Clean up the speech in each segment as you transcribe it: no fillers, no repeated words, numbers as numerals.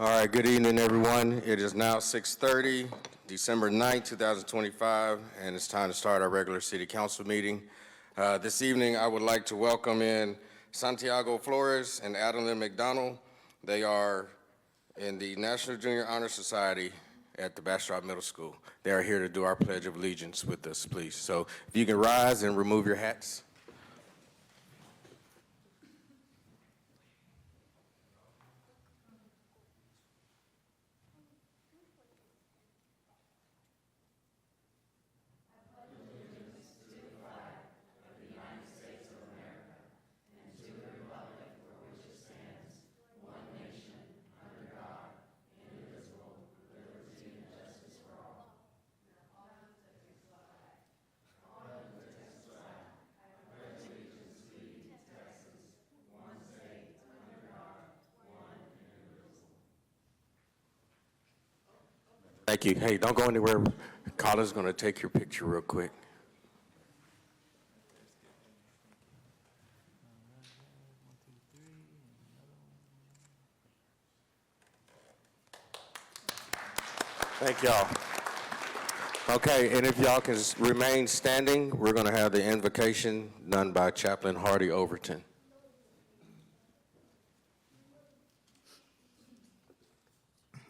All right, good evening, everyone. It is now 6:30, December 9th, 2025, and it's time to start our regular city council meeting. This evening, I would like to welcome in Santiago Flores and Adeline McDonald. They are in the National Junior Honor Society at the Bastrop Middle School. They are here to do our Pledge of Allegiance with us, please. So if you can rise and remove your hats. Thank you. Hey, don't go anywhere. Colin's going to take your picture real quick. Thank y'all. Okay, and if y'all can remain standing, we're going to have the invocation done by Chaplain Hardy Overton.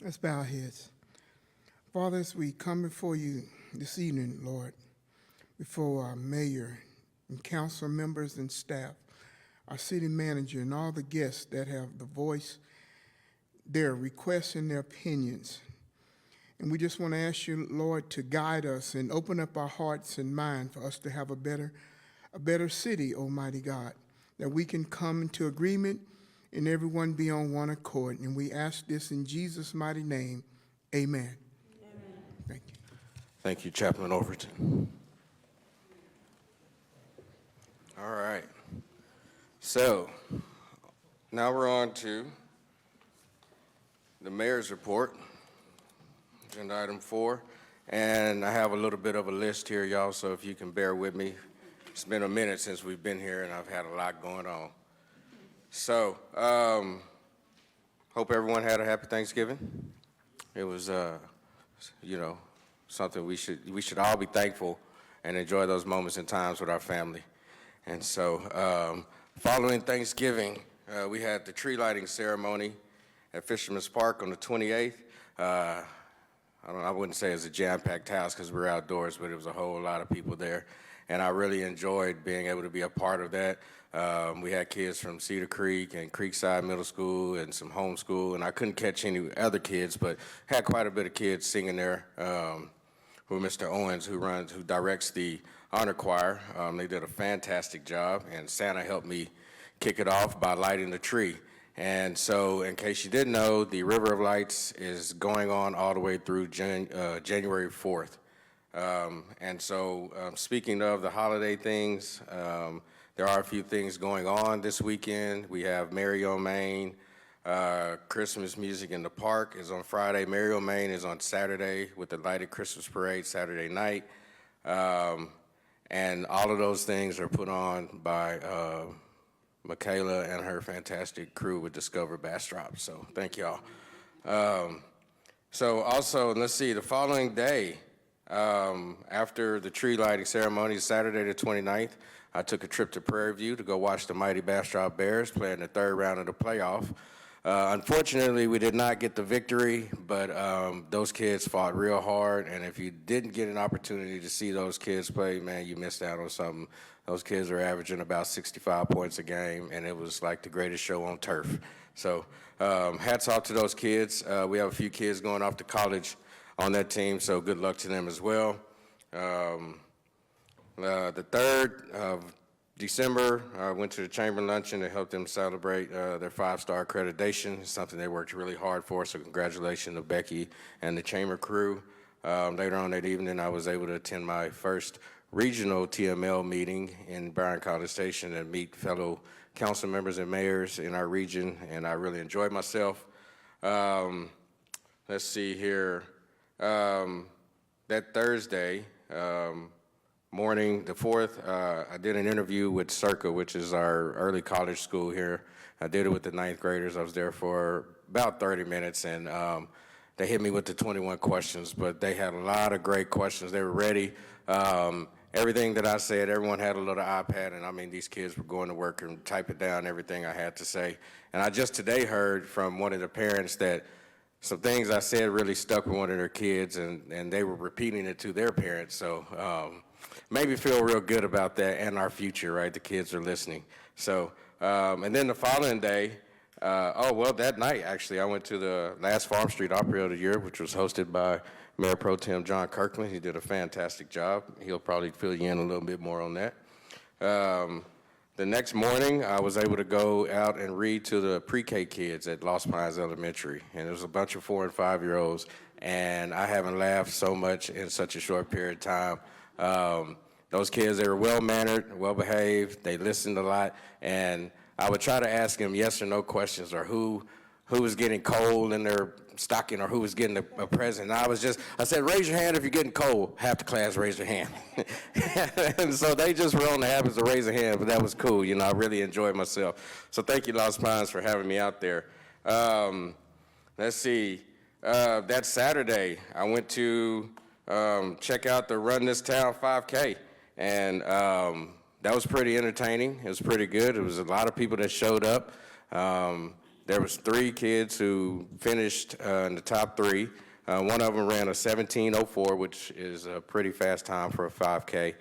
Let's bow our heads. Father, as we come before you this evening, Lord, before our mayor and council members and staff, our city manager and all the guests that have the voice, their requests and their opinions. And we just want to ask you, Lord, to guide us and open up our hearts and mind for us to have a better city, Almighty God, that we can come into agreement and everyone be on one accord. And we ask this in Jesus' mighty name, amen. Thank you. Thank you, Chaplain Overton. All right. So now we're on to the mayor's report, agenda item 4. And I have a little bit of a list here, y'all, so if you can bear with me. It's been a minute since we've been here, and I've had a lot going on. So, hope everyone had a happy Thanksgiving. It was, something we should all be thankful and enjoy those moments and times with our family. And so, following Thanksgiving, we had the tree lighting ceremony at Fisherman's Park on the 28th. I wouldn't say it's a jam-packed house because we're outdoors, but it was a whole lot of people there. And I really enjoyed being able to be a part of that. We had kids from Cedar Creek and Creekside Middle School and some homeschool, and I couldn't catch any other kids, but had quite a bit of kids singing there. With Mr. Owens, who directs the honor choir. They did a fantastic job, and Santa helped me kick it off by lighting the tree. And so, in case you didn't know, the River of Lights is going on all the way through January 4th. And so, speaking of the holiday things, there are a few things going on this weekend. We have Mary on Main. Christmas music in the park is on Friday. Mary on Main is on Saturday with the lighted Christmas parade Saturday night. And all of those things are put on by Michaela and her fantastic crew with Discover Bastrop. So thank y'all. So also, let's see, the following day, after the tree lighting ceremony, Saturday the 29th, I took a trip to Prairie View to go watch the mighty Bastrop Bears play in the third round of the playoff. Unfortunately, we did not get the victory, but those kids fought real hard, and if you didn't get an opportunity to see those kids play, man, you missed out on something. Those kids are averaging about 65 points a game, and it was like the greatest show on turf. So hats off to those kids. We have a few kids going off to college on that team, so good luck to them as well. The 3rd of December, I went to the Chamber Luncheon to help them celebrate their 5-star accreditation. It's something they worked really hard for, so congratulations to Becky and the Chamber crew. Later on that evening, I was able to attend my first regional TML meeting in Bryan College Station and meet fellow council members and mayors in our region, and I really enjoyed myself. Let's see here. That Thursday, morning, the 4th, I did an interview with Circa, which is our early college school here. I did it with the 9th graders. I was there for about 30 minutes, and they hit me with the 21 questions, but they had a lot of great questions. They were ready. Everything that I said, everyone had a little iPad, and I mean, these kids were going to work and typing down everything I had to say. And I just today heard from one of the parents that some things I said really stuck with one of their kids, and they were repeating it to their parents. So made me feel real good about that and our future, right? The kids are listening. So, and then the following day, that night, actually, I went to the last Farm Street Opry of the year, which was hosted by Mayor Pro Tem John Kirkland. He did a fantastic job. He'll probably fill you in a little bit more on that. The next morning, I was able to go out and read to the pre-K kids at Lost Pines Elementary, and there was a bunch of 4 and 5-year-olds, and I haven't laughed so much in such a short period of time. Those kids, they were well-mannered, well-behaved, they listened a lot, and I would try to ask them yes or no questions, or who was getting cold in their stocking, or who was getting a present. And I said, raise your hand if you're getting cold. Half the class raised their hand. And so they just were on the habits of raising hand, but that was cool. You know, I really enjoyed myself. So thank you, Lost Pines, for having me out there. Let's see. That Saturday, I went to check out the Run This Town 5K. And that was pretty entertaining. It was pretty good. There was a lot of people that showed up. There was 3 kids who finished in the top 3. One of them ran a 17:04, which is a pretty fast time for a 5K.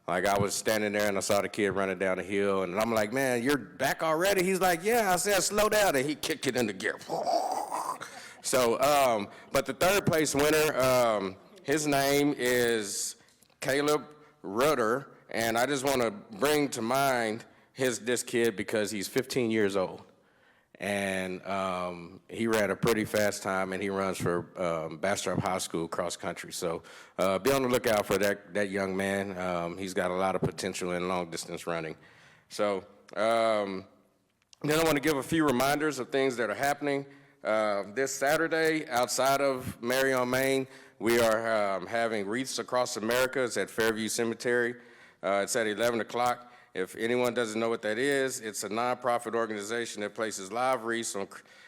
Like, I was standing there and I saw the kid running down the hill, and I'm like, man, you're back already? He's like, yeah. I said, slow down, and he kicked it into gear. So, but the 3rd place winner, his name is Caleb Rudder, and I just want to bring to mind this kid because he's 15 years old. And he ran a pretty fast time, and he runs for Bastrop High School cross country. So be on the lookout for that young man. He's got a lot of potential in long distance running. So then I want to give a few reminders of things that are happening. This Saturday, outside of Marion, Maine, we are having Wreaths Across America. It's at Fairview Cemetery. It's at 11 o'clock. If anyone doesn't know what that is, it's a nonprofit organization that places live wreaths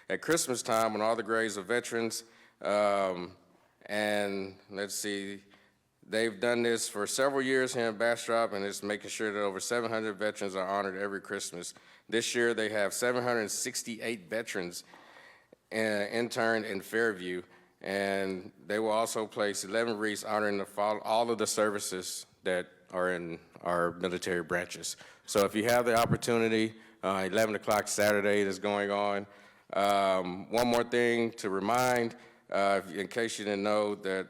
at Christmas time on all the graves of veterans. And let's see, they've done this for several years here in Bastrop, and it's making sure that over 700 veterans are honored every Christmas. This year they have 768 veterans interned in Fairview, and they will also place 11 wreaths honoring all of the services that are in our military branches. So if you have the opportunity, 11 o'clock Saturday is going on. One more thing to remind, in case you didn't know, that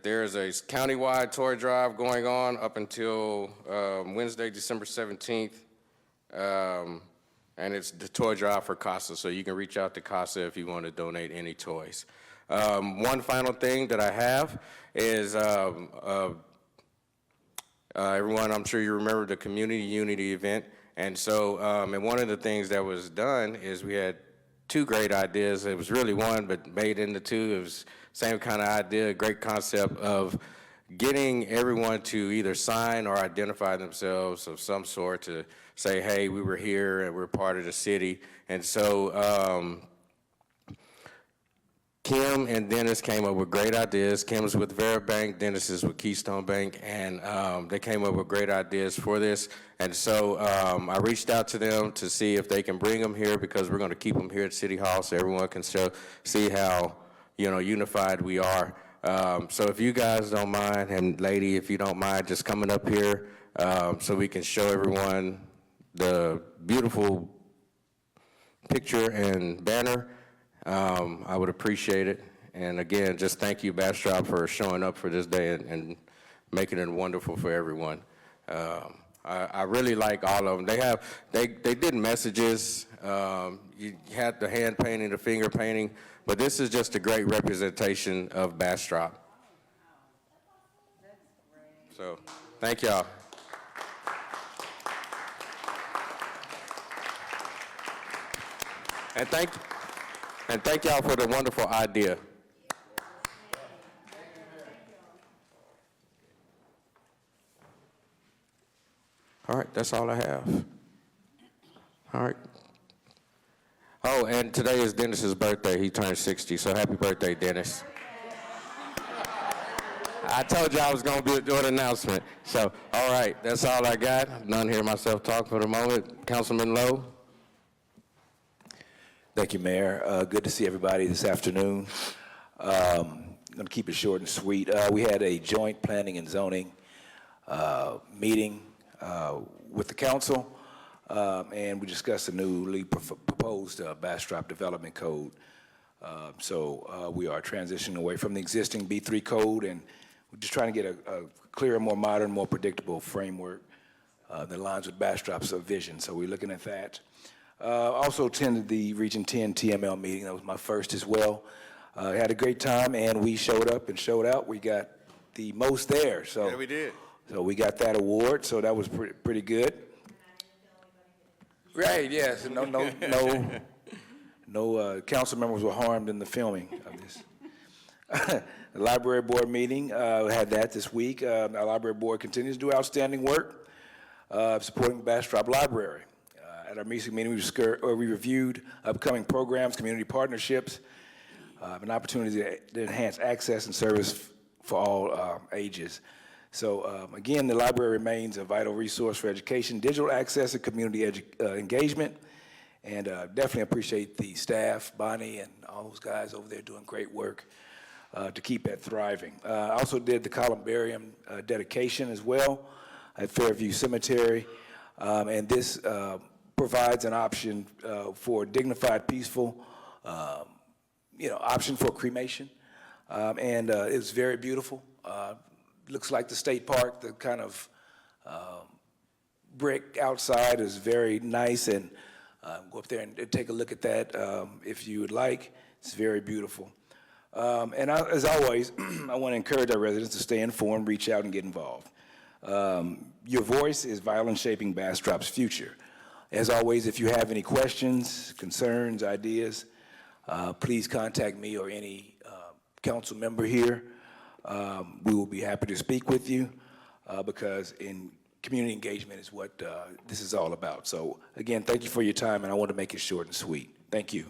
there's a countywide toy drive going on up until Wednesday, December 17th. And it's the toy drive for CASA, so you can reach out to CASA if you want to donate any toys. One final thing that I have is everyone, I'm sure you remember the Community Unity event. And so, and one of the things that was done is we had 2 great ideas. It was really one, but made into 2. It was same kind of idea, great concept of getting everyone to either sign or identify themselves of some sort to say, hey, we were here and we're part of the city. And so, Kim and Dennis came up with great ideas. Kim's with Vera Bank, Dennis is with Keystone Bank, and they came up with great ideas for this. And so I reached out to them to see if they can bring them here, because we're going to keep them here at City Hall so everyone can see how, you know, unified we are. So if you guys don't mind, and lady, if you don't mind, just coming up here so we can show everyone the beautiful picture and banner. I would appreciate it. And again, just thank you, Bastrop, for showing up for this day and making it wonderful for everyone. I really like all of them. They did messages. You had the hand painting, the finger painting, but this is just a great representation of Bastrop. So, thank y'all. And thank y'all for the wonderful idea. All right, that's all I have. All right. Oh, and today is Dennis's birthday. He turned 60, so happy birthday, Dennis. I told you I was going to do an announcement. So, all right, that's all I got. I'm done hearing myself talk for the moment. Councilman Lowe. Thank you, Mayor. Good to see everybody this afternoon. I'm going to keep it short and sweet. We had a joint planning and zoning meeting with the council, and we discussed the newly proposed Bastrop Development Code. So we are transitioning away from the existing B3 code, and we're just trying to get a clearer, more modern, more predictable framework that aligns with Bastrop's vision. So we're looking at that. Also attended the Region 10 TML meeting. That was my first as well. Had a great time, and we showed up and showed out. We got the most there. So Yeah, we did. So we got that award. So that was pretty good. Right? Yes. No council members were harmed in the filming of this. The library board meeting, we had that this week. Our library board continues to do outstanding work supporting Bastrop Library. At our meeting, we reviewed upcoming programs, community partnerships, an opportunity to enhance access and service for all ages. So again, the library remains a vital resource for education, digital access, and community engagement. And definitely appreciate the staff, Bonnie, and all those guys over there doing great work to keep that thriving. I also did the columbarium dedication as well at Fairview Cemetery. And this provides an option for dignified, peaceful, option for cremation. And it's very beautiful. Looks like the state park, the kind of brick outside is very nice, and go up there and take a look at that if you would like. It's very beautiful. As always, I want to encourage our residents to stay informed, reach out, and get involved. Your voice is vital in shaping Bastrop's future. As always, if you have any questions, concerns, ideas, please contact me or any council member here. We will be happy to speak with you because community engagement is what this is all about. So again, thank you for your time, and I want to make it short and sweet. Thank you.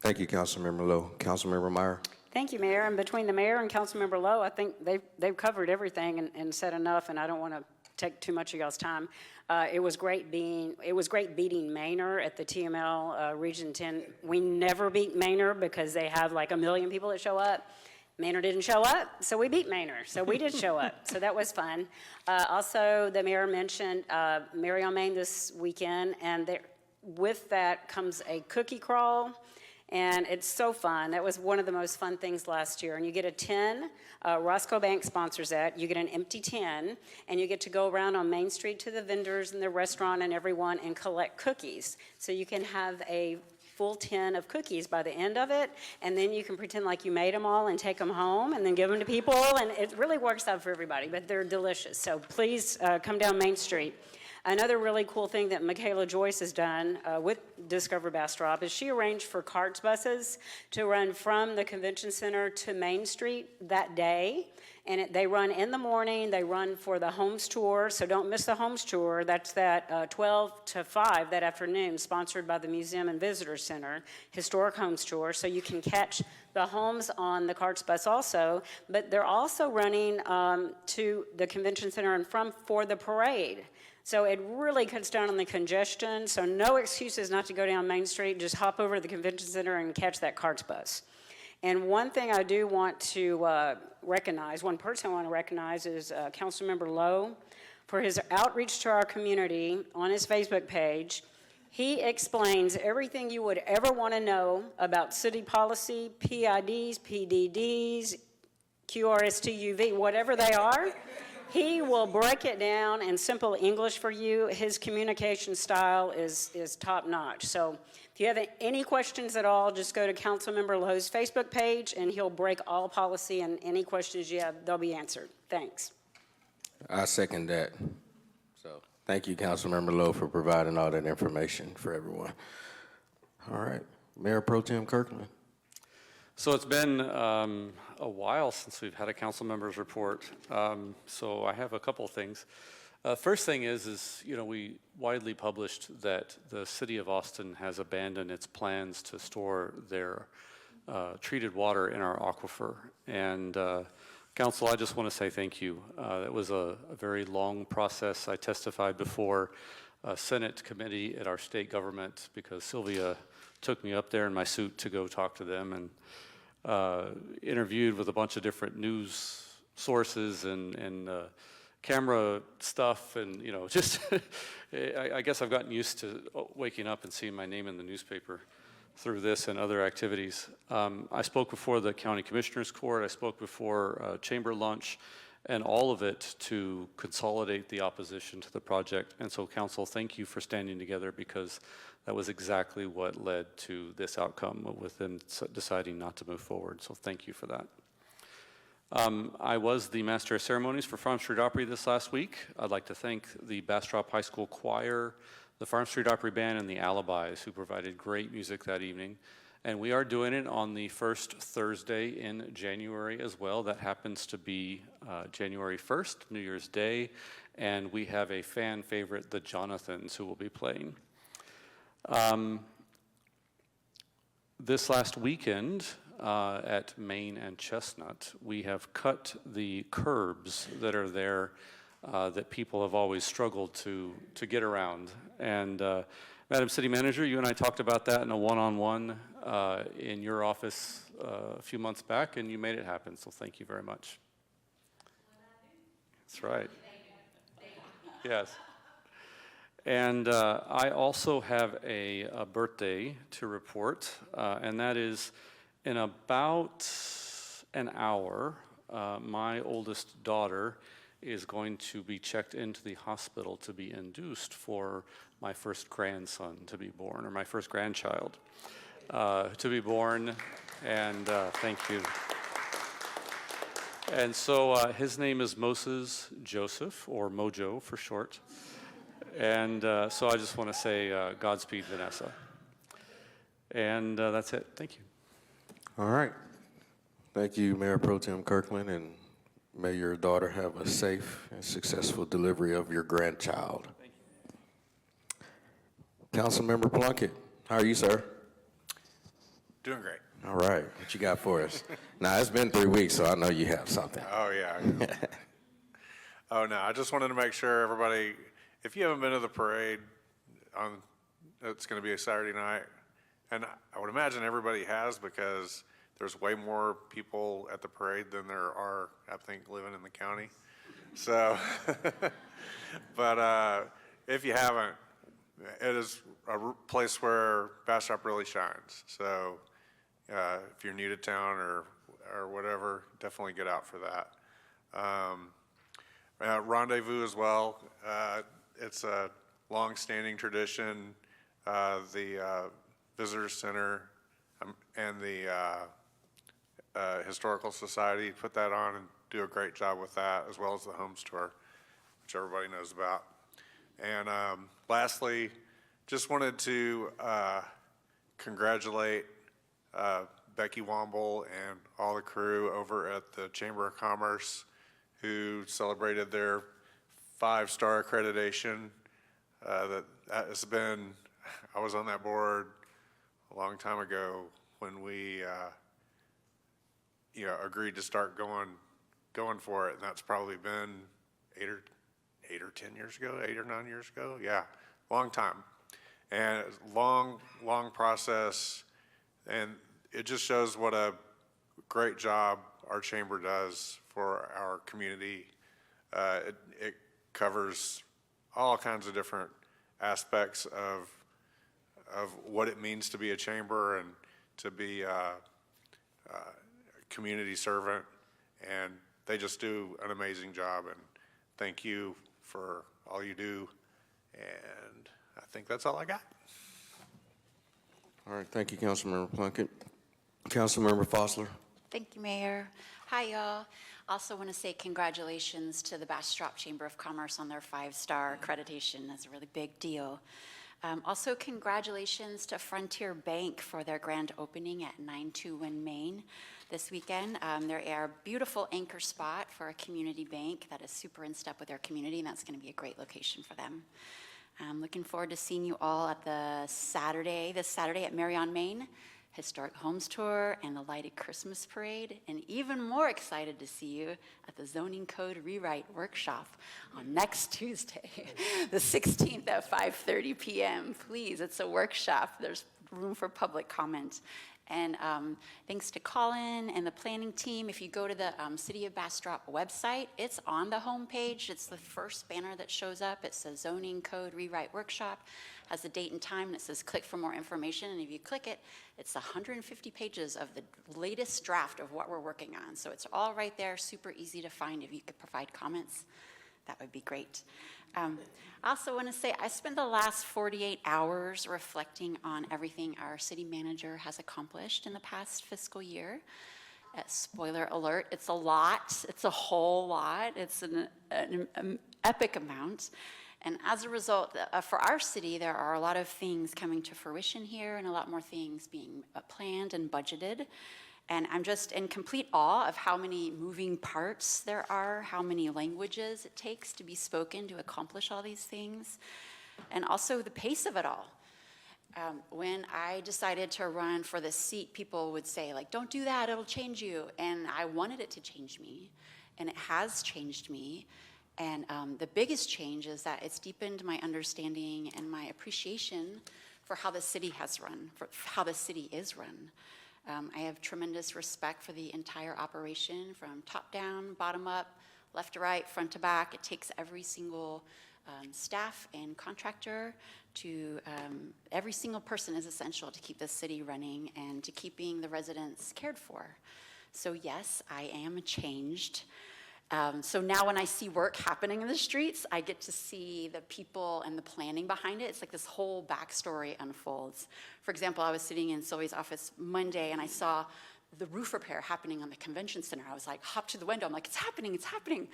Thank you, Councilmember Lowe. Councilmember Meyer. Thank you, Mayor. And between the mayor and Councilmember Lowe, I think they've covered everything and said enough, and I don't want to take too much of y'all's time. It was great beating Manor at the TML Region 10. We never beat Manor because they have like 1 million people that show up. Manor didn't show up, so we beat Manor. So we did show up, so that was fun. Also, the mayor mentioned Mary on Main this weekend, and with that comes a cookie crawl, and it's so fun. That was one of the most fun things last year. And you get a 10, Roscoe Bank sponsors that. You get an empty 10, and you get to go around on Main Street to the vendors and the restaurant and everyone and collect cookies. So you can have a full 10 of cookies by the end of it, and then you can pretend like you made them all and take them home and then give them to people, and it really works out for everybody, but they're delicious. So please come down Main Street. Another really cool thing that Michaela Joyce has done with Discover Bastrop is she arranged for carts buses to run from the convention center to Main Street that day. And they run in the morning, they run for the homes tour, so don't miss the homes tour. That's that 12 to 5 that afternoon, sponsored by the Museum and Visitor Center, historic homes tour, so you can catch the homes on the carts bus also. But they're also running to the convention center and for the parade. So it really cuts down on the congestion, so no excuses not to go down Main Street. Just hop over to the convention center and catch that carts bus. And one thing I do want to recognize, one person I want to recognize is Councilmember Lowe for his outreach to our community on his Facebook page. He explains everything you would ever want to know about city policy, PIDs, PDDs, QRSTUV, whatever they are. He will break it down in simple English for you. His communication style is top-notch. So if you have any questions at all, just go to Councilmember Lowe's Facebook page, and he'll break all policy, and any questions you have, they'll be answered. Thanks. I second that. So thank you, Councilmember Lowe, for providing all that information for everyone. All right, Mayor Pro Tem Kirkland. So it's been a while since we've had a council member's report. So I have a couple of things. First thing is, we widely published that the city of Austin has abandoned its plans to store their treated water in our aquifer. And council, I just want to say thank you. It was a very long process. I testified before a Senate committee at our state government because Sylvia took me up there in my suit to go talk to them, and interviewed with a bunch of different news sources and camera stuff, and just I guess I've gotten used to waking up and seeing my name in the newspaper through this and other activities. I spoke before the County Commissioners Court, I spoke before Chamber Lunch, and all of it to consolidate the opposition to the project. And so council, thank you for standing together, because that was exactly what led to this outcome with them deciding not to move forward. So thank you for that. I was the Master of Ceremonies for Farm Street Opry this last week. I'd like to thank the Bastrop High School Choir, the Farm Street Opry Band, and the Alibis, who provided great music that evening. And we are doing it on the first Thursday in January as well. That happens to be January 1st, New Year's Day. And we have a fan favorite, the Jonathans, who will be playing. This last weekend at Main and Chestnut, we have cut the curbs that are there that people have always struggled to get around. And Madam City Manager, you and I talked about that in a one-on-one in your office a few months back, and you made it happen, so thank you very much. That's right. Yes. And I also have a birthday to report, and that is in about an hour, my oldest daughter is going to be checked into the hospital to be induced for my first grandson to be born, or my first grandchild to be born, and thank you. And so his name is Moses Joseph, or Mojo for short. And so I just want to say Godspeed, Vanessa. And that's it. Thank you. All right. Thank you, Mayor Pro Tem Kirkland, and may your daughter have a safe and successful delivery of your grandchild. Thank you. Councilmember Plunkett, how are you, sir? Doing great. All right. What you got for us? Now, it's been 3 weeks, so I know you have something. Oh, yeah. Oh, no, I just wanted to make sure everybody, if you haven't been to the parade, it's going to be a Saturday night, and I would imagine everybody has, because there's way more people at the parade than there are, I think, living in the county. So, but if you haven't, it is a place where Bastrop really shines. So if you're new to town or whatever, definitely get out for that. Rendezvous as well. It's a long-standing tradition. The Visitor Center and the Historical Society put that on and do a great job with that, as well as the Homes Tour, which everybody knows about. And lastly, just wanted to congratulate Becky Womble and all the crew over at the Chamber of Commerce who celebrated their 5-star accreditation. That has been, I was on that board a long time ago when we agreed to start going for it, and that's probably been 8 or 10 years ago, 8 or 9 years ago. Yeah, long time. And long process, and it just shows what a great job our chamber does for our community. It covers all kinds of different aspects of what it means to be a chamber and to be a community servant, and they just do an amazing job, and thank you for all you do, and I think that's all I got. All right. Thank you, Councilmember Plunkett. Councilmember Fosler. Thank you, Mayor. Hi, y'all. Also want to say congratulations to the Bastrop Chamber of Commerce on their 5-star accreditation. That's a really big deal. Also, congratulations to Frontier Bank for their grand opening at 921 Main this weekend. They're a beautiful anchor spot for a community bank that is super in step with their community, and that's going to be a great location for them. I'm looking forward to seeing you all at this Saturday at Marion, Maine, Historic Homes Tour and the Lighted Christmas Parade, and even more excited to see you at the Zoning Code Rewrite Workshop on next Tuesday, the 16th at 5:30 p.m. Please, it's a workshop. There's room for public comment. And thanks to Colin and the planning team. If you go to the City of Bastrop website, it's on the homepage. It's the first banner that shows up. It says Zoning Code Rewrite Workshop, has the date and time, and it says click for more information. And if you click it, it's 150 pages of the latest draft of what we're working on. So it's all right there, super easy to find. If you could provide comments, that would be great. I also want to say I spent the last 48 hours reflecting on everything our city manager has accomplished in the past fiscal year. Spoiler alert, it's a lot. It's a whole lot. It's an epic amount. And as a result, for our city, there are a lot of things coming to fruition here and a lot more things being planned and budgeted. And I'm just in complete awe of how many moving parts there are, how many languages it takes to be spoken to accomplish all these things, and also the pace of it all. When I decided to run for this seat, people would say, like, don't do that, it'll change you. And I wanted it to change me, and it has changed me. And the biggest change is that it's deepened my understanding and my appreciation for how the city has run, for how the city is run. I have tremendous respect for the entire operation, from top down, bottom up, left to right, front to back. It takes every single staff and contractor to every single person is essential to keep the city running and to keeping the residents cared for. So yes, I am changed. So now when I see work happening in the streets, I get to see the people and the planning behind it. It's like this whole backstory unfolds. For example, I was sitting in Sylvia's office Monday and I saw the roof repair happening on the convention center. I was like, hop to the window. I'm like, it's happening, it's happening.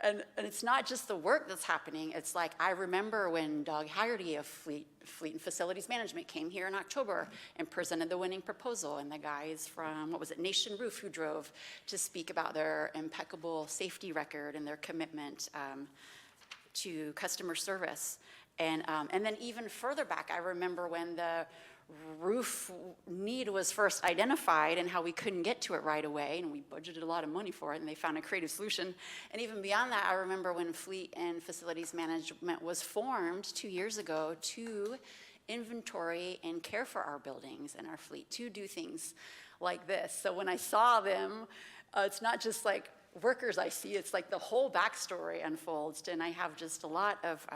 And it's not just the work that's happening. It's like, I remember when Doug Haggerty of Fleet and Facilities Management came here in October and presented the winning proposal, and the guys from, Nation Roof, who drove to speak about their impeccable safety record and their commitment to customer service. And then even further back, I remember when the roof need was first identified and how we couldn't get to it right away, and we budgeted a lot of money for it, and they found a creative solution. And even beyond that, I remember when Fleet and Facilities Management was formed 2 years ago to inventory and care for our buildings and our fleet, to do things like this. So when I saw them, it's not just like workers I see, it's like the whole backstory unfolds, and I have just a lot of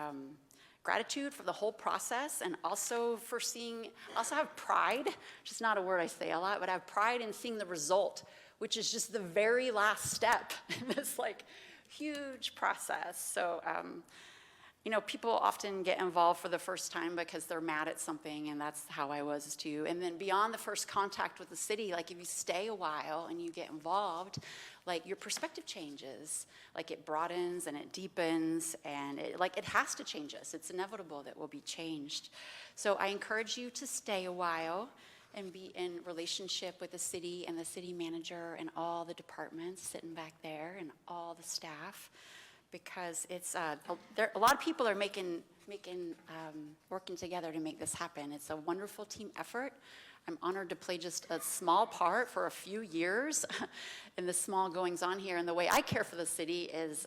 gratitude for the whole process, and also for also have pride, which is not a word I say a lot, but I have pride in seeing the result, which is just the very last step in this like huge process. So, people often get involved for the first time because they're mad at something, and that's how I was too. And then beyond the first contact with the city, like if you stay a while and you get involved, like your perspective changes, like it broadens and it deepens, and it has to change us. It's inevitable that we'll be changed. So I encourage you to stay a while and be in relationship with the city and the city manager and all the departments sitting back there and all the staff, because it's a lot of people are working together to make this happen. It's a wonderful team effort. I'm honored to play just a small part for a few years in the small goings on here. And the way I care for the city is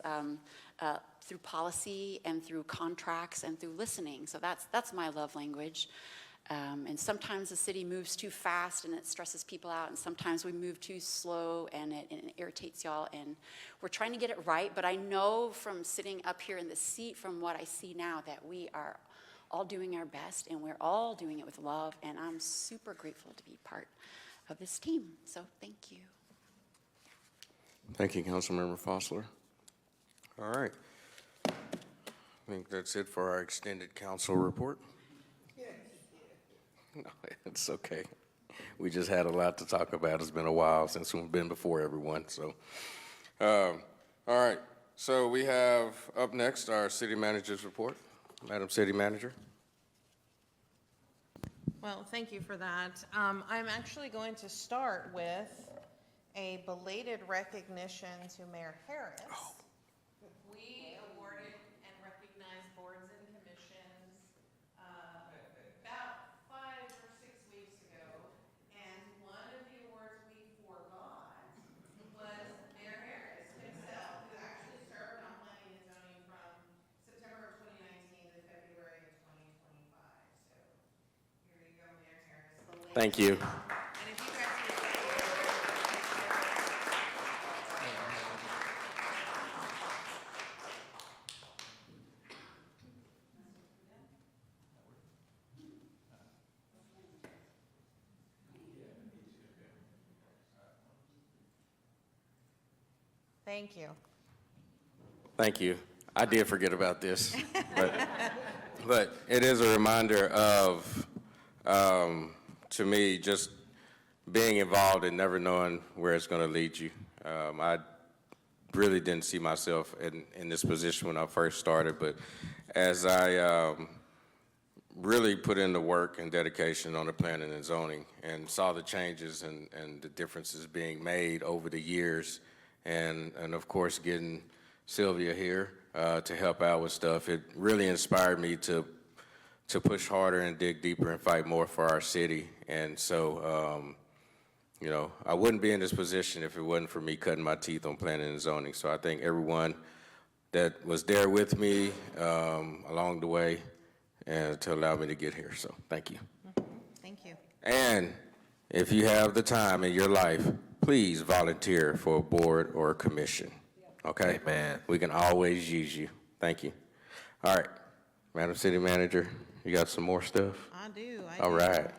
through policy and through contracts and through listening. So that's my love language. And sometimes the city moves too fast and it stresses people out, and sometimes we move too slow and it irritates y'all, and we're trying to get it right. But I know from sitting up here in the seat, from what I see now, that we are all doing our best, and we're all doing it with love, and I'm super grateful to be part of this team. So thank you. Thank you, Councilmember Fossler. All right. I think that's it for our extended council report. No, it's okay. We just had a lot to talk about. It's been a while since we've been before everyone. So, all right. So we have up next our city manager's report. Madam City Manager. Well, thank you for that. I'm actually going to start with a belated recognition to Mayor Harris. We awarded and recognized boards and commissions about 5 or 6 weeks ago, and one of the awards we forgot was Mayor Harris himself, who actually served on planning and zoning from September of 2019 to February of 2025. So here you go, Mayor Harris. Thank you. And if you guys could Thank you. Thank you. I did forget about this, but it is a reminder of, to me, just being involved and never knowing where it's going to lead you. I really didn't see myself in this position when I first started, but as I really put in the work and dedication on the planning and zoning and saw the changes and the differences being made over the years, and of course getting Sylvia here to help out with stuff, it really inspired me to push harder and dig deeper and fight more for our city. And so, you know, I wouldn't be in this position if it wasn't for me cutting my teeth on planning and zoning. So I thank everyone that was there with me along the way and to allow me to get here. So thank you. Thank you. And if you have the time in your life, please volunteer for a board or a commission. Okay? Amen. We can always use you. Thank you. All right, Madam City Manager, you got some more stuff? I do. All right.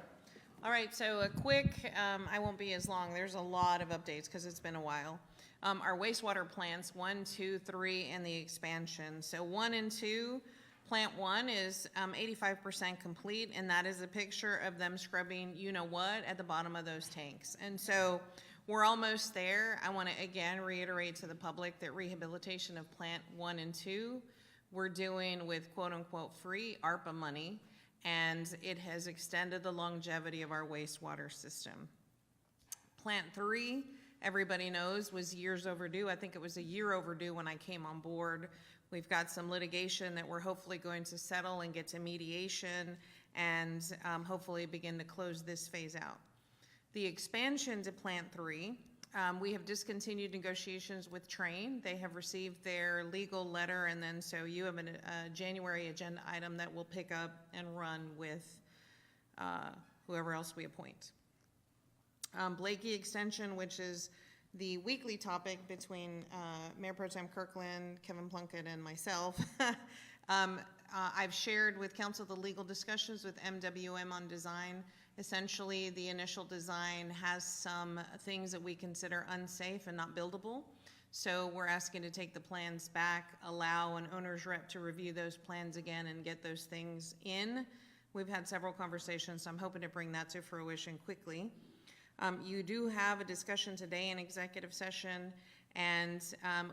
All right, so a quick, I won't be as long. There's a lot of updates because it's been a while. Our wastewater plants, 1, 2, 3, and the expansion. So 1 and 2, plant 1 is 85% complete, and that is a picture of them scrubbing you-know-what at the bottom of those tanks. And so we're almost there. I want to again reiterate to the public that rehabilitation of plant 1 and 2, we're doing with quote-unquote free ARPA money, and it has extended the longevity of our wastewater system. Plant 3, everybody knows, was years overdue. I think it was a year overdue when I came on board. We've got some litigation that we're hopefully going to settle and get to mediation and hopefully begin to close this phase out. The expansion to Plant 3, we have discontinued negotiations with Train. They have received their legal letter, and then so you have a January agenda item that will pick up and run with whoever else we appoint. Blakey Extension, which is the weekly topic between Mayor Pro Tem Kirkland, Kevin Plunkett, and myself. I've shared with council the legal discussions with MWM on design. Essentially, the initial design has some things that we consider unsafe and not buildable. So we're asking to take the plans back, allow an owner's rep to review those plans again and get those things in. We've had several conversations, so I'm hoping to bring that to fruition quickly. You do have a discussion today in executive session, and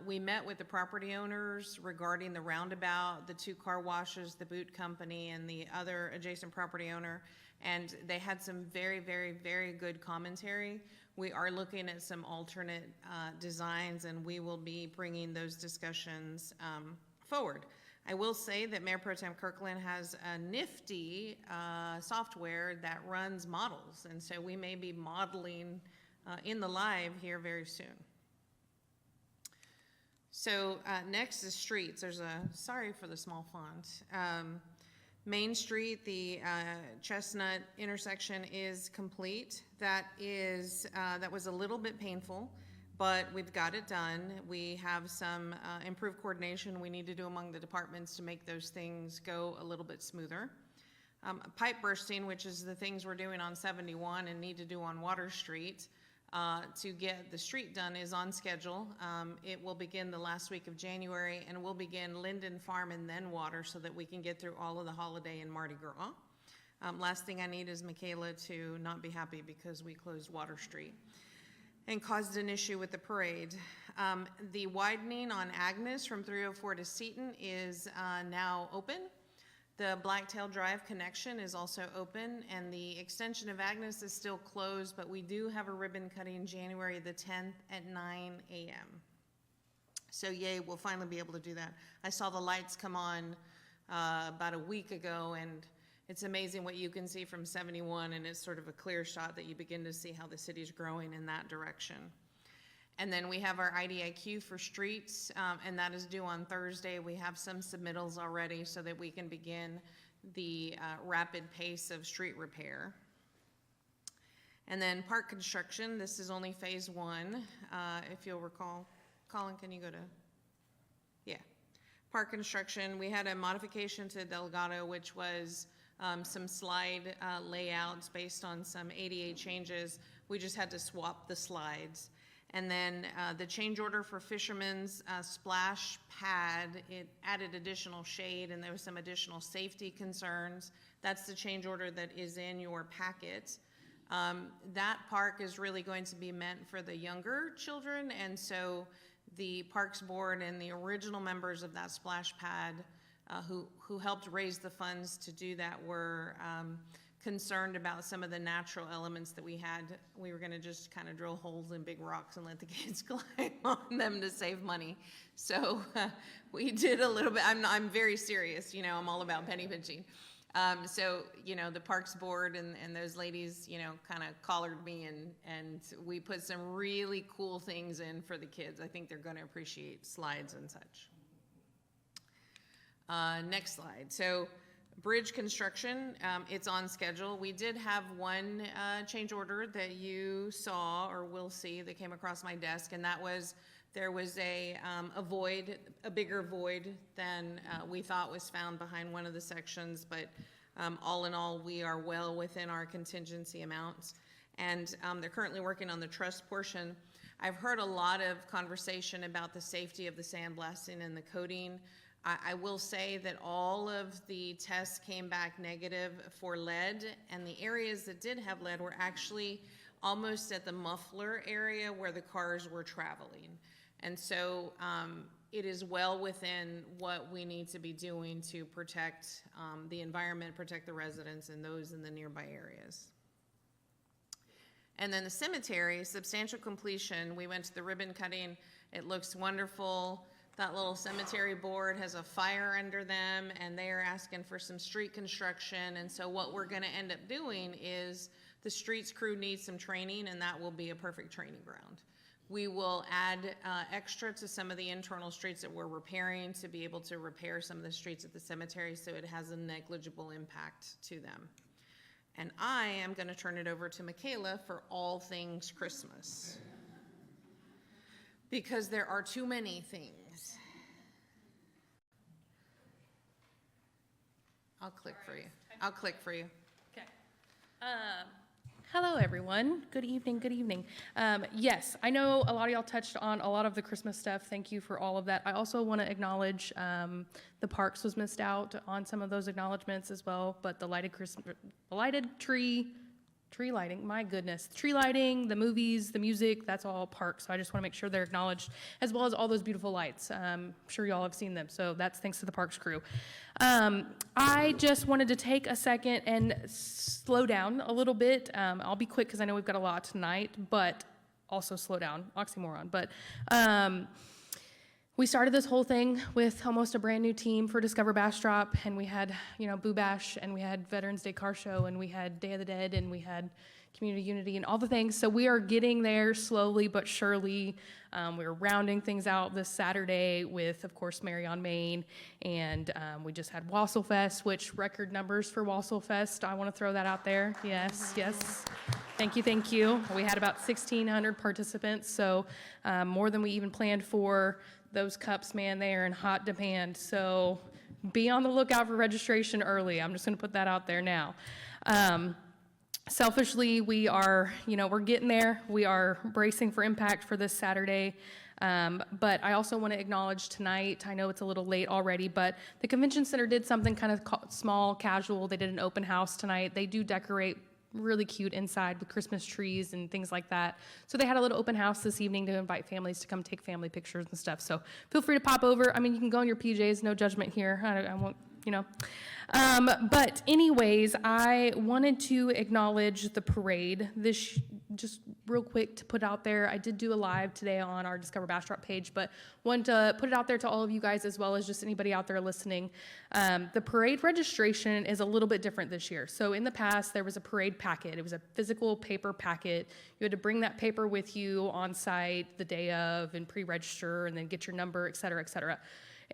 we met with the property owners regarding the roundabout, the 2 car washes, the boot company, and the other adjacent property owner, and they had some very, very, very good commentary. We are looking at some alternate designs, and we will be bringing those discussions forward. I will say that Mayor Pro Tem Kirkland has a nifty software that runs models, and so we may be modeling in the live here very soon. So next is streets. There's a, sorry for the small font. Main Street, the Chestnut intersection is complete. That was a little bit painful, but we've got it done. We have some improved coordination we need to do among the departments to make those things go a little bit smoother. Pipe bursting, which is the things we're doing on 71 and need to do on Water Street to get the street done, is on schedule. It will begin the last week of January, and we'll begin Linden Farm and then Water so that we can get through all of the holiday and Mardi Gras. Last thing I need is Michaela to not be happy because we closed Water Street and caused an issue with the parade. The widening on Agnes from 304 to Seton is now open. The Blacktail Drive connection is also open, and the extension of Agnes is still closed, but we do have a ribbon cutting January the 10th at 9 a.m. So yay, we'll finally be able to do that. I saw the lights come on about a week ago, and it's amazing what you can see from 71, and it's sort of a clear shot that you begin to see how the city's growing in that direction. And then we have our IDIQ for streets, and that is due on Thursday. We have some submittals already so that we can begin the rapid pace of street repair. And then park construction, this is only phase 1. If you'll recall, Colin, can you go to? Yeah. Park construction, we had a modification to Delgado, which was some slide layouts based on some ADA changes. We just had to swap the slides. And then the change order for Fisherman's splash pad, it added additional shade and there was some additional safety concerns. That's the change order that is in your packet. That park is really going to be meant for the younger children, and so the Parks Board and the original members of that splash pad who helped raise the funds to do that were concerned about some of the natural elements that we had. We were gonna just kind of drill holes in big rocks and let the kids climb on them to save money. So we did a little bit, I'm very serious, you know, I'm all about penny pinching. So, you know, the Parks Board and those ladies, you know, kind of collared me and we put some really cool things in for the kids. I think they're gonna appreciate slides and such. Next slide. So, bridge construction, it's on schedule. We did have one change order that you saw or will see that came across my desk, and that was there was a void, a bigger void than we thought was found behind one of the sections, but all in all, we are well within our contingency amounts. And they're currently working on the truss portion. I've heard a lot of conversation about the safety of the sandblasting and the coating. I will say that all of the tests came back negative for lead, and the areas that did have lead were actually almost at the muffler area where the cars were traveling. And so it is well within what we need to be doing to protect the environment, protect the residents and those in the nearby areas. And then the cemetery, substantial completion. We went to the ribbon cutting. It looks wonderful. That little cemetery board has a fire under them, and they are asking for some street construction. And so what we're gonna end up doing is the streets crew needs some training, and that will be a perfect training ground. We will add extra to some of the internal streets that we're repairing to be able to repair some of the streets at the cemetery so it has a negligible impact to them. And I am gonna turn it over to Michaela for all things Christmas, because there are too many things. I'll click for you. I'll click for you. Okay. Hello, everyone. Good evening. Good evening. Yes, I know a lot of y'all touched on a lot of the Christmas stuff. Thank you for all of that. I also want to acknowledge the parks was missed out on some of those acknowledgments as well, but the lighted tree lighting, my goodness. Tree lighting, the movies, the music, that's all parks. So I just want to make sure they're acknowledged, as well as all those beautiful lights. I'm sure y'all have seen them, so that's thanks to the parks crew. I just wanted to take a second and slow down a little bit. I'll be quick because I know we've got a lot tonight, but also slow down, oxymoron. But we started this whole thing with almost a brand new team for Discover Bastrop, and we had, you know, Boo Bash, and we had Veterans Day Car Show, and we had Day of the Dead, and we had Community Unity, and all the things. So we are getting there slowly but surely. We're rounding things out this Saturday with, of course, Mary on Main, and we just had Wassel Fest, which record numbers for Wassel Fest. I want to throw that out there. Yes, yes. Thank you, thank you. We had about 1,600 participants, so more than we even planned for. Those cups, man, they are in hot demand. So be on the lookout for registration early. I'm just going to put that out there now. Selfishly, we are, you know, we're getting there. We are bracing for impact for this Saturday. But I also want to acknowledge tonight, I know it's a little late already, but the convention center did something kind of small, casual. They did an open house tonight. They do decorate really cute inside with Christmas trees and things like that. So they had a little open house this evening to invite families to come take family pictures and stuff. So feel free to pop over. I mean, you can go in your PJs, no judgment here. I won't you know. But anyways, I wanted to acknowledge the parade. This, just real quick to put out there, I did do a live today on our Discover Bastrop page, but wanted to put it out there to all of you guys as well as just anybody out there listening. The parade registration is a little bit different this year. So in the past, there was a parade packet. It was a physical paper packet. You had to bring that paper with you on site the day of and pre-register and then get your number, et cetera, et cetera.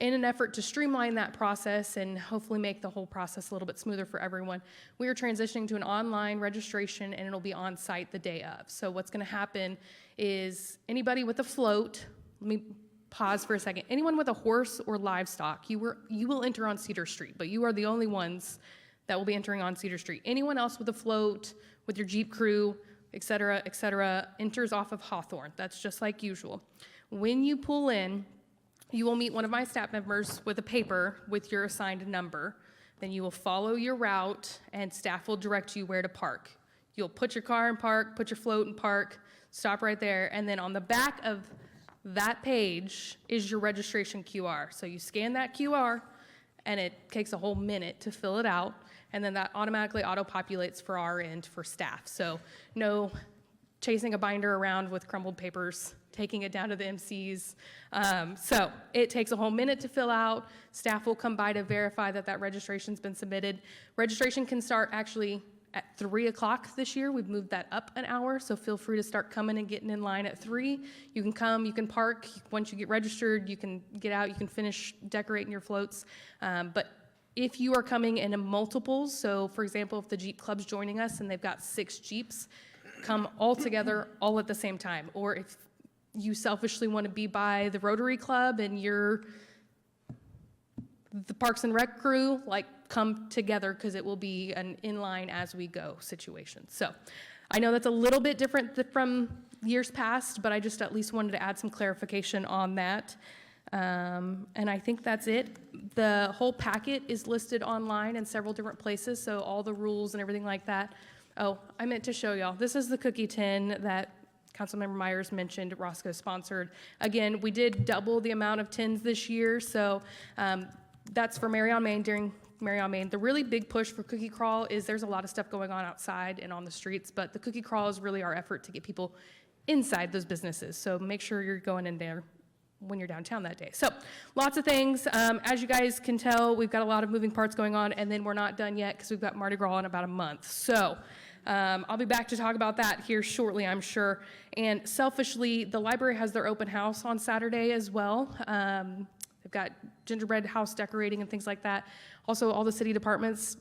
In an effort to streamline that process and hopefully make the whole process a little bit smoother for everyone, we are transitioning to an online registration, and it'll be on site the day of. So what's going to happen is anybody with a float, let me pause for a second, anyone with a horse or livestock, you will enter on Cedar Street, but you are the only ones that will be entering on Cedar Street. Anyone else with a float, with your Jeep crew, et cetera, enters off of Hawthorne. That's just like usual. When you pull in, you will meet one of my staff members with a paper with your assigned number. Then you will follow your route, and staff will direct you where to park. You'll put your car in park, put your float in park, stop right there, and then on the back of that page is your registration QR. So you scan that QR, and it takes a whole minute to fill it out, and then that automatically auto-populates for our end for staff. So no chasing a binder around with crumbled papers, taking it down to the MCs. So it takes a whole minute to fill out. Staff will come by to verify that that registration's been submitted. Registration can start actually at 3 o'clock this year. We've moved that up an hour, so feel free to start coming and getting in line at 3. You can come, you can park. Once you get registered, you can get out, you can finish decorating your floats. But if you are coming in multiples, so for example, if the Jeep Club's joining us and they've got 6 Jeeps, come all together all at the same time. Or if you selfishly want to be by the Rotary Club and you're the Parks and Rec crew, like come together because it will be an in-line as we go situation. So I know that's a little bit different from years past, but I just at least wanted to add some clarification on that. And I think that's it. The whole packet is listed online in several different places, so all the rules and everything like that. Oh, I meant to show y'all. This is the cookie tin that Councilmember Myers mentioned Roscoe sponsored. Again, we did double the amount of tins this year, so that's for Mary on Main during Mary on Main. The really big push for Cookie Crawl is there's a lot of stuff going on outside and on the streets, but the Cookie Crawl is really our effort to get people inside those businesses. So make sure you're going in there when you're downtown that day. So lots of things. As you guys can tell, we've got a lot of moving parts going on, and then we're not done yet because we've got Mardi Gras in about a month. So I'll be back to talk about that here shortly, I'm sure. And selfishly, the library has their open house on Saturday as well. They've got gingerbread house decorating and things like that. Also, all the city departments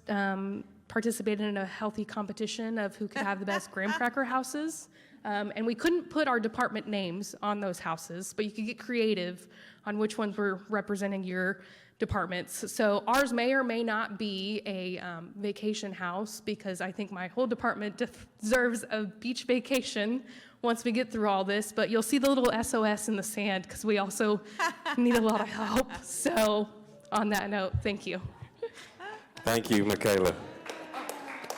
participated in a healthy competition of who could have the best graham cracker houses. And we couldn't put our department names on those houses, but you could get creative on which ones were representing your departments. So ours may or may not be a vacation house, because I think my whole department deserves a beach vacation once we get through all this, but you'll see the little SOS in the sand because we also need a lot of help. So on that note, thank you. Thank you, Michaela.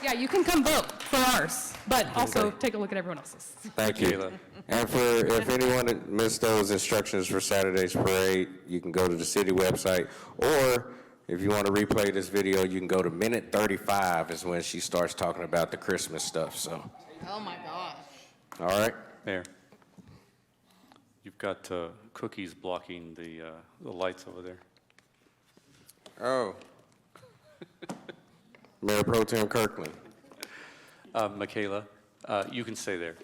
Yeah, you can come vote for ours, but also take a look at everyone else's. Thank you. And if anyone that missed those instructions for Saturday's parade, you can go to the city website, or if you want to replay this video, you can go to minute 35 is when she starts talking about the Christmas stuff, so. Oh my gosh. All right? Mayor, you've got cookies blocking the lights over there. Oh. Mayor Pro Tem Kirkland. Michaela, you can stay there.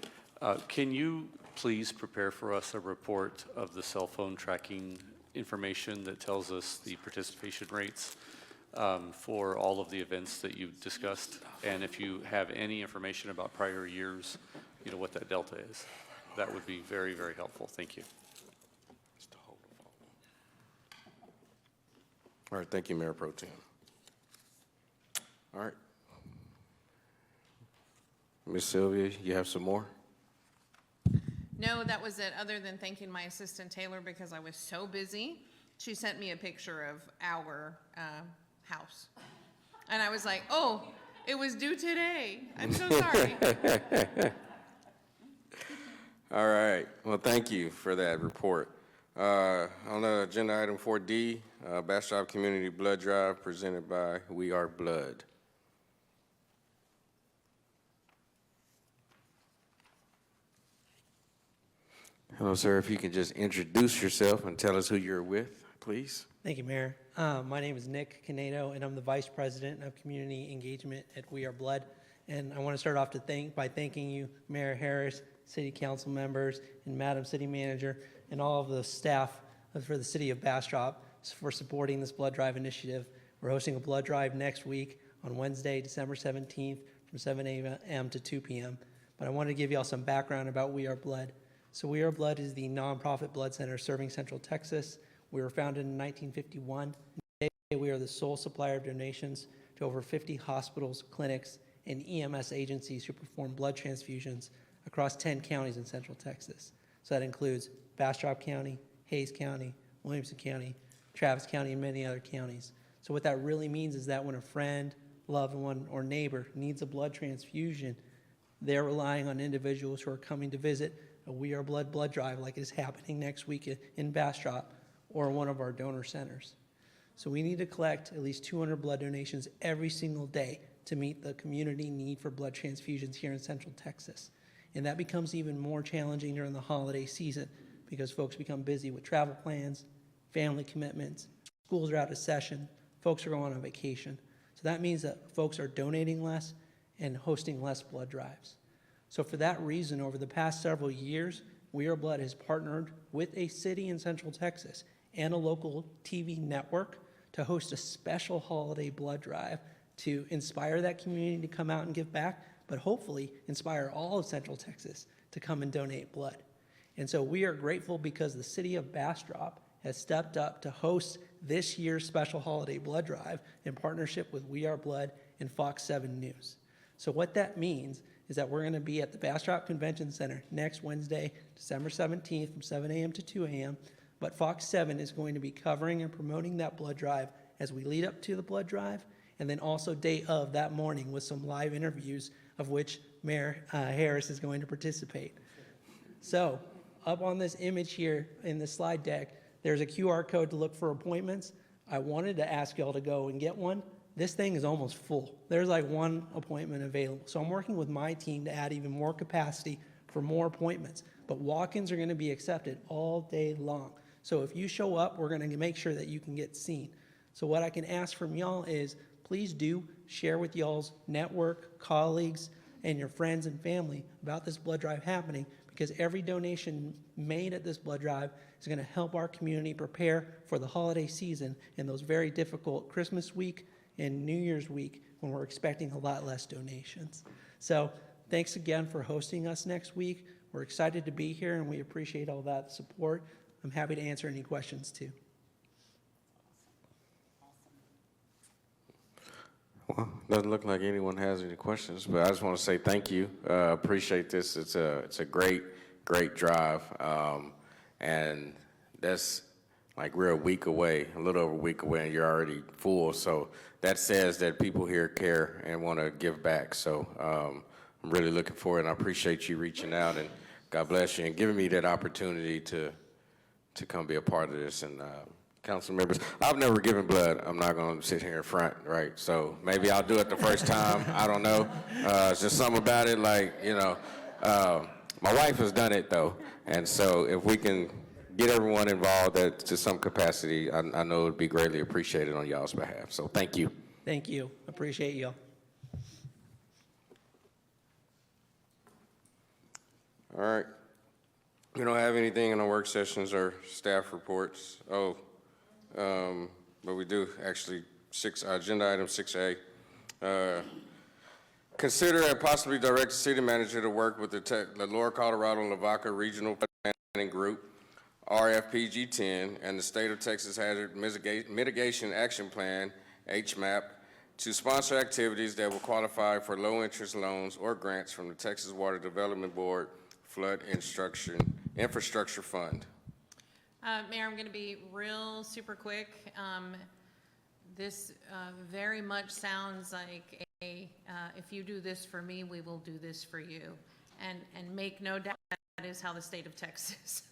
Can you please prepare for us a report of the cell phone tracking information that tells us the participation rates for all of the events that you've discussed? And if you have any information about prior years, you know, what that delta is. That would be very, very helpful. Thank you. All right, thank you, Mayor Pro Tem. All right. Ms. Sylvia, you have some more? No, that was it, other than thanking my assistant Taylor because I was so busy. She sent me a picture of our house. And I was like, oh, it was due today. I'm so sorry. All right. Well, thank you for that report. On the agenda item 4D, Bastrop Community Blood Drive presented by We Are Blood. Hello, sir. If you can just introduce yourself and tell us who you're with, please. Thank you, Mayor. My name is Nick Canedo, and I'm the Vice President of Community Engagement at We Are Blood. And I want to start off by thanking you, Mayor Harris, City Council members, and Madam City Manager, and all of the staff for the City of Bastrop for supporting this blood drive initiative. We're hosting a blood drive next week on Wednesday, December 17th from 7 a.m. to 2 p.m. But I want to give you all some background about We Are Blood. So We Are Blood is the nonprofit blood center serving Central Texas. We were founded in 1951. Today, we are the sole supplier of donations to over 50 hospitals, clinics, and EMS agencies who perform blood transfusions across 10 counties in Central Texas. So that includes Bastrop County, Hayes County, Williamson County, Travis County, and many other counties. So what that really means is that when a friend, loved one, or neighbor needs a blood transfusion, they're relying on individuals who are coming to visit a We Are Blood blood drive like is happening next week in Bastrop or one of our donor centers. So we need to collect at least 200 blood donations every single day to meet the community need for blood transfusions here in Central Texas. And that becomes even more challenging during the holiday season because folks become busy with travel plans, family commitments, schools are out of session, folks are going on vacation. So that means that folks are donating less and hosting less blood drives. So for that reason, over the past several years, We Are Blood has partnered with a city in Central Texas and a local TV network to host a special holiday blood drive to inspire that community to come out and give back, but hopefully inspire all of Central Texas to come and donate blood. And so we are grateful because the City of Bastrop has stepped up to host this year's special holiday blood drive in partnership with We Are Blood and Fox 7 News. So what that means is that we're going to be at the Bastrop Convention Center next Wednesday, December 17th from 7 a.m. to 2 a.m. But Fox 7 is going to be covering and promoting that blood drive as we lead up to the blood drive, and then also day of that morning with some live interviews of which Mayor Harris is going to participate. So up on this image here in the slide deck, there's a QR code to look for appointments. I wanted to ask y'all to go and get one. This thing is almost full. There's like one appointment available. So I'm working with my team to add even more capacity for more appointments. But walk-ins are going to be accepted all day long. So if you show up, we're going to make sure that you can get seen. So what I can ask from y'all is please do share with y'all's network, colleagues, and your friends and family about this blood drive happening, because every donation made at this blood drive is going to help our community prepare for the holiday season and those very difficult Christmas week and New Year's week when we're expecting a lot less donations. So thanks again for hosting us next week. We're excited to be here and we appreciate all that support. I'm happy to answer any questions too. Well, doesn't look like anyone has any questions, but I just want to say thank you. Appreciate this. It's a great drive, and that's like we're a week away, a little over a week away, and you're already full. So that says that people here care and want to give back. So I'm really looking forward, and I appreciate you reaching out, and God bless you, and giving me that opportunity to come be a part of this. And council members, I've never given blood. I'm not going to sit here in front, right? So maybe I'll do it the first time. I don't know. It's just something about it, like, you know. My wife has done it, though. And so if we can get everyone involved to some capacity, I know it would be greatly appreciated on y'all's behalf. So thank you. Thank you. Appreciate you. All right. We don't have anything in our work sessions or staff reports. But we do actually, agenda item 6A. Consider and possibly direct the city manager to work with the Lower Colorado Lavaca Regional Planning Group, RFPG 10, and the State of Texas Hazard Mitigation Action Plan, HMAP, to sponsor activities that will qualify for low-interest loans or grants from the Texas Water Development Board Flood Infrastructure Fund. Mayor, I'm going to be real super quick. This very much sounds like if you do this for me, we will do this for you. And make no doubt that is how the state of Texas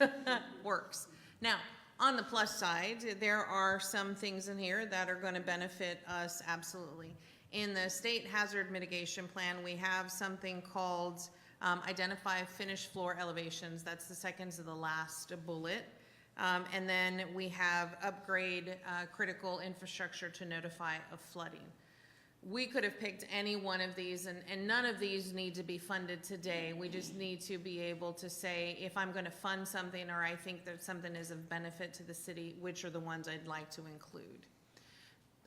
works. Now, on the plus side, there are some things in here that are going to benefit us absolutely. In the state hazard mitigation plan, we have something called identify finished floor elevations. That's the second to the last bullet. And then we have upgrade critical infrastructure to notify of flooding. We could have picked any one of these, and none of these need to be funded today. We just need to be able to say, if I'm going to fund something or I think that something is of benefit to the city, which are the ones I'd like to include.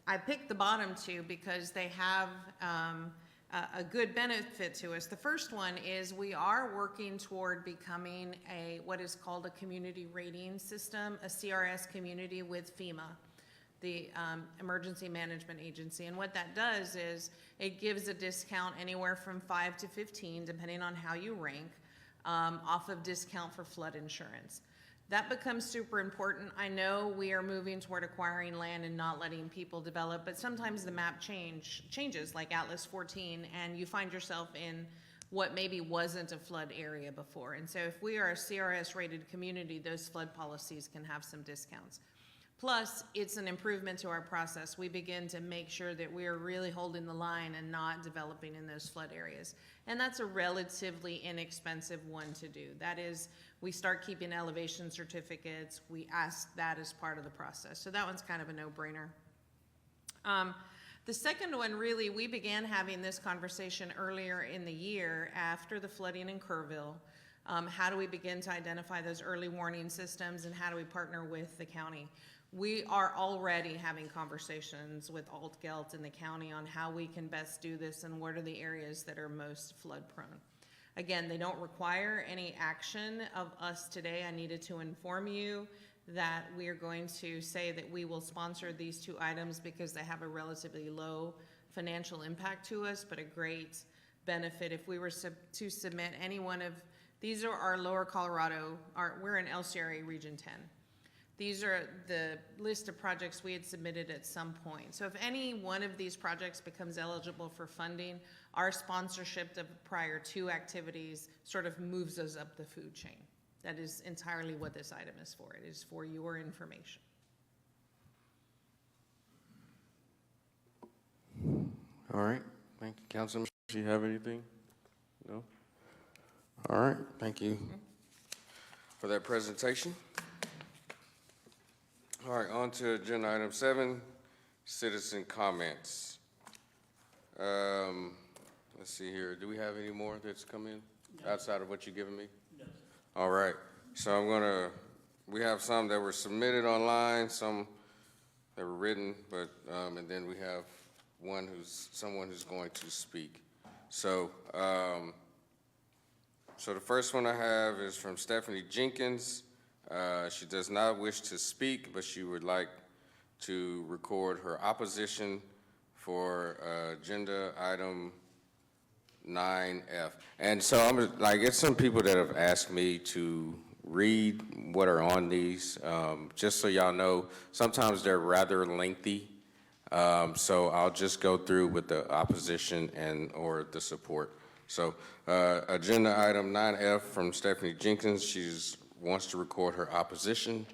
I picked the bottom two because they have a good benefit to us. The first one is we are working toward becoming what is called a community rating system, a CRS community with FEMA, the Emergency Management Agency. And what that does is it gives a discount anywhere from 5 to 15, depending on how you rank, off of discount for flood insurance. That becomes super important. I know we are moving toward acquiring land and not letting people develop, but sometimes the map changes, like Atlas 14, and you find yourself in what maybe wasn't a flood area before. And so if we are a CRS-rated community, those flood policies can have some discounts. Plus, it's an improvement to our process. We begin to make sure that we are really holding the line and not developing in those flood areas. And that's a relatively inexpensive one to do. That is, we start keeping elevation certificates. We ask that as part of the process. So that one's kind of a no-brainer. The second one, really, we began having this conversation earlier in the year after the flooding in Kerrville. How do we begin to identify those early warning systems, and how do we partner with the county? We are already having conversations with Alt-Gelt in the county on how we can best do this and what are the areas that are most flood prone. Again, they don't require any action of us today. I needed to inform you that we are going to say that we will sponsor these two items because they have a relatively low financial impact to us, but a great benefit. If we were to submit any one of, these are our Lower Colorado, we're in LCRA Region 10. These are the list of projects we had submitted at some point. So if any one of these projects becomes eligible for funding, our sponsorship of prior two activities sort of moves us up the food chain. That is entirely what this item is for. It is for your information. All right, thank you. Councilman, do you have anything? No? All right, thank you for that presentation. All right, on to agenda item 7, citizen comments. Let's see here. Do we have any more that's come in outside of what you've given me? No. All right. So we have some that were submitted online, some that were written, but, and then we have someone who's going to speak. So, so the first one I have is from Stephanie Jenkins. She does not wish to speak, but she would like to record her opposition for agenda item 9F. And so I'm like, it's some people that have asked me to read what are on these. Just so y'all know, sometimes they're rather lengthy. So I'll just go through with the opposition or the support. So agenda item 9F from Stephanie Jenkins. She wants to record her opposition.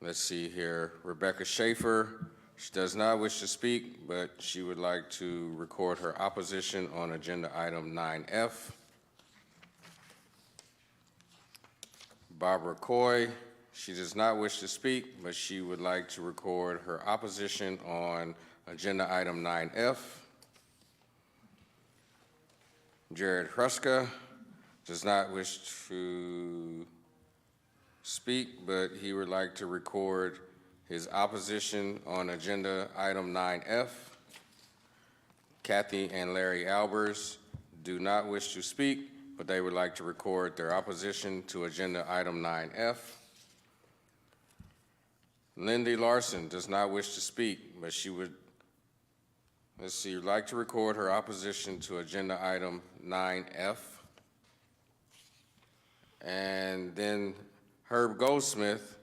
Let's see here. Rebecca Schaefer. She does not wish to speak, but she would like to record her opposition on agenda item 9F. Barbara Coy. She does not wish to speak, but she would like to record her opposition on agenda item 9F. Jared Hruska does not wish to speak, but he would like to record his opposition on agenda item 9F. Kathy and Larry Albers do not wish to speak, but they would like to record their opposition to agenda item 9F. Lindy Larson does not wish to speak, but she would, like to record her opposition to agenda item 9F. And then Herb Goldsmith,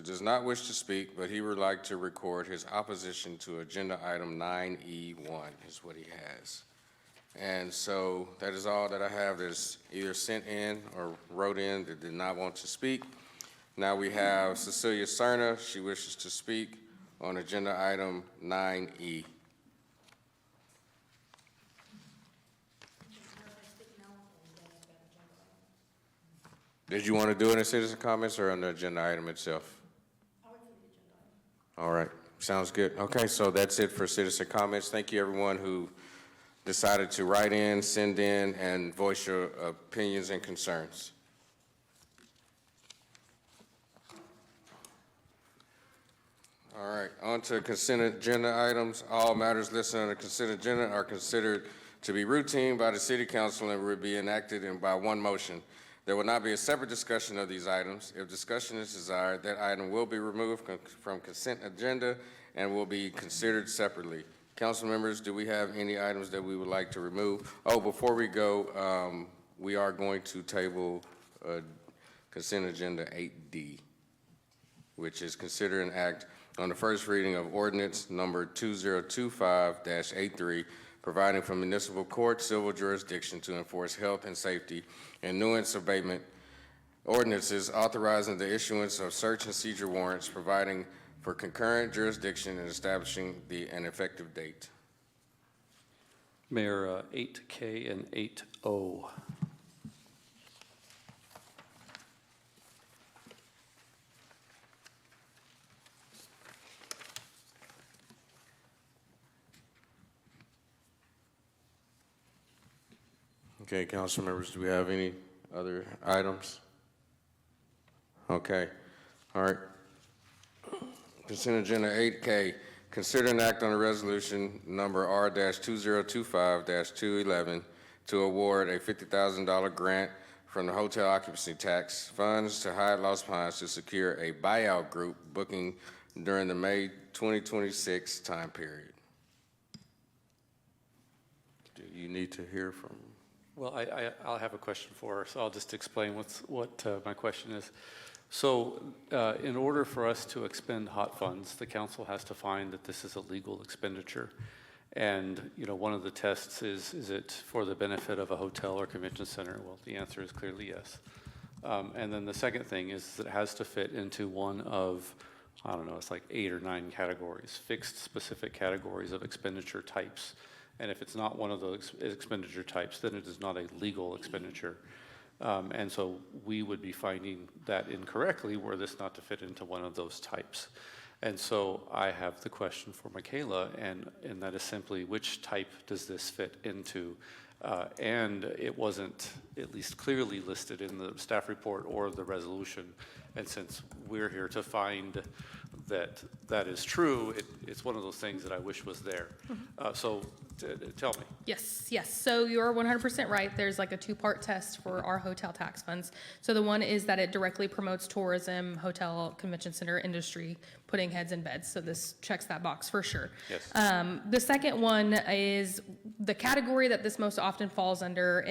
does not wish to speak, but he would like to record his opposition to agenda item 9E1 is what he has. And so that is all that I have that's either sent in or wrote in that did not want to speak. Now we have Cecilia Cerna. She wishes to speak on agenda item 9E. Did you want to do it in citizen comments or on the agenda item itself? All right, sounds good. Okay, so that's it for citizen comments. Thank you, everyone who decided to write in, send in, and voice your opinions and concerns. All right, on to consent agenda items. All matters listed on the consent agenda are considered to be routine by the City Council and will be enacted by one motion. There will not be a separate discussion of these items. If discussion is desired, that item will be removed from consent agenda and will be considered separately. Council members, do we have any items that we would like to remove? Oh, before we go, we are going to table consent agenda 8D, which is consider an act on the first reading of ordinance number 2025-83, providing for municipal court civil jurisdiction to enforce health and safety and nuisance abatement ordinances, authorizing the issuance of search and seizure warrants, providing for concurrent jurisdiction and establishing an effective date. Mayor, 8K and 8O. Okay, council members, do we have any other items? Okay, all right. Consent agenda 8K, consider an act on a resolution number R-2025-211 to award a $50,000 grant from the hotel occupancy tax funds to Hyatt Los Pines to secure a buyout group booking during the May 2026 time period. Do you need to hear from? Well, I'll have a question for her, so I'll just explain what my question is. So in order for us to expend hot funds, the council has to find that this is a legal expenditure. And, you know, one of the tests is it for the benefit of a hotel or convention center? Well, the answer is clearly yes. And then the second thing is that it has to fit into one of, I don't know, it's like 8 or 9 categories, fixed specific categories of expenditure types. And if it's not one of those expenditure types, then it is not a legal expenditure. And so we would be finding that incorrectly were this not to fit into one of those types. And so I have the question for Michaela, and that is simply, which type does this fit into? And it wasn't at least clearly listed in the staff report or the resolution. And since we're here to find that that is true, it's one of those things that I wish was there. So tell me. Yes. So you're 100% right. There's like a 2-part test for our hotel tax funds. So the one is that it directly promotes tourism, hotel, convention center industry, putting heads in beds. So this checks that box for sure. Yes. The second one is the category that this most often falls under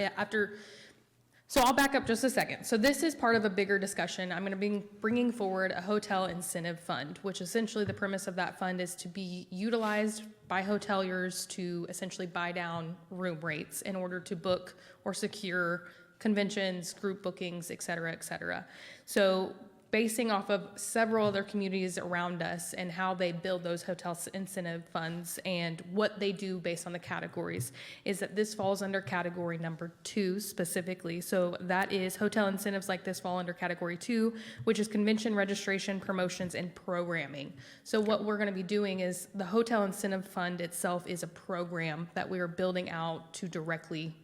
So I'll back up just a second. So this is part of a bigger discussion. I'm going to be bringing forward a hotel incentive fund, which essentially the premise of that fund is to be utilized by hoteliers to essentially buy down room rates in order to book or secure conventions, group bookings, et cetera, et cetera. So basing off of several other communities around us and how they build those hotel incentive funds and what they do based on the categories, is that this falls under category number 2 specifically. So that is hotel incentives like this fall under category 2, which is convention registration, promotions, and programming. So what we're gonna be doing is the hotel incentive fund itself is a program that we are building out to directly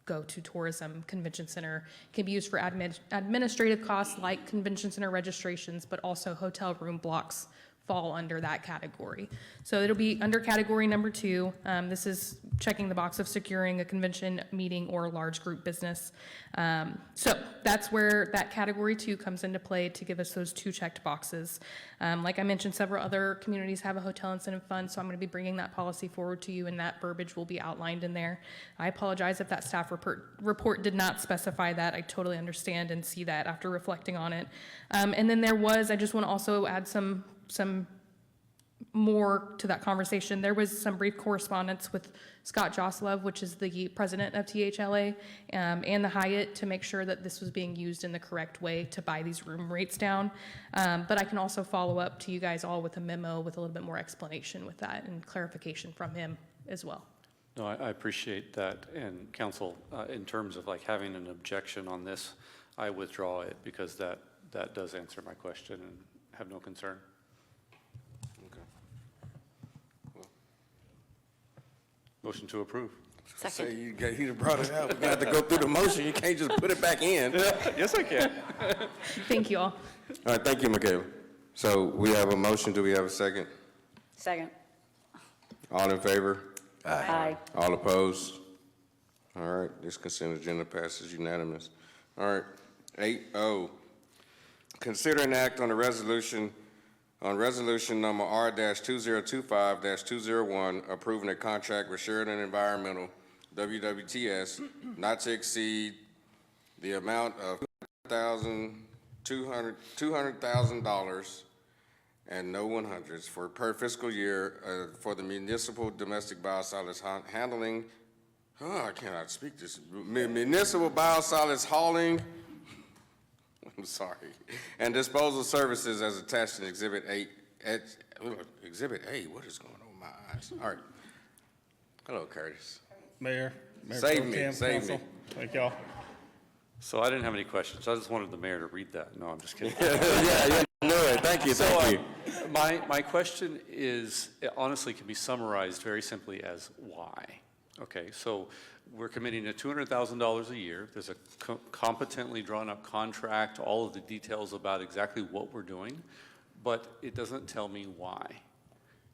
go to tourism, convention center. It can be used for administrative costs like convention center registrations, but also hotel room blocks fall under that category. So it'll be under category number 2. This is checking the box of securing a convention, meeting, or large group business. So that's where that category 2 comes into play to give us those 2 checked boxes. Like I mentioned, several other communities have a hotel incentive fund, so I'm going to be bringing that policy forward to you, and that verbiage will be outlined in there. I apologize if that staff report did not specify that. I totally understand and see that after reflecting on it. And then I just want to also add some more to that conversation. There was some brief correspondence with Scott Joslove, which is the president of THLA, and the Hyatt to make sure that this was being used in the correct way to buy these room rates down. But I can also follow up to you guys all with a memo with a little bit more explanation with that and clarification from him as well. No, I appreciate that. And council, in terms of like having an objection on this, I withdraw it because that does answer my question and have no concern. Motion to approve. Second. He brought it out. We're gonna have to go through the motion. You can't just put it back in. Yes, I can. Thank you all. All right, thank you, Michaela. So we have a motion. Do we have a second? Second. All in favor? Aye. All opposed? All right, this consent agenda passes unanimous. All right, 8O, consider an act on a resolution number R-2025-201, approving a contract with Sheridan Environmental, WWTS, not to exceed the amount of $200,000 and no 100s per fiscal year for the municipal domestic biosolids handling. I cannot speak this. Municipal biosolids hauling. I'm sorry. And disposal services as attached in Exhibit 8. Exhibit A. What is going on with my eyes? All right. Hello, Curtis. Mayor Save Pro me, Tem, save Council. me. Thank y'all. So I didn't have any questions. I just wanted the mayor to read that. No, I'm just kidding. Yeah, no, thank you, thank you. My question is, it honestly can be summarized very simply as why. Okay, so we're committing to $200,000 a year. There's a competently drawn up contract, all of the details about exactly what we're doing, but it doesn't tell me why.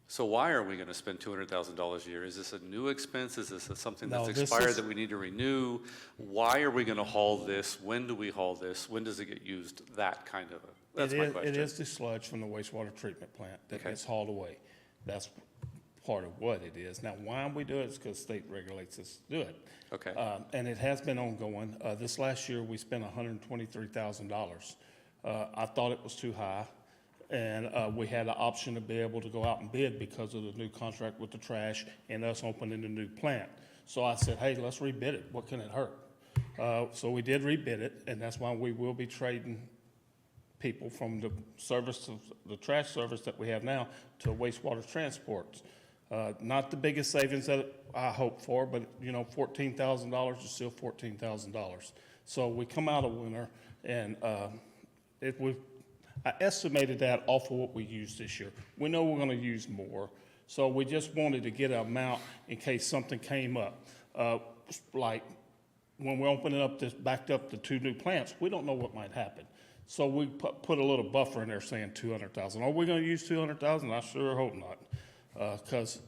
So why are we going to spend $200,000 a year? Is this a new expense? Is this something that's No, this expired is- that we need to renew? Why are we going to haul this? When do we haul this? When does it get used? That kind of that's my question. It is the sludge from the wastewater treatment plant that Okay. gets hauled away. That's part of what it is. Now, why we do it is because state regulates us to do it. Okay. And it has been ongoing. This last year, we spent $123,000. I thought it was too high, and we had the option to be able to go out and bid because of the new contract with the trash and us opening the new plant. So I said, hey, let's rebid it. What can it hurt? So we did rebid it, and that's why we will be trading people from the service, of the trash service that we have now to wastewater transports. Not the biggest savings that I hope for, but you know, $14,000 is still $14,000. So we come out of winter, and I estimated that off of what we used this year. We know we're going to use more, so we just wanted to get an amount in case something came up. Like when we're opening up this, backed up the 2 new plants, we don't know what might happen. So we put a little buffer in there saying 200,000. Are we going to use 200,000? I sure hope not, because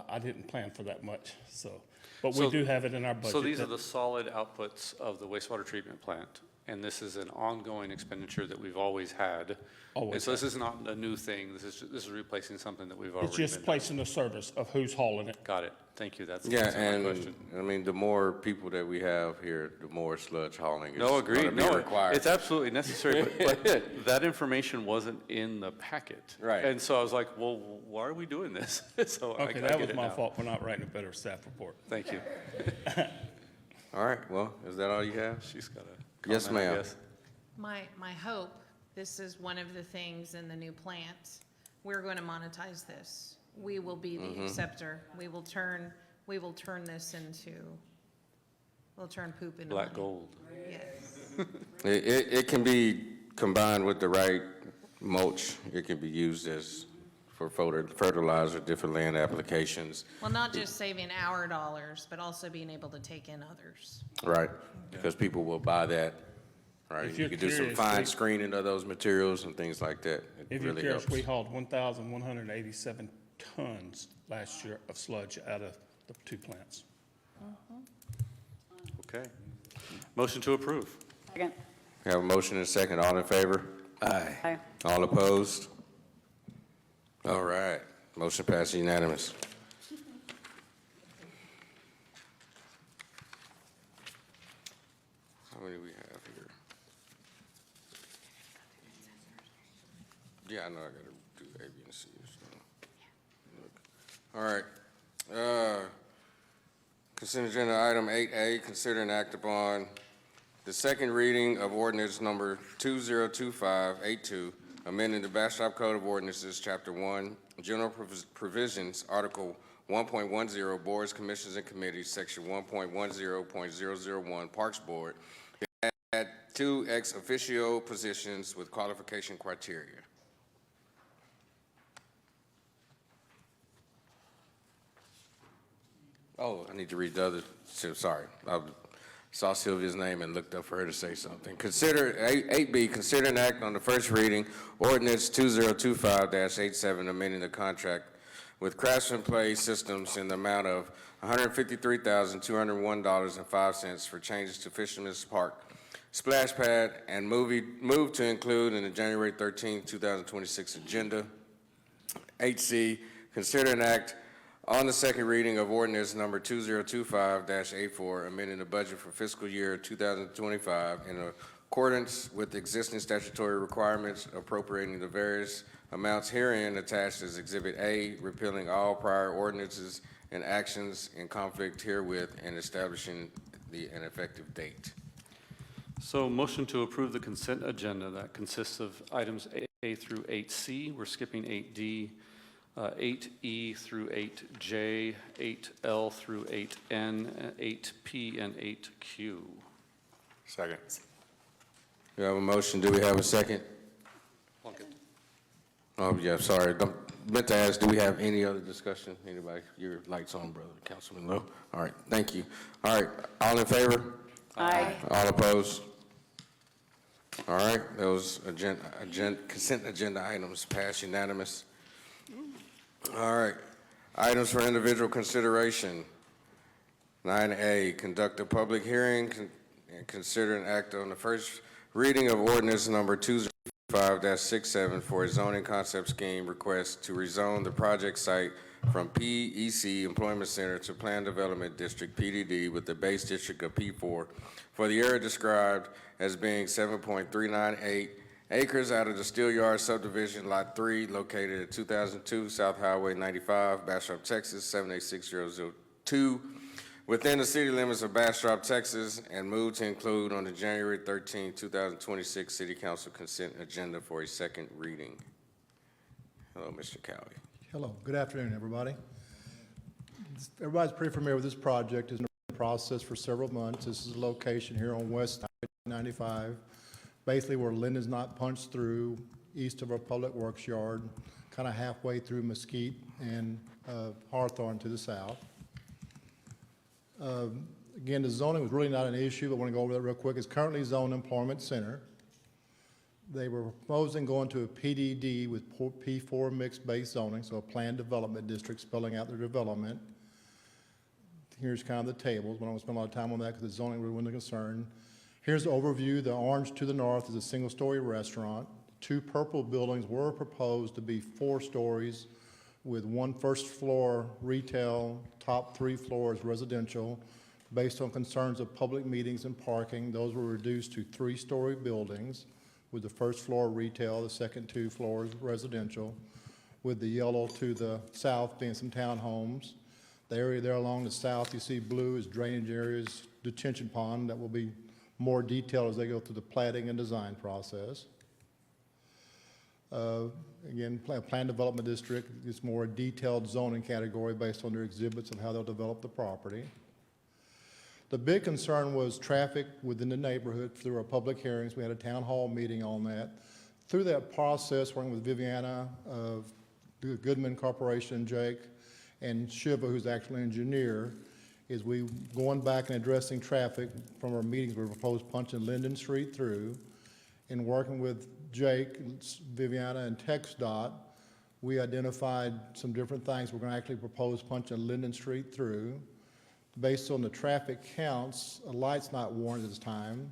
I didn't plan for that much. So, but we do have it in our budget. So these are the solid outputs of the wastewater treatment plant, and this is an ongoing expenditure that we've always had. Always And so this had. is not a new thing. This is replacing something that we've already It's been just doing. placing the service of who's hauling it. Got it. Thank you. That's Yeah, that's my and question. I mean, the more people that we have here, the more sludge hauling is No, going agreed. to be No, required. it's absolutely necessary, but that information wasn't in the packet. Right. And so I was like, well, why are we doing this? So I Okay, get that was it my now. fault for not writing a better staff report. Thank you. All right, well, is that all you have? She's got a Yes, comment, I ma'am. guess. My hope, this is one of the things in the new plant, we're going to monetize this. We will be the acceptor. We will turn this into, we'll turn poop into money. Black gold. Yes. It can be combined with the right mulch. It can be used as for fertilizer, different land applications. Well, not just saving our dollars, but also being able to take in others. Right, because people will buy that, right? If You you're can do some curious, fine we- screening of those materials and things like that. It If you're really curious, helps. we hauled 1,187 tons last year of sludge out of the 2 plants. Okay. Motion to approve. Second. We have a motion and a second. All in favor? Aye. All opposed? All right, motion passes unanimous. How many we have here? Yeah, I know I gotta do A, B, and C. So. All right. Consent agenda item 8A, consider and act upon the second reading of ordinance number 202582, amending the Bastrop Code of Ordinances, Chapter 1, General Provisions, Article 1.10, Boards, Commissions, and Committees, Section 1.10.001, Parks Board, to add 2 ex officio positions with qualification criteria. Oh, I need to read the other, sorry. I saw Sylvia's name and looked up for her to say something. Consider, 8B, consider an act on the first reading, ordinance 2025-87, amending the contract with Craftsman Play Systems in the amount of $153,201.05 for changes to Fisherman's Park splash pad and move to include in the January 13, 2026 agenda. 8C, consider an act on the second reading of ordinance number 2025-84, amending the budget for fiscal year 2025 in accordance with existing statutory requirements, appropriating the various amounts herein attached as Exhibit A, repealing all prior ordinances and actions in conflict herewith, and establishing an effective date. So motion to approve the consent agenda that consists of items A through 8C. We're skipping 8D, 8E through 8J, 8L through 8N, 8P, and 8Q. Second. We have a motion. Do we have a second? Oh, yeah, sorry. Meant to ask, do we have any other discussion? Anybody? Your light's on, brother. Councilman Lowe. All right, thank you. All right, all in favor? Aye. All opposed? All right, those consent agenda items pass unanimous. All right, items for individual consideration. 9A, conduct a public hearing and consider an act on the first reading of ordinance number 205-67 for a zoning concept scheme request to rezone the project site from PEC Employment Center to Planned Development District, PDD, with the base district of P4 for the area described as being 7.398 acres out of the Steelyard Subdivision, Lot 3, located at 2002 South Highway 95, Bastrop, Texas, 7860002, within the city limits of Bastrop, Texas, and moved to include on the January 13, 2026 City Council consent agenda for a second reading. Hello, Mr. Cowie. Hello, good afternoon, everybody. Everybody's pretty familiar with this project. It's been in the process for several months. This is a location here on West 95, basically where Linden's Knot punched through, east of our public works yard, kind of halfway through Mesquite and Hawthorne to the south. Again, the zoning was really not an issue, but I want to go over that real quick. It's currently zoned employment center. They were proposing going to a PDD with P4 mixed base zoning, so a planned development district, spelling out their development. Here's kind of the tables. We don't spend a lot of time on that because the zoning really wasn't a concern. Here's the overview. The orange to the north is a single-story restaurant. 2 purple buildings were proposed to be 4 stories with 1 first-floor retail, top 3 floors residential. Based on concerns of public meetings and parking, those were reduced to 3-story buildings with the first floor retail, the second 2 floors residential, with the yellow to the south being some townhomes. The area there along the south you see blue is drainage areas, detention pond that will be more detailed as they go through the platting and design process. Again, planned development district is more detailed zoning category based on their exhibits of how they'll develop the property. The big concern was traffic within the neighborhood through our public hearings. We had a town hall meeting on that. Through that process, working with Viviana of Goodman Corporation, Jake, and Shiva, who's actually an engineer, is we going back and addressing traffic from our meetings. We proposed punching Linden Street through, and working with Jake, Viviana, and TxDOT, we identified some different things. We're going to actually propose punching Linden Street through. Based on the traffic counts, a light's not warranted this time.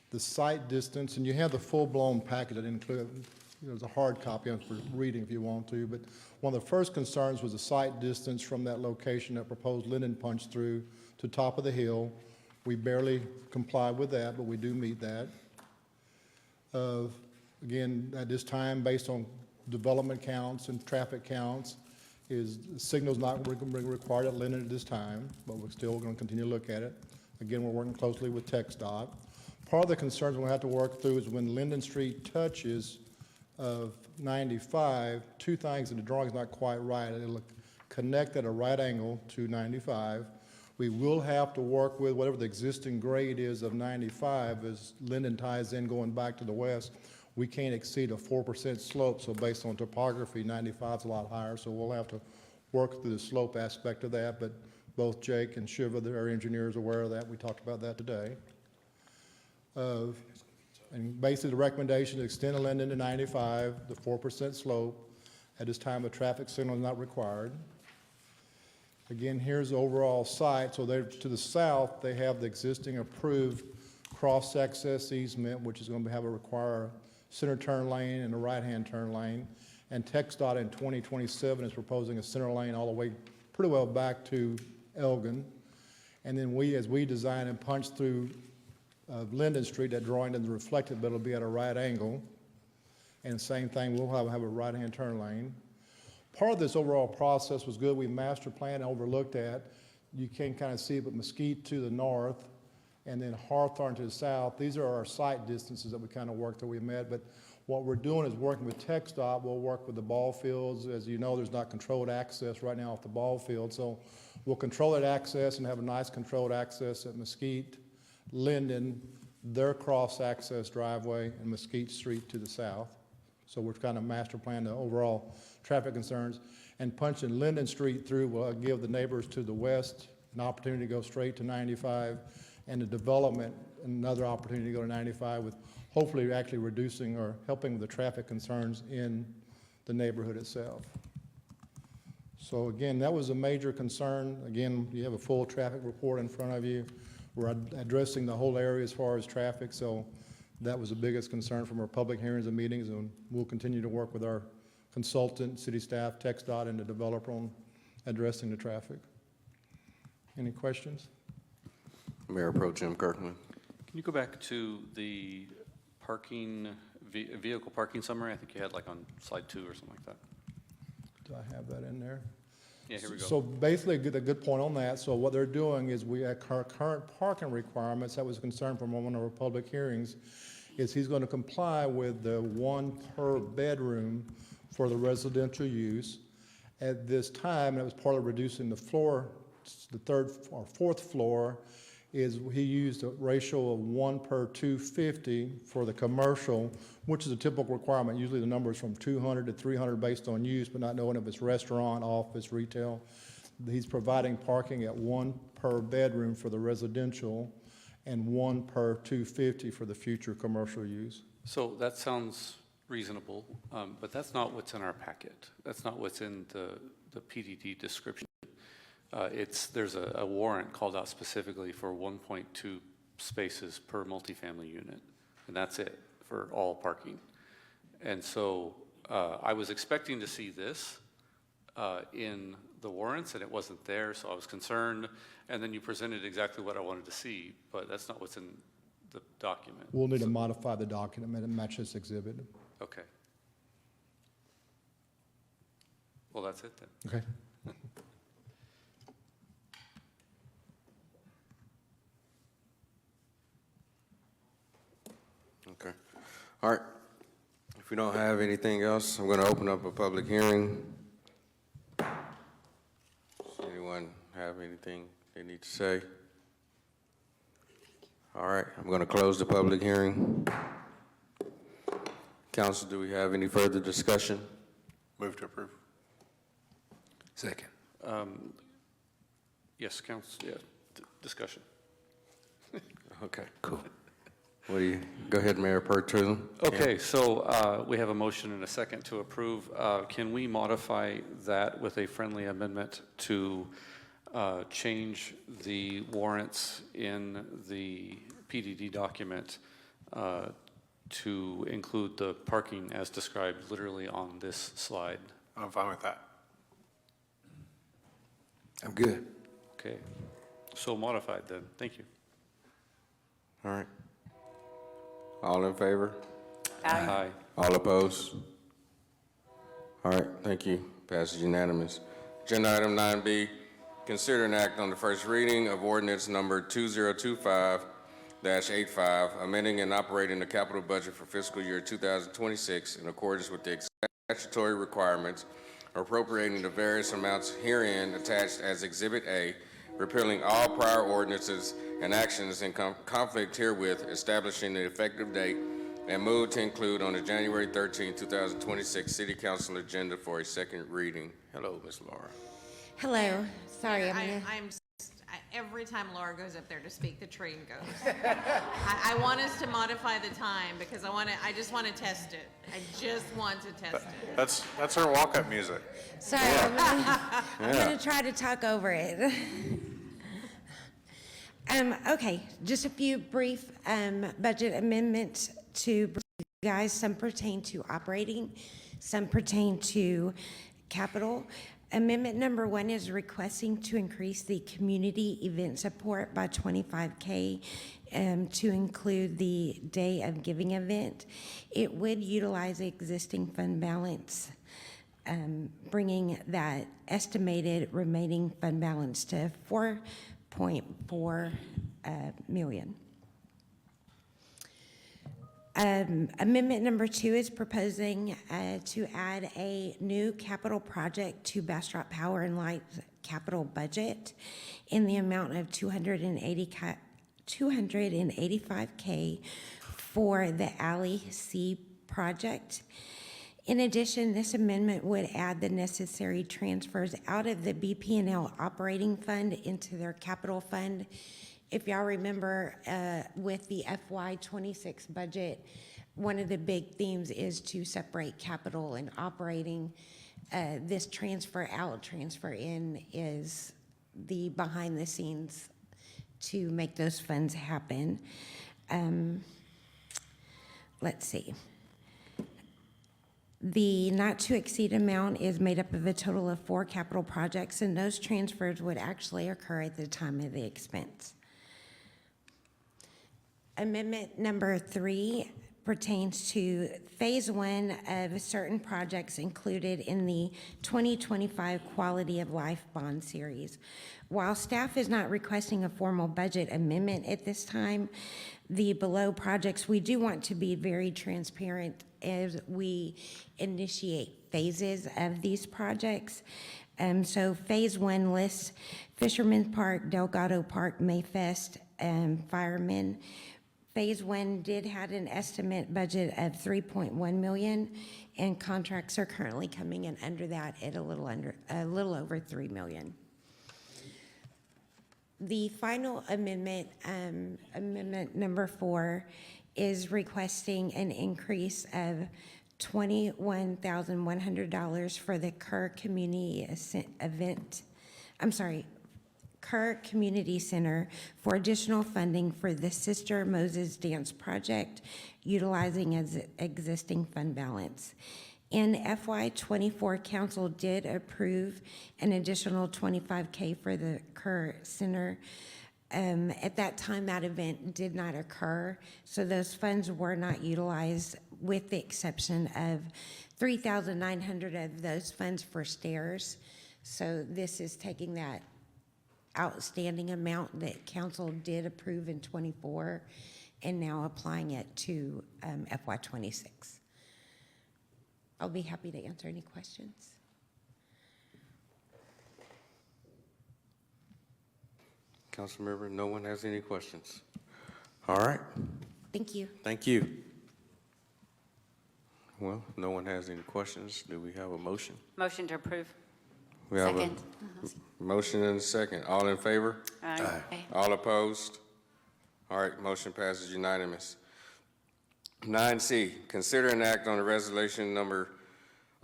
The site distance, and you have the full-blown package that include, there's a hard copy for reading if you want to, but one of the first concerns was the site distance from that location that proposed Linden punch through to top of the hill. We barely complied with that, but we do meet that. Again, at this time, based on development counts and traffic counts, is the signal's not required at Linden at this time, but we're still going to continue to look at it. Again, we're working closely with TxDOT. Part of the concerns we'll have to work through is when Linden Street touches of 95, two things, and the drawing's not quite right. It'll connect at a right angle to 95. We will have to work with whatever the existing grade is of 95 as Linden ties in going back to the west. We can't exceed a 4% slope, so based on topography, 95 is a lot higher, so we'll have to work through the slope aspect of that, but both Jake and Shiva, our engineers, are aware of that. We talked about that today. And basically the recommendation is extend Linden to 95, the 4% slope. At this time, a traffic signal is not required. Again, here's the overall site. So they're to the south, they have the existing approved cross-access easement, which is going to require a center turn lane and a right-hand turn lane. And TxDOT in 2027 is proposing a center lane all the way pretty well back to Elgin. And then as we design and punch through Linden Street, that drawing doesn't reflect it, but it'll be at a right angle. And same thing, we'll have a right-hand turn lane. Part of this overall process was good. We master planned and overlooked at. You can kind of see it, but Mesquite to the north, and then Hawthorne to the south. These are our site distances that we kind of worked that we met. But what we're doing is working with TxDOT. We'll work with the ball fields. As you know, there's not controlled access right now off the ball field. So we'll control that access and have a nice controlled access at Mesquite, Linden, their cross-access driveway, and Mesquite Street to the south. So we're kind of master plan the overall traffic concerns. And punching Linden Street through will give the neighbors to the west an opportunity to go straight to 95, and the development another opportunity to go to 95, with hopefully actually reducing or helping with the traffic concerns in the neighborhood itself. So again, that was a major concern. Again, you have a full traffic report in front of you. We're addressing the whole area as far as traffic, so that was the biggest concern from our public hearings and meetings, and we'll continue to work with our consultant, city staff, TxDOT, and the developer on addressing the traffic. Any questions? Mayor Pro Tem Kirkland. Can you go back to the parking, vehicle parking summary? I think you had like on slide 2 or something like that. Do I have that in there? Yeah, here we go. So basically, a good point on that. So what they're doing is at our current parking requirements, that was a concern from one of our public hearings, is he's going to comply with the 1 per bedroom for the residential use. At this time, and it was part of reducing the floor, the 3rd or 4th floor, is he used a ratio of 1 per 250 for the commercial, which is a typical requirement. Usually the number is from 200 to 300 based on use, but not knowing if it's restaurant, office, retail. He's providing parking at 1 per bedroom for the residential and 1 per 250 for the future commercial use. So that sounds reasonable, but that's not what's in our packet. That's not what's in the PDD description. There's a warrant called out specifically for 1.2 spaces per multifamily unit, and that's it for all parking. And so I was expecting to see this in the warrants, and it wasn't there, so I was concerned. And then you presented exactly what I wanted to see, but that's not what's in the document. We'll need to modify the document and match this exhibit. Okay. Well, that's it then. Okay. Okay. All right. If we don't have anything else, I'm going to open up a public hearing. Does anyone have anything they need to say? All right. I'm going to close the public hearing. Council, do we have any further discussion? Move to approve. Second. Yes, council, yeah, discussion. Okay, cool. What do you, go ahead, Mayor Pro Tem. Okay, so we have a motion and a second to approve. Can we modify that with a friendly amendment to change the warrants in the PDD document to include the parking as described literally on this slide? I'm fine with that. I'm good. Okay, so modified then, thank you. All right. All in favor? Aye. All opposed? All right, thank you. Passes unanimous. Agenda item 9B, consider an act on the first reading of ordinance number 2025-85, amending and operating the capital budget for fiscal year 2026 in accordance with the statutory requirements, appropriating the various amounts herein attached as Exhibit A, repealing all prior ordinances and actions in conflict herewith, establishing the effective date, and move to include on the January 13, 2026 City Council agenda for a second reading. Hello, Ms. Laura. Hello. Sorry, Every time Laura goes up there to speak, the train goes. I want us to modify the time because I just want to test it. I just want to test it. That's her walk-up music. sorry. I'm gonna try to talk over it. Okay, just a few brief budget amendments to bring you guys. Some pertain to operating, some pertain to capital. Amendment number 1 is requesting to increase the community event support by $25K to include the Day of Giving event. It would utilize existing fund balance, bringing that estimated remaining fund balance to $4.4 million. Amendment number 2 is proposing to add a new capital project to Bastrop Power and Light's capital budget in the amount of $285K for the Alley C project. In addition, this amendment would add the necessary transfers out of the BP&L operating fund into their capital fund. If y'all remember, with the FY26 budget, one of the big themes is to separate capital and operating. This transfer out, transfer in is the behind the scenes to make those funds happen. Let's see. The not to exceed amount is made up of a total of 4 capital projects, and those transfers would actually occur at the time of the expense. Amendment number 3 pertains to phase 1 of certain projects included in the 2025 Quality of Life Bond Series. While staff is not requesting a formal budget amendment at this time, the below projects, we do want to be very transparent as we initiate phases of these projects. So phase 1 lists Fisherman's Park, Delgado Park, Mayfest, Firemen. Phase 1 did have an estimate budget of $3.1 million, and contracts are currently coming in under that at a little over $3 million. The final amendment, amendment number 4, is requesting an increase of $21,100 for the Kerr Community Kerr Community Center for additional funding for the Sister Moses Dance Project, utilizing as existing fund balance. In FY24, council did approve an additional $25K for the Kerr Center. At that time, that event did not occur, so those funds were not utilized, with the exception of $3,900 of those funds for stairs. So this is taking that outstanding amount that council did approve in 24 and now applying it to FY26. I'll be happy to answer any questions. Councilmember, no one has any questions. All right. Thank you. Thank you. Well, if no one has any questions, do we have a motion? Motion to approve. We have Second. a motion and a second. All in favor? Aye. All opposed? All right, motion passes unanimous. 9C, consider an act on the resolution number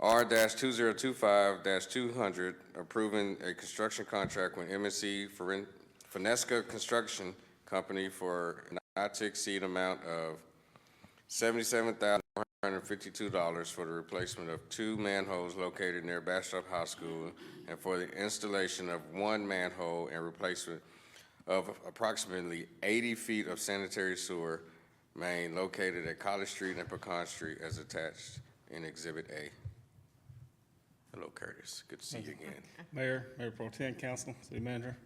R-2025-200, approving a construction contract with MSC Finesca Construction Company for an not to exceed amount of $77,452 for the replacement of 2 manholes located near Bastrop High School and for the installation of 1 manhole and replacement of approximately 80 feet of sanitary sewer main located at College Street and Pecan Street as attached in Exhibit A. Hello, Curtis. Good to see you again. Mayor Pro Tem, Council, City Manager.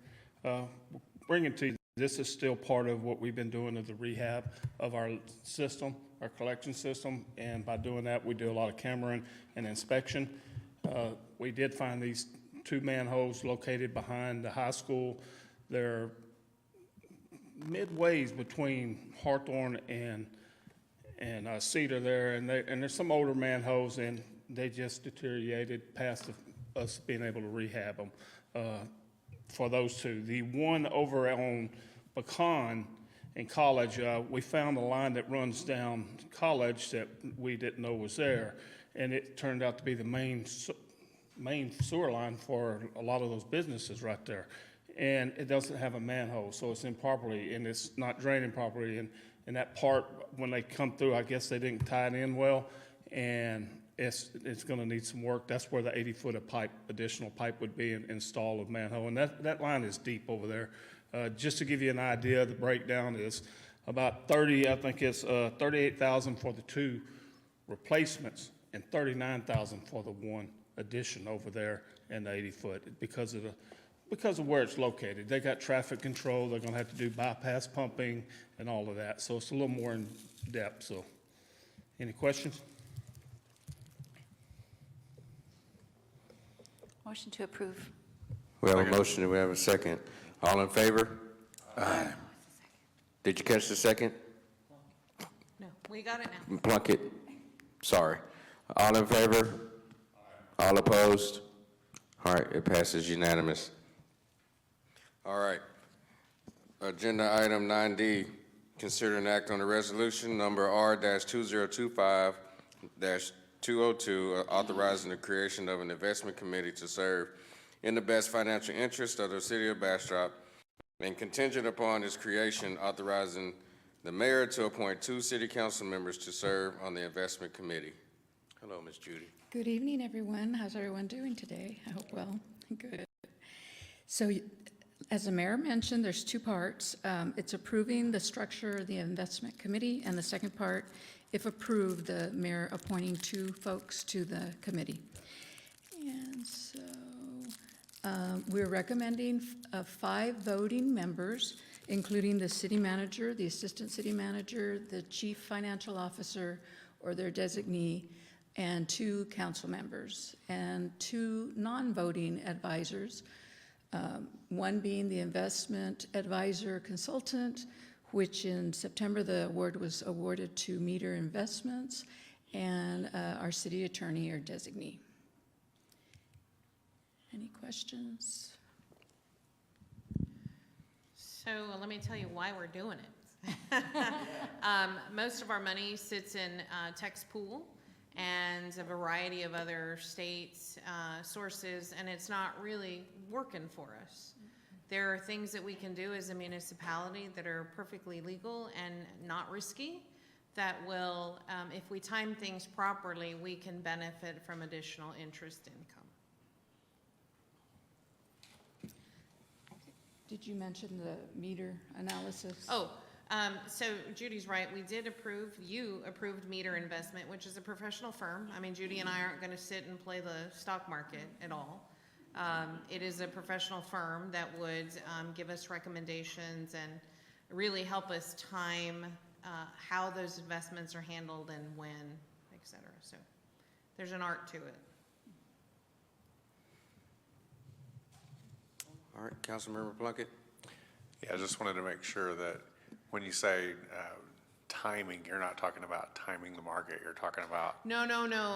Bringing to you, this is still part of what we've been doing of the rehab of our system, our collection system, and by doing that, we do a lot of camera and inspection. We did find these 2 manholes located behind the high school. They're midways between Hawthorne and Cedar there, and there's some older manholes, and they just deteriorated past us being able to rehab them for those 2. The one over on Pecan in College, we found a line that runs down College that we didn't know was there, and it turned out to be the main sewer line for a lot of those businesses right there. And it doesn't have a manhole, so it's improperly, and it's not draining properly. And that part, when they come through, I guess they didn't tie it in well, and it's going to need some work. That's where the 80-foot of pipe, additional pipe would be installed of manhole. And that line is deep over there. Just to give you an idea, the breakdown is about 30, I think it's 38,000 for the 2 replacements and 39,000 for the 1 addition over there and the 80-foot because of where it's located. They got traffic control. They're going to have to do bypass pumping and all of that. So it's a little more in depth. So any questions? Motion to approve. We have a motion, and we have a second. All in favor? Aye. Did you catch the second? No, we got it now. Plunkett, sorry. All in favor? All opposed? All right, it passes unanimous. All right. Agenda item 9D, consider an act on the resolution number R-2025-202, authorizing the creation of an investment committee to serve in the best financial interest of the City of Bastrop, and contingent upon its creation, authorizing the mayor to appoint 2 city council members to serve on the investment committee. Hello, Ms. Judy. Good evening, everyone. How's everyone doing today? I hope well. Good. So, as the mayor mentioned, there's 2 parts. It's approving the structure of the investment committee, and the second part, if approved, the mayor appointing 2 folks to the committee. And so we're recommending 5 voting members, including the city manager, the assistant city manager, the chief financial officer, or their designee, and 2 council members, and 2 non-voting advisors, one being the investment advisor consultant, which in September the award was awarded to Meter Investments, and our city attorney or designee. Any questions? So let me tell you why we're doing it. Most of our money sits in Tech's pool and a variety of other states' sources, and it's not really working for us. There are things that we can do as a municipality that are perfectly legal and not risky that will, if we time things properly, we can benefit from additional interest income. Did you mention the meter analysis? Oh, so Judy's right. We did approve, you approved Meter Investment, which is a professional firm. I mean, Judy and I aren't going to sit and play the stock market at all. It is a professional firm that would give us recommendations and really help us time how those investments are handled and when, et cetera. So there's an art to it. All right, Councilmember Plunkett. Yeah, I just wanted to make sure that when you say timing, you're not talking about timing the market, you're talking about No.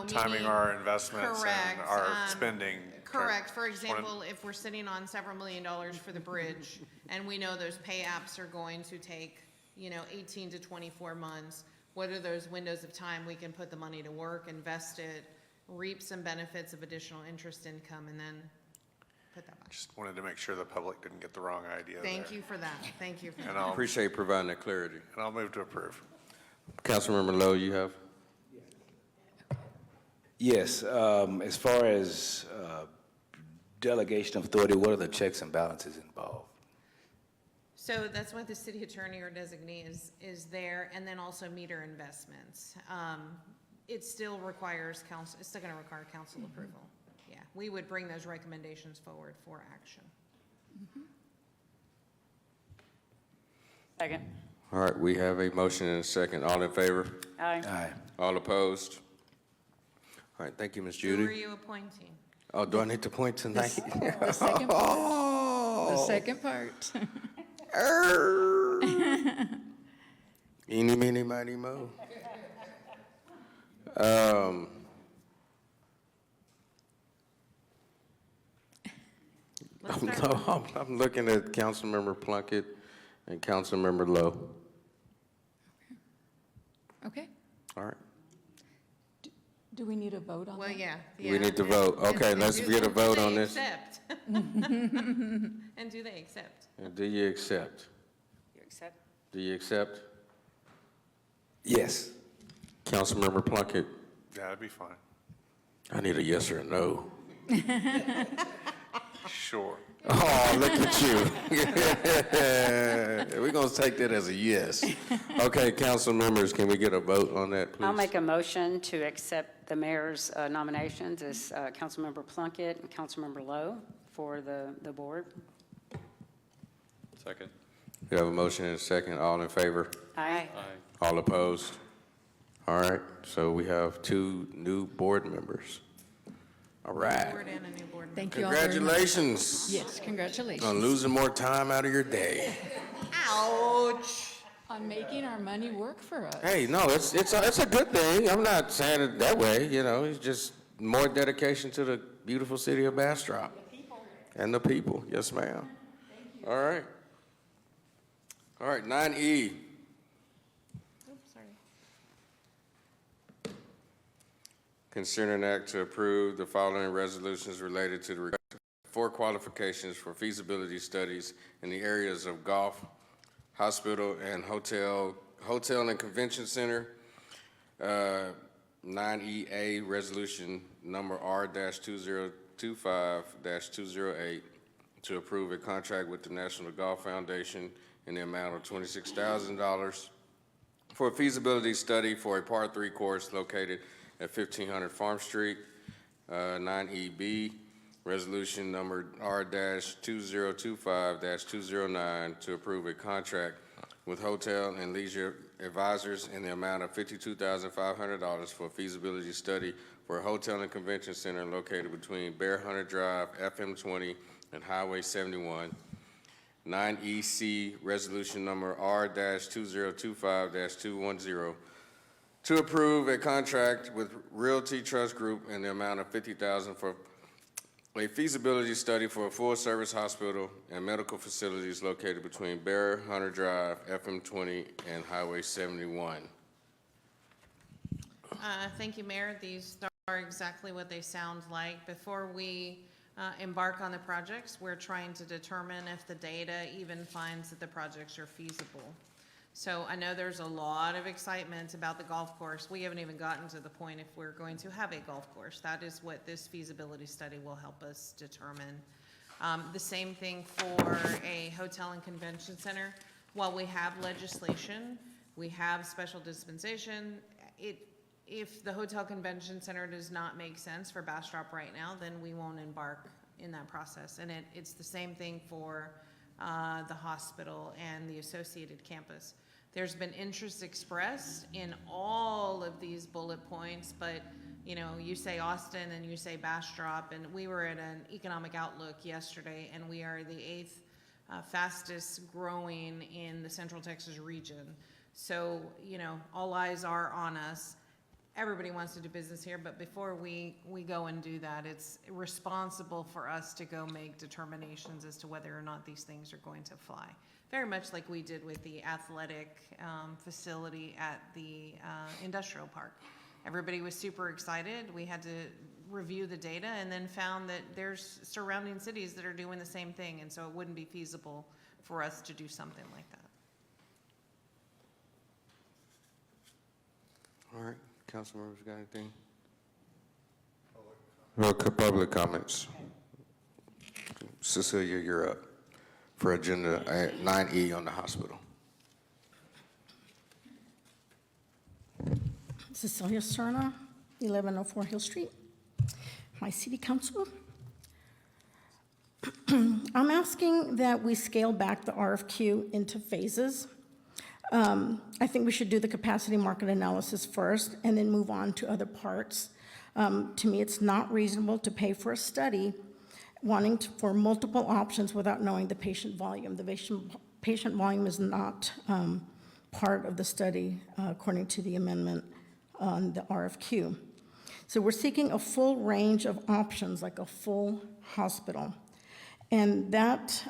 timing meaning- our investments correct, and our spending. Correct. For Just wanted- example, if we're sitting on several $1 million for the bridge, and we know those pay apps are going to take, 18 to 24 months, what are those windows of time we can put the money to work, invest it, reap some benefits of additional interest income, and then put that back. Just wanted to make sure the public didn't get the wrong idea there. Thank you for that. Thank you for And that. Appreciate providing that clarity. I'll move to approve. Councilmember Lowe, you have? Yes, as far as delegation of authority, what are the checks and balances involved? So that's why the city attorney or designee is there, and then also Meter Investments. It still requires council, it's still gonna require council approval, yeah. we would bring those recommendations forward for action. Second. All right, we have a motion and a second. All in favor? Aye. Aye. All opposed? All right, thank you, Ms. Who are Judy. you appointing? Oh, do I need to point tonight? The second part. The second part. Eeny, meeny, miny, mo. I'm looking at Councilmember Plunkett and Councilmember Lowe. Okay. All right, Do we need a vote on that? Well, yeah. we need to vote. Okay, let's get a vote on this. And do they accept? Do you accept? You accept? Do you accept? Yes. Councilmember Plunkett, Yeah, that'd be fine. I need a yes or a no. Sure. Oh, look at you. We're going to take that as a yes. Okay, council members, can we get a vote on that, please? I'll make a motion to accept the mayor's nominations as Councilmember Plunkett and Councilmember Lowe for the board. Second. We have a motion and a second. All in favor? Aye. Aye. All opposed? All right, so we have 2 new board members. All right. Board and a new board member. Thank you all very much. Congratulations Yes, congratulations. on losing more time out of your day. Ouch. On making our money work for us. Hey, no, it's a good thing. I'm not saying it that way, you know. It's just more dedication to the beautiful city of Bastrop. And the people. Yes, ma'am. All right. All right, 9E. Oops, sorry. Consider an act to approve the following resolutions related to the request for qualifications for feasibility studies in the areas of golf, hospital, and hotel and convention center. 9EA, resolution number R-2025-208, to approve a contract with the National Golf Foundation in the amount of $26,000 for a feasibility study for a par 3 course located at 1500 Farm Street. 9EB, resolution number R-2025-209, to approve a contract with Hotel and Leisure Advisors in the amount of $52,500 for a feasibility study for a hotel and convention center located between Bear Hunter Drive, FM 20, and Highway 71. 9EC, resolution number R-2025-210, to approve a contract with Realty Trust Group in the amount of $50,000 for a feasibility study for a full-service hospital and medical facilities located between Bear Hunter Drive, FM 20, and Highway 71. Thank you, Mayor. These are exactly what they sound like. Before we embark on the projects, we're trying to determine if the data even finds that the projects are feasible. So I know there's a lot of excitement about the golf course. We haven't even gotten to the point if we're going to have a golf course. That is what this feasibility study will help us determine. The same thing for a hotel and convention center. While we have legislation, we have special dispensation, if the hotel convention center does not make sense for Bastrop right now, then we won't embark in that process. And it's the same thing for the hospital and the associated campus. There's been interest expressed in all of these bullet points, but you know, you say Austin and you say Bastrop, and we were at an economic outlook yesterday, and we are the 8th fastest growing in the Central Texas region. So, you know, all eyes are on us. Everybody wants to do business here, but before we go and do that, it's responsible for us to go make determinations as to whether or not these things are going to fly. Very much like we did with the athletic facility at the industrial park. Everybody was super excited. We had to review the data and then found that there's surrounding cities that are doing the same thing, and so it wouldn't be feasible for us to do something like that. All right, council members, got anything? Public comments. Cecilia, you're up for agenda 9E on the hospital. Cecilia Serna, 1104 Hill Street. my city council. I'm asking that we scale back the RFQ into phases. I think we should do the capacity market analysis first and then move on to other parts. To me, it's not reasonable to pay for a study for multiple options without knowing the patient volume. The patient volume is not part of the study according to the amendment on the RFQ. So we're seeking a full range of options, like a full hospital. And that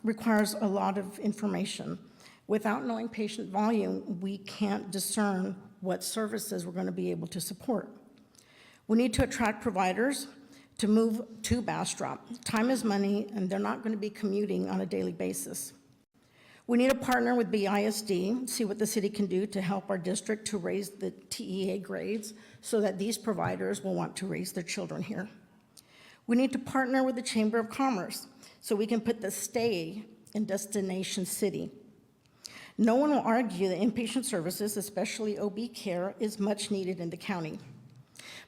requires a lot of information. Without knowing patient volume, we can't discern what services we're going to be able to support. We need to attract providers to move to Bastrop. Time is money, and they're not going to be commuting on a daily basis. We need to partner with BISD, see what the city can do to help our district to raise the TEA grades so that these providers will want to raise their children here. We need to partner with the Chamber of Commerce so we can put the stay in Destination City. No one will argue that inpatient services, especially OB care, is much needed in the county.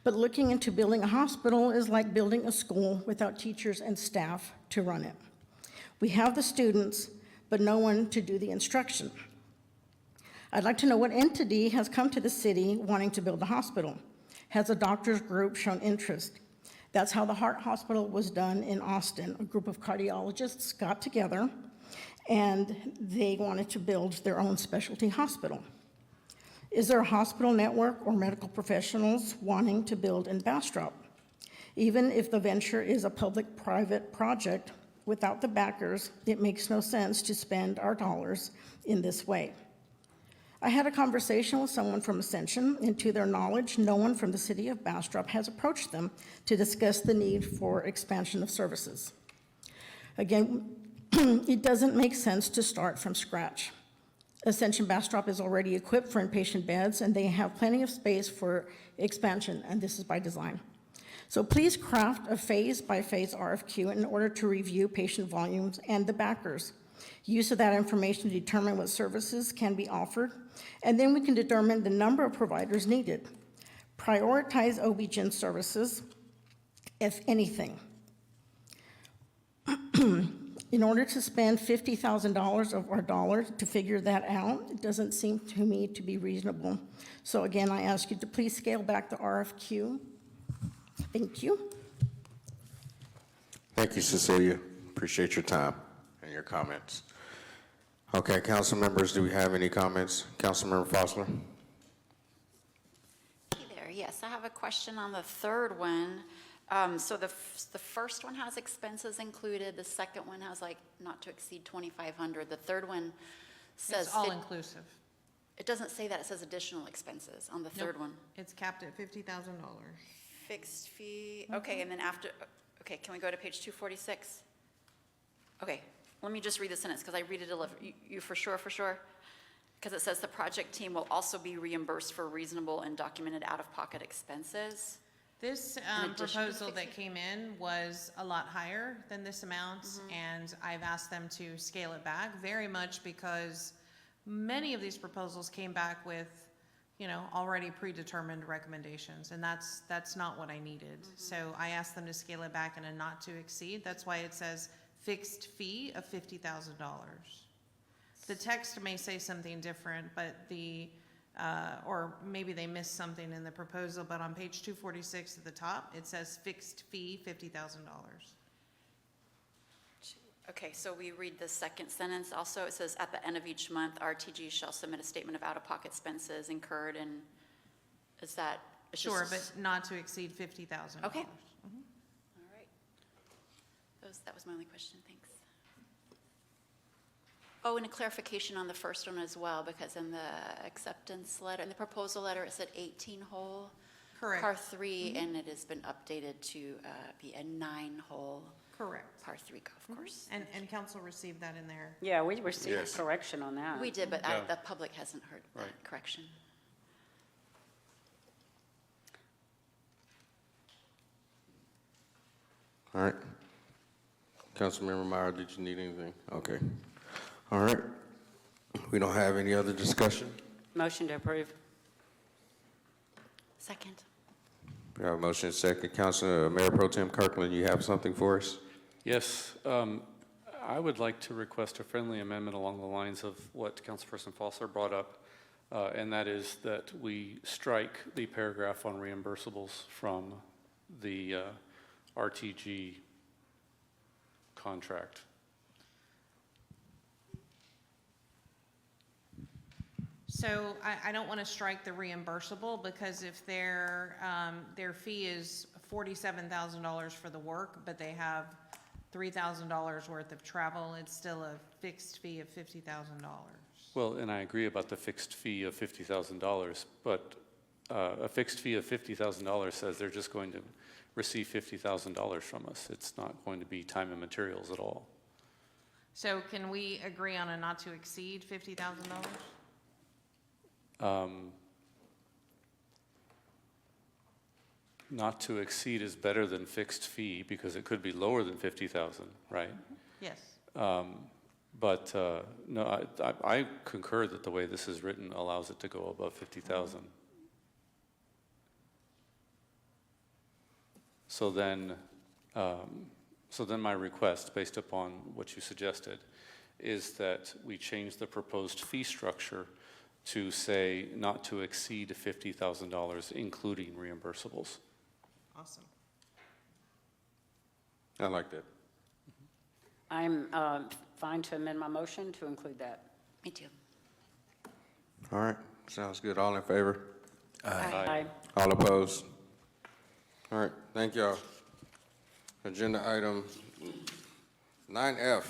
But looking into building a hospital is like building a school without teachers and staff to run it. We have the students, but no one to do the instruction. I'd like to know what entity has come to the city wanting to build a hospital. Has a doctors group shown interest? That's how the heart hospital was done in Austin. A group of cardiologists got together and they wanted to build their own specialty hospital. Is there a hospital network or medical professionals wanting to build in Bastrop? Even if the venture is a public-private project, without the backers, it makes no sense to spend our dollars in this way. I had a conversation with someone from Ascension, and to their knowledge, no one from the city of Bastrop has approached them to discuss the need for expansion of services. Again, it doesn't make sense to start from scratch. Ascension Bastrop is already equipped for inpatient beds, and they have plenty of space for expansion, and this is by design. So please craft a phase-by-phase RFQ in order to review patient volumes and the backers. Use of that information to determine what services can be offered, and then we can determine the number of providers needed. Prioritize OB-GYN services, if anything. In order to spend $50,000 of our dollars to figure that out, it doesn't seem to me to be reasonable. So again, I ask you to please scale back the RFQ. Thank you. Thank you, Cecilia. Appreciate your time and your comments. Okay, council members, do we have any comments? Councilmember Fossler? Hey there, yes, I have a question on the third one. So the first one has expenses included, the second one has like not to exceed 2,500. The third one says. It's all inclusive. It doesn't say that, it says additional expenses on the third Nope. one. It's capped at $50,000. Fixed fee, okay, and then after, okay, can we go to page 246? Okay, let me just read the sentence, because I read it, you for sure? Because it says the project team will also be reimbursed for reasonable and documented out-of-pocket expenses. This In addition to proposal that came in was a lot higher than this amount, and I've asked them to scale it back very much because many of these proposals came back with, you know, already predetermined recommendations, and that's not what I needed. So I asked them to scale it back in a not to exceed. That's why it says fixed fee of $50,000. The text may say something different, but or maybe they missed something in the proposal, but on page 246 at the top, it says fixed fee, $50,000. Okay, so we read the second sentence also. It says, at the end of each month, RTG shall submit a statement of out-of-pocket expenses incurred, and is that? It's Sure, just- but not to exceed $50,000. Okay. All right. That was my only question, thanks. Oh, and a clarification on the first one as well, because in the acceptance letter, in the proposal letter, it said 18 hole. Correct. Par 3, and it has been updated to be a 9 hole. Correct. Par 3 golf course. And council received that in there. Yeah, we received Yes. a correction on that. We did, but Yeah. the public hasn't heard that Right. correction. All right. Councilmember Meyer, did you need anything? Okay. All right. We don't have any other discussion? Motion to approve. Second. We have a motion second. Councilor Mayor Pro Tem Kirkland, you have something for us? Yes, I would like to request a friendly amendment along the lines of what Councilperson Foster brought up, and that is that we strike the paragraph on reimbursables from the RTG contract. So I don't want to strike the reimbursable, because if their fee is $47,000 for the work, but they have $3,000 worth of travel, it's still a fixed fee of $50,000. Well, and I agree about the fixed fee of $50,000, but a fixed fee of $50,000 says they're just going to receive $50,000 from us. It's not going to be time and materials at all. So can we agree on a not to exceed $50,000? Not to exceed is better than fixed fee, because it could be lower than 50,000, right? Yes. But no, I concur that the way this is written allows it to go above 50,000. So then my request, based upon what you suggested, is that we change the proposed fee structure to say not to exceed $50,000, including reimbursables. Awesome. I like that. I'm fine to amend my motion to include that. Me too. All right, sounds good. All in favor? Aye. All opposed? All right, thank y'all. Agenda item 9F,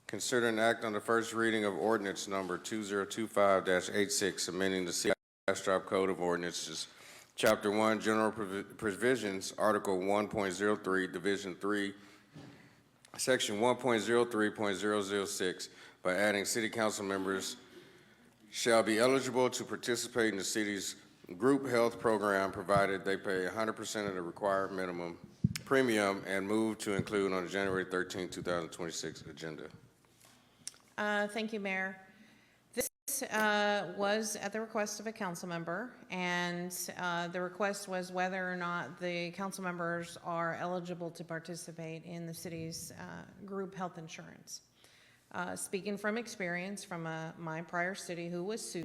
consider an act on the first reading of ordinance number 2025-86, amending the City of Bastrop Code of Ordinances, Chapter 1, General Provisions, Article 1.03, Division 3, Section 1.03.006, by adding city council members shall be eligible to participate in the city's group health program, provided they pay 100% of the required minimum premium, and move to include on the January 13, 2026 agenda. Thank you, Mayor. This was at the request of a council member, and the request was whether or not the council members are eligible to participate in the city's group health insurance. Speaking from experience from my prior city, who was sued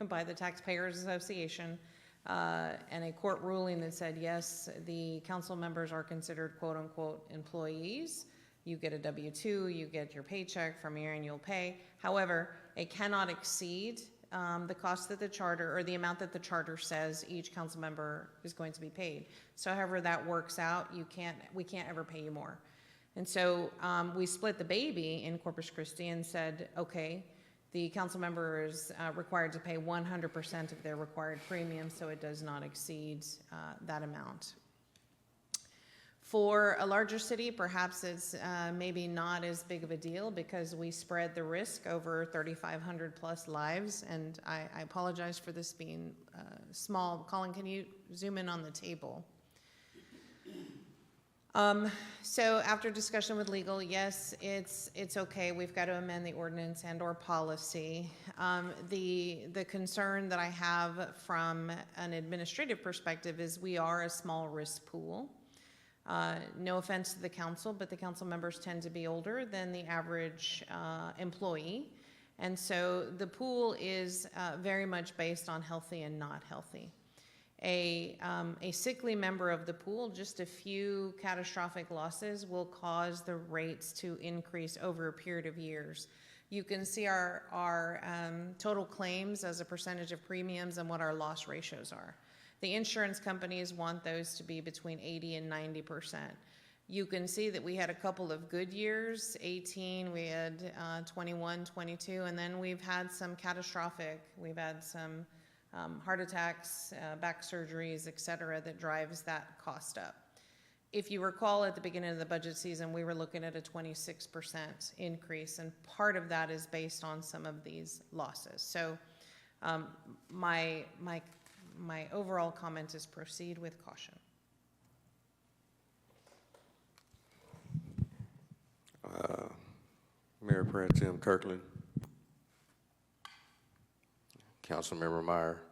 by the Taxpayers Association, and a court ruling that said, yes, the council members are considered quote-unquote employees. You get a W-2, you get your paycheck from your annual pay. However, it cannot exceed the cost that the charter, or the amount that the charter says each council member is going to be paid. So however that works out, we can't ever pay you more. And so we split the baby in Corpus Christi and said, okay, the council member is required to pay 100% of their required premium, so it does not exceed that amount. For a larger city, perhaps it's maybe not as big of a deal, because we spread the risk over 3,500 plus lives, and I apologize for this being small. Colin, can you zoom in on the table? So after discussion with legal, yes, it's okay. We've got to amend the ordinance and or policy. The concern that I have from an administrative perspective is we are a small risk pool. No offense to the council, but the council members tend to be older than the average employee. And so the pool is very much based on healthy and not healthy. A sickly member of the pool, just a few catastrophic losses will cause the rates to increase over a period of years. You can see our total claims as a percentage of premiums and what our loss ratios are. The insurance companies want those to be between 80 and 90%. You can see that we had a couple of good years, 18, we had 21, 22, and then we've had some catastrophic, we've had some heart attacks, back surgeries, et cetera, that drives that cost up. If you recall, at the beginning of the budget season, we were looking at a 26% increase, and part of that is based on some of these losses. So my overall comment is proceed with caution. Mayor Pro Tem Kirkland. Councilmember Meyer.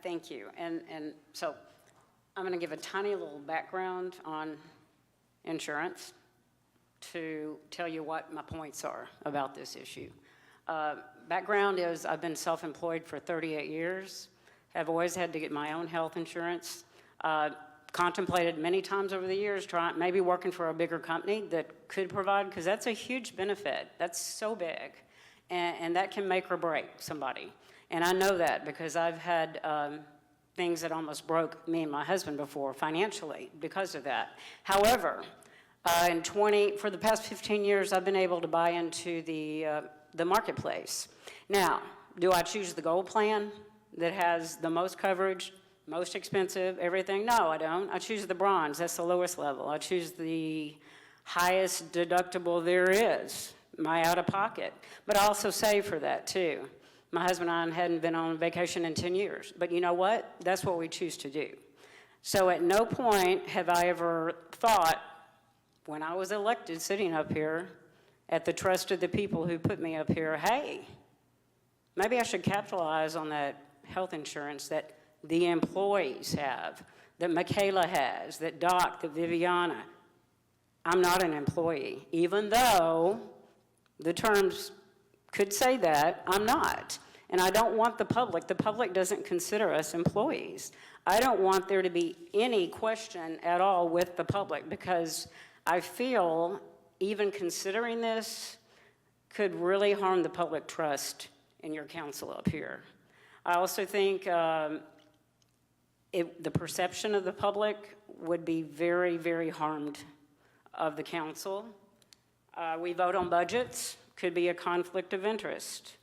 Thank you. And so I'm going to give a tiny little background on insurance to tell you what my points are about this issue. Background is I've been self-employed for 38 years. I've always had to get my own health insurance. Contemplated many times over the years, maybe working for a bigger company that could provide, because that's a huge benefit. That's so big. And that can make or break somebody. And I know that because I've had things that almost broke me and my husband before financially because of that. However, for the past 15 years, I've been able to buy into the marketplace. Now, do I choose the gold plan that has the most coverage, most expensive, everything? No, I don't. I choose the bronze. That's the lowest level. I choose the highest deductible there is, my out-of-pocket. But I also save for that, too. My husband and I hadn't been on vacation in 10 years. But you know what? That's what we choose to do. So at no point have I ever thought, when I was elected sitting up here, at the trust of the people who put me up here, hey, maybe I should capitalize on that health insurance that the employees have, that Michaela has, that Doc, that Viviana. I'm not an employee, even though the terms could say that, I'm not. And I don't want the public doesn't consider us employees. I don't want there to be any question at all with the public, because I feel even considering this could really harm the public trust in your council up here. I also think the perception of the public would be very, very harmed of the council. We vote on budgets, could be a conflict of interest.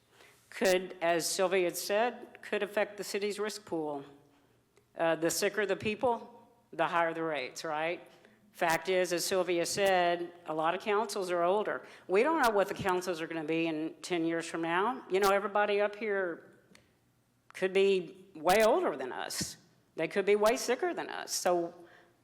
Could, as Sylvia had said, could affect the city's risk pool. The sicker the people, the higher the rates, right? Fact is, as Sylvia said, a lot of councils are older. We don't know what the councils are going to be in 10 years from now. You know, everybody up here could be way older than us. They could be way sicker than us. So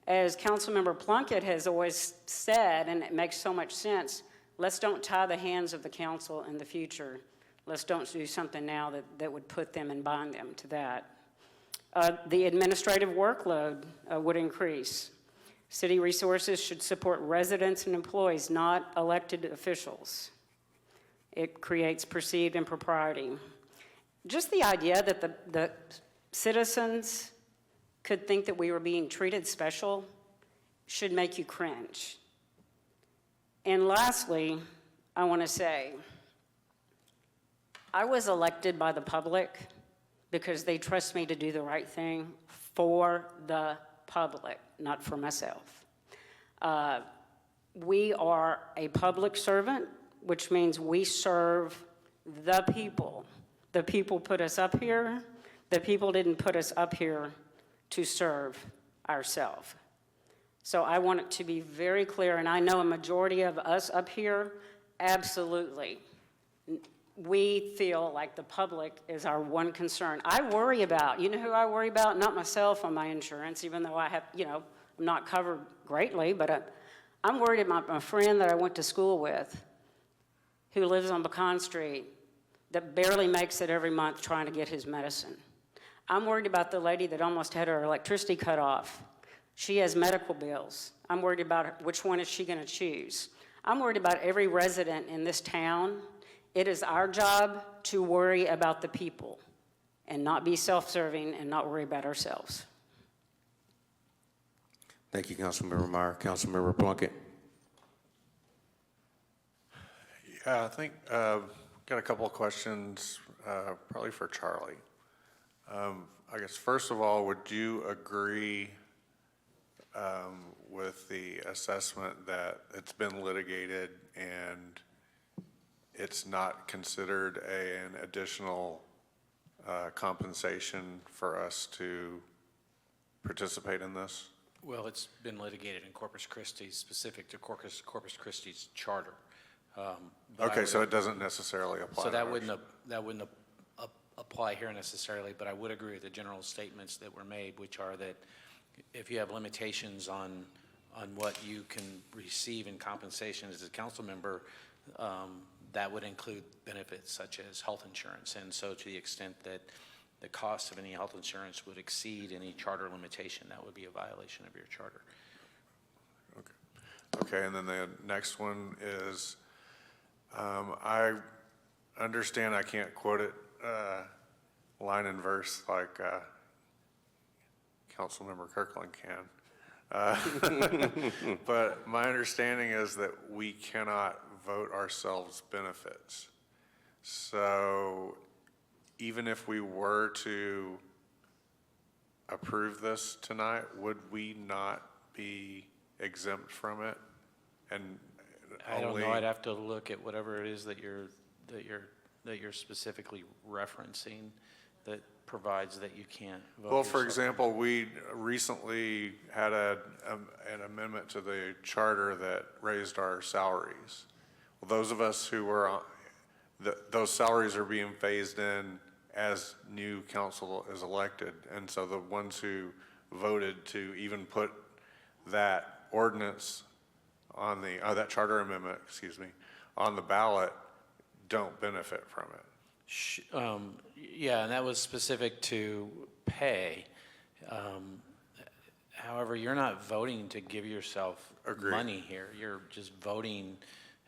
as Councilmember Plunkett has always said, and it makes so much sense, let's don't tie the hands of the council in the future. Let's don't do something now that would put them and bind them to that. The administrative workload would increase. City resources should support residents and employees, not elected officials. It creates perceived impropriety. Just the idea that the citizens could think that we were being treated special should make you cringe. And lastly, I want to say, I was elected by the public because they trust me to do the right thing for the public, not for myself. We are a public servant, which means we serve the people. The people put us up here. The people didn't put us up here to serve ourselves. So I want it to be very clear, and I know a majority of us up here, absolutely. We feel like the public is our one concern. I worry about, you know who I worry about? Not myself on my insurance, even though I have, you know, I'm not covered greatly, but I'm worried about my friend that I went to school with who lives on Pecan Street that barely makes it every month trying to get his medicine. I'm worried about the lady that almost had her electricity cut off. She has medical bills. I'm worried about which one is she going to choose. I'm worried about every resident in this town. It is our job to worry about the people and not be self-serving and not worry about ourselves. Thank you, Councilmember Meyer. Councilmember Plunkett. Yeah, I think got a couple of questions, probably for Charlie. I guess first of all, would you agree with the assessment that it's been litigated and it's not considered an additional compensation for us to participate in this? Well, it's been litigated in Corpus Christi, specific to Corpus Christi's charter. Okay, so it doesn't necessarily apply. So that wouldn't apply here necessarily, but I would agree with the general statements that were made, which are that if you have limitations on what you can receive in compensation as a council member, that would include benefits such as health insurance. And so to the extent that the cost of any health insurance would exceed any charter limitation, that would be a violation of your charter. Okay, and then the next one is, I understand I can't quote it line and verse like Councilmember Kirkland can. But my understanding is that we cannot vote ourselves benefits. So even if we were to approve this tonight, would we not be exempt from it? And I don't know, only- I'd have to look at whatever it is that you're specifically referencing that provides that you can't vote. Well, for yourself. example, we recently had an amendment to the charter that raised our salaries. Well, those of us who were on, those salaries are being phased in as new council is elected. And so the ones who voted to even put that ordinance on the, that charter amendment, excuse me, on the ballot don't benefit from it. Yeah, and that was specific to pay. However, you're not voting to give yourself Agreed. money here. You're just voting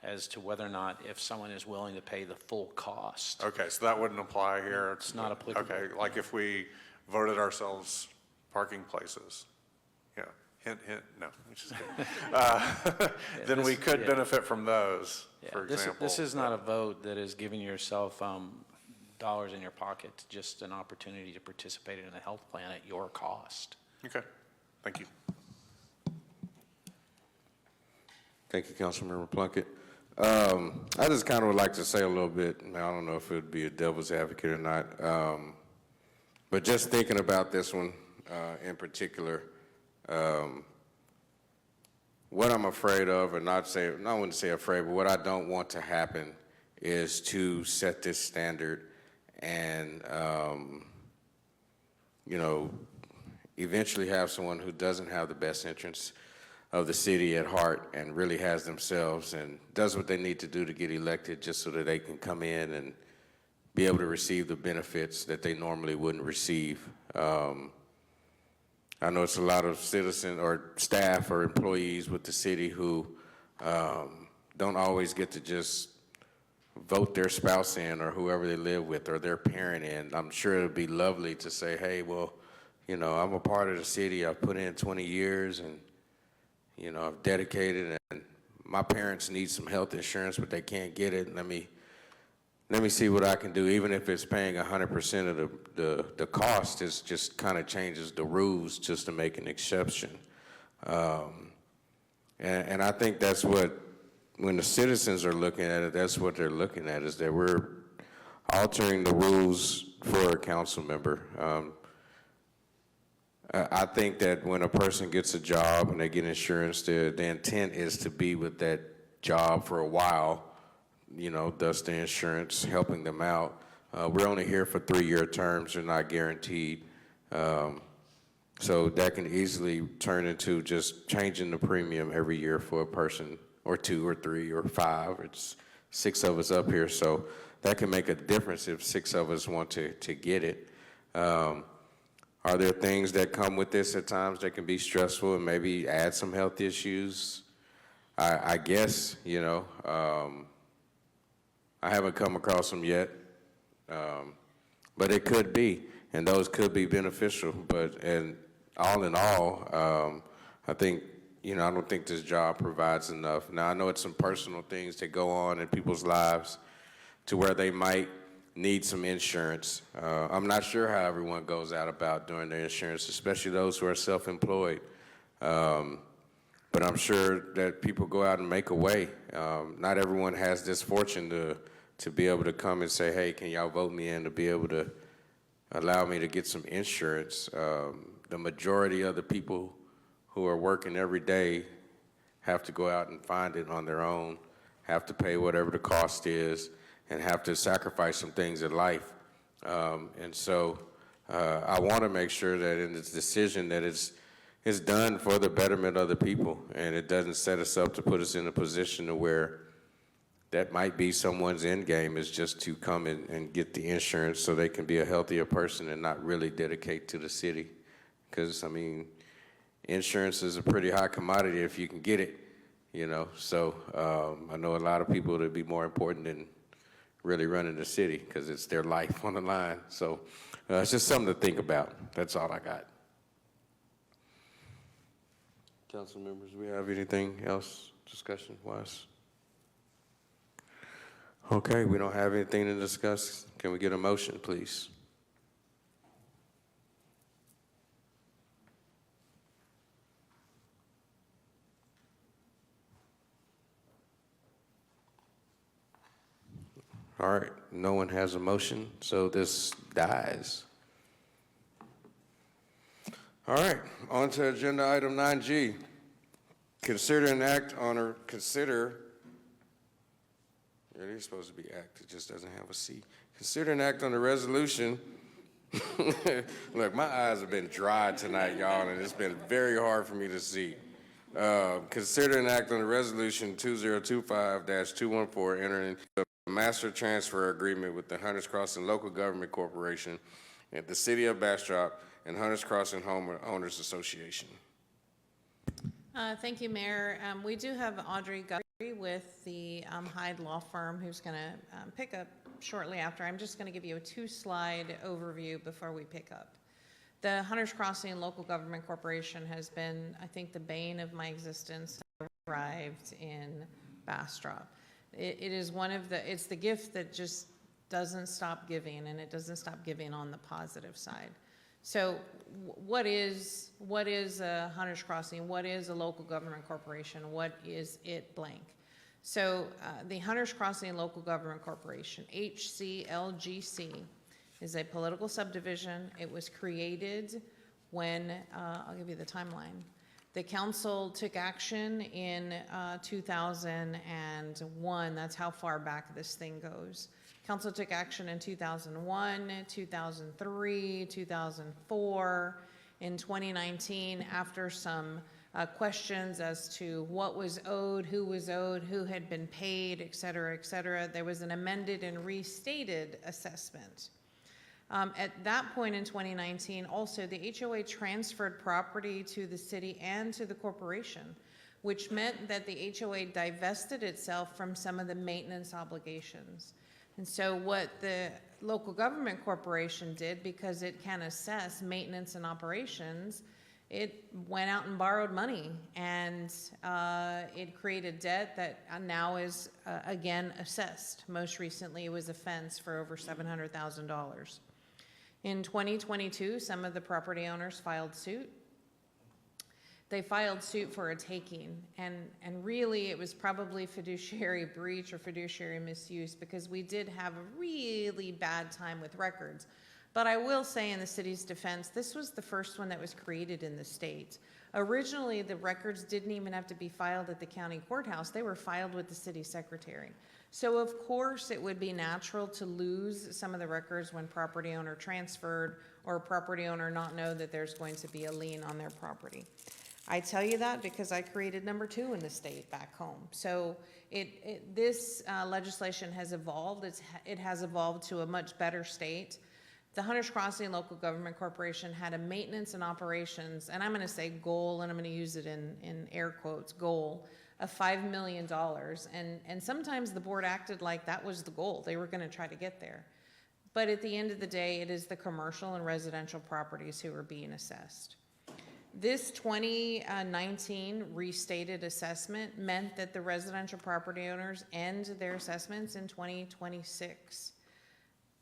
as to whether or not if someone is willing to pay the full cost. Okay, so that wouldn't apply here? It's not applicable. Okay, like if we voted ourselves parking places, yeah, hint, hint, no, which is good. Then we could benefit from those, Yeah, for this example. is not a vote that is giving yourself dollars in your pocket, it's just an opportunity to participate in a health plan at your cost. Okay, thank you. Thank you, Councilmember Plunkett. I just kind of would like to say a little bit, I don't know if it would be a devil's advocate or not, but just thinking about this one in particular, what I'm afraid of, and I wouldn't say afraid, but what I don't want to happen is to set this standard and, eventually have someone who doesn't have the best interests of the city at heart and really has themselves and does what they need to do to get elected just so that they can come in and be able to receive the benefits that they normally wouldn't receive. I know it's a lot of citizens or staff or employees with the city who don't always get to just vote their spouse in or whoever they live with or their parent in. I'm sure it would be lovely to say, hey, well, I'm a part of the city. I've put in 20 years and, I've dedicated, and my parents need some health insurance, but they can't get it. Let me see what I can do, even if it's paying 100% of the cost. It just kind of changes the rules just to make an exception. And I think that's what, when the citizens are looking at it, that's what they're looking at, is that we're altering the rules for a council member. I think that when a person gets a job and they get insurance, the intent is to be with that job for a while, thus the insurance helping them out. We're only here for 3-year terms, they're not guaranteed. So that can easily turn into just changing the premium every year for a person, or 2 or 3 or 5. It's 6 of us up here, so that can make a difference if 6 of us want to get it. Are there things that come with this at times that can be stressful and maybe add some health issues? I guess, I haven't come across them yet, but it could be, and those could be beneficial. And all in all, I think, I don't think this job provides enough. Now, I know it's some personal things that go on in people's lives to where they might need some insurance. I'm not sure how everyone goes out about doing their insurance, especially those who are self-employed. But I'm sure that people go out and make a way. Not everyone has this fortune to be able to come and say, hey, can y'all vote me in to be able to allow me to get some insurance? The majority of the people who are working every day have to go out and find it on their own, have to pay whatever the cost is, and have to sacrifice some things in life. And so I want to make sure that in this decision that it's done for the betterment of the people, and it doesn't set us up to put us in a position to where that might be someone's end game, is just to come in and get the insurance so they can be a healthier person and not really dedicate to the city. Because, I mean, insurance is a pretty high commodity if you can get it, you know. So I know a lot of people that'd be more important than really running the city because it's their life on the line. So it's just something to think about. That's all I got. Council members, we have anything else discussion-wise? Okay, we don't have anything to discuss. Can we get a motion, please? All right, no one has a motion, so this dies. All right, on to agenda item 9G. Consider, it is supposed to be act, it just doesn't have a C. Consider an act on the resolution. Look, my eyes have been dry tonight, y'all, and it's been very hard for me to see. Consider an act on the resolution 2025-214, entering a master transfer agreement with the Hunters Crossing Local Government Corporation and the City of Bastrop and Hunters Crossing Homeowners Association. Thank you, Mayor. We do have Audrey Guthrie with the Hyde Law Firm who's going to pick up shortly after. I'm just going to give you a 2-slide overview before we pick up. The Hunters Crossing Local Government Corporation has been, I think, the bane of my existence. I arrived in Bastrop. It is it's the gift that just doesn't stop giving, and it doesn't stop giving on the positive side. So what is a Hunters Crossing? What is a local government corporation? What is it blank? So the Hunters Crossing Local Government Corporation, HCLGC, is a political subdivision. It was created when, I'll give you the timeline. The council took action in 2001. That's how far back this thing goes. Council took action in 2001, 2003, 2004. In 2019, after some questions as to what was owed, who had been paid, et cetera, there was an amended and restated assessment. At that point in 2019, also the HOA transferred property to the city and to the corporation, which meant that the HOA divested itself from some of the maintenance obligations. And so what the local government corporation did, because it can assess maintenance and operations, it went out and borrowed money, and it created debt that now is again assessed. Most recently, it was a fence for over $700,000. In 2022, some of the property owners filed suit. They filed suit for a taking, and really it was probably fiduciary breach or fiduciary misuse, because we did have a really bad time with records. But I will say, in the city's defense, this was the first one that was created in the state. Originally, the records didn't even have to be filed at the county courthouse. They were filed with the city secretary. So of course it would be natural to lose some of the records when property owner transferred, or property owner not know that there's going to be a lien on their property. I tell you that because I created number 2 in the state back home. So this legislation has evolved. It has evolved to a much better state. The Hunters Crossing Local Government Corporation had a maintenance and operations, and I'm going to say goal, and I'm going to use it in air quotes, goal, of $5 million. And sometimes the board acted like that was the goal. They were going to try to get there. But at the end of the day, it is the commercial and residential properties who are being assessed. This 2019 restated assessment meant that the residential property owners end their assessments in 2026.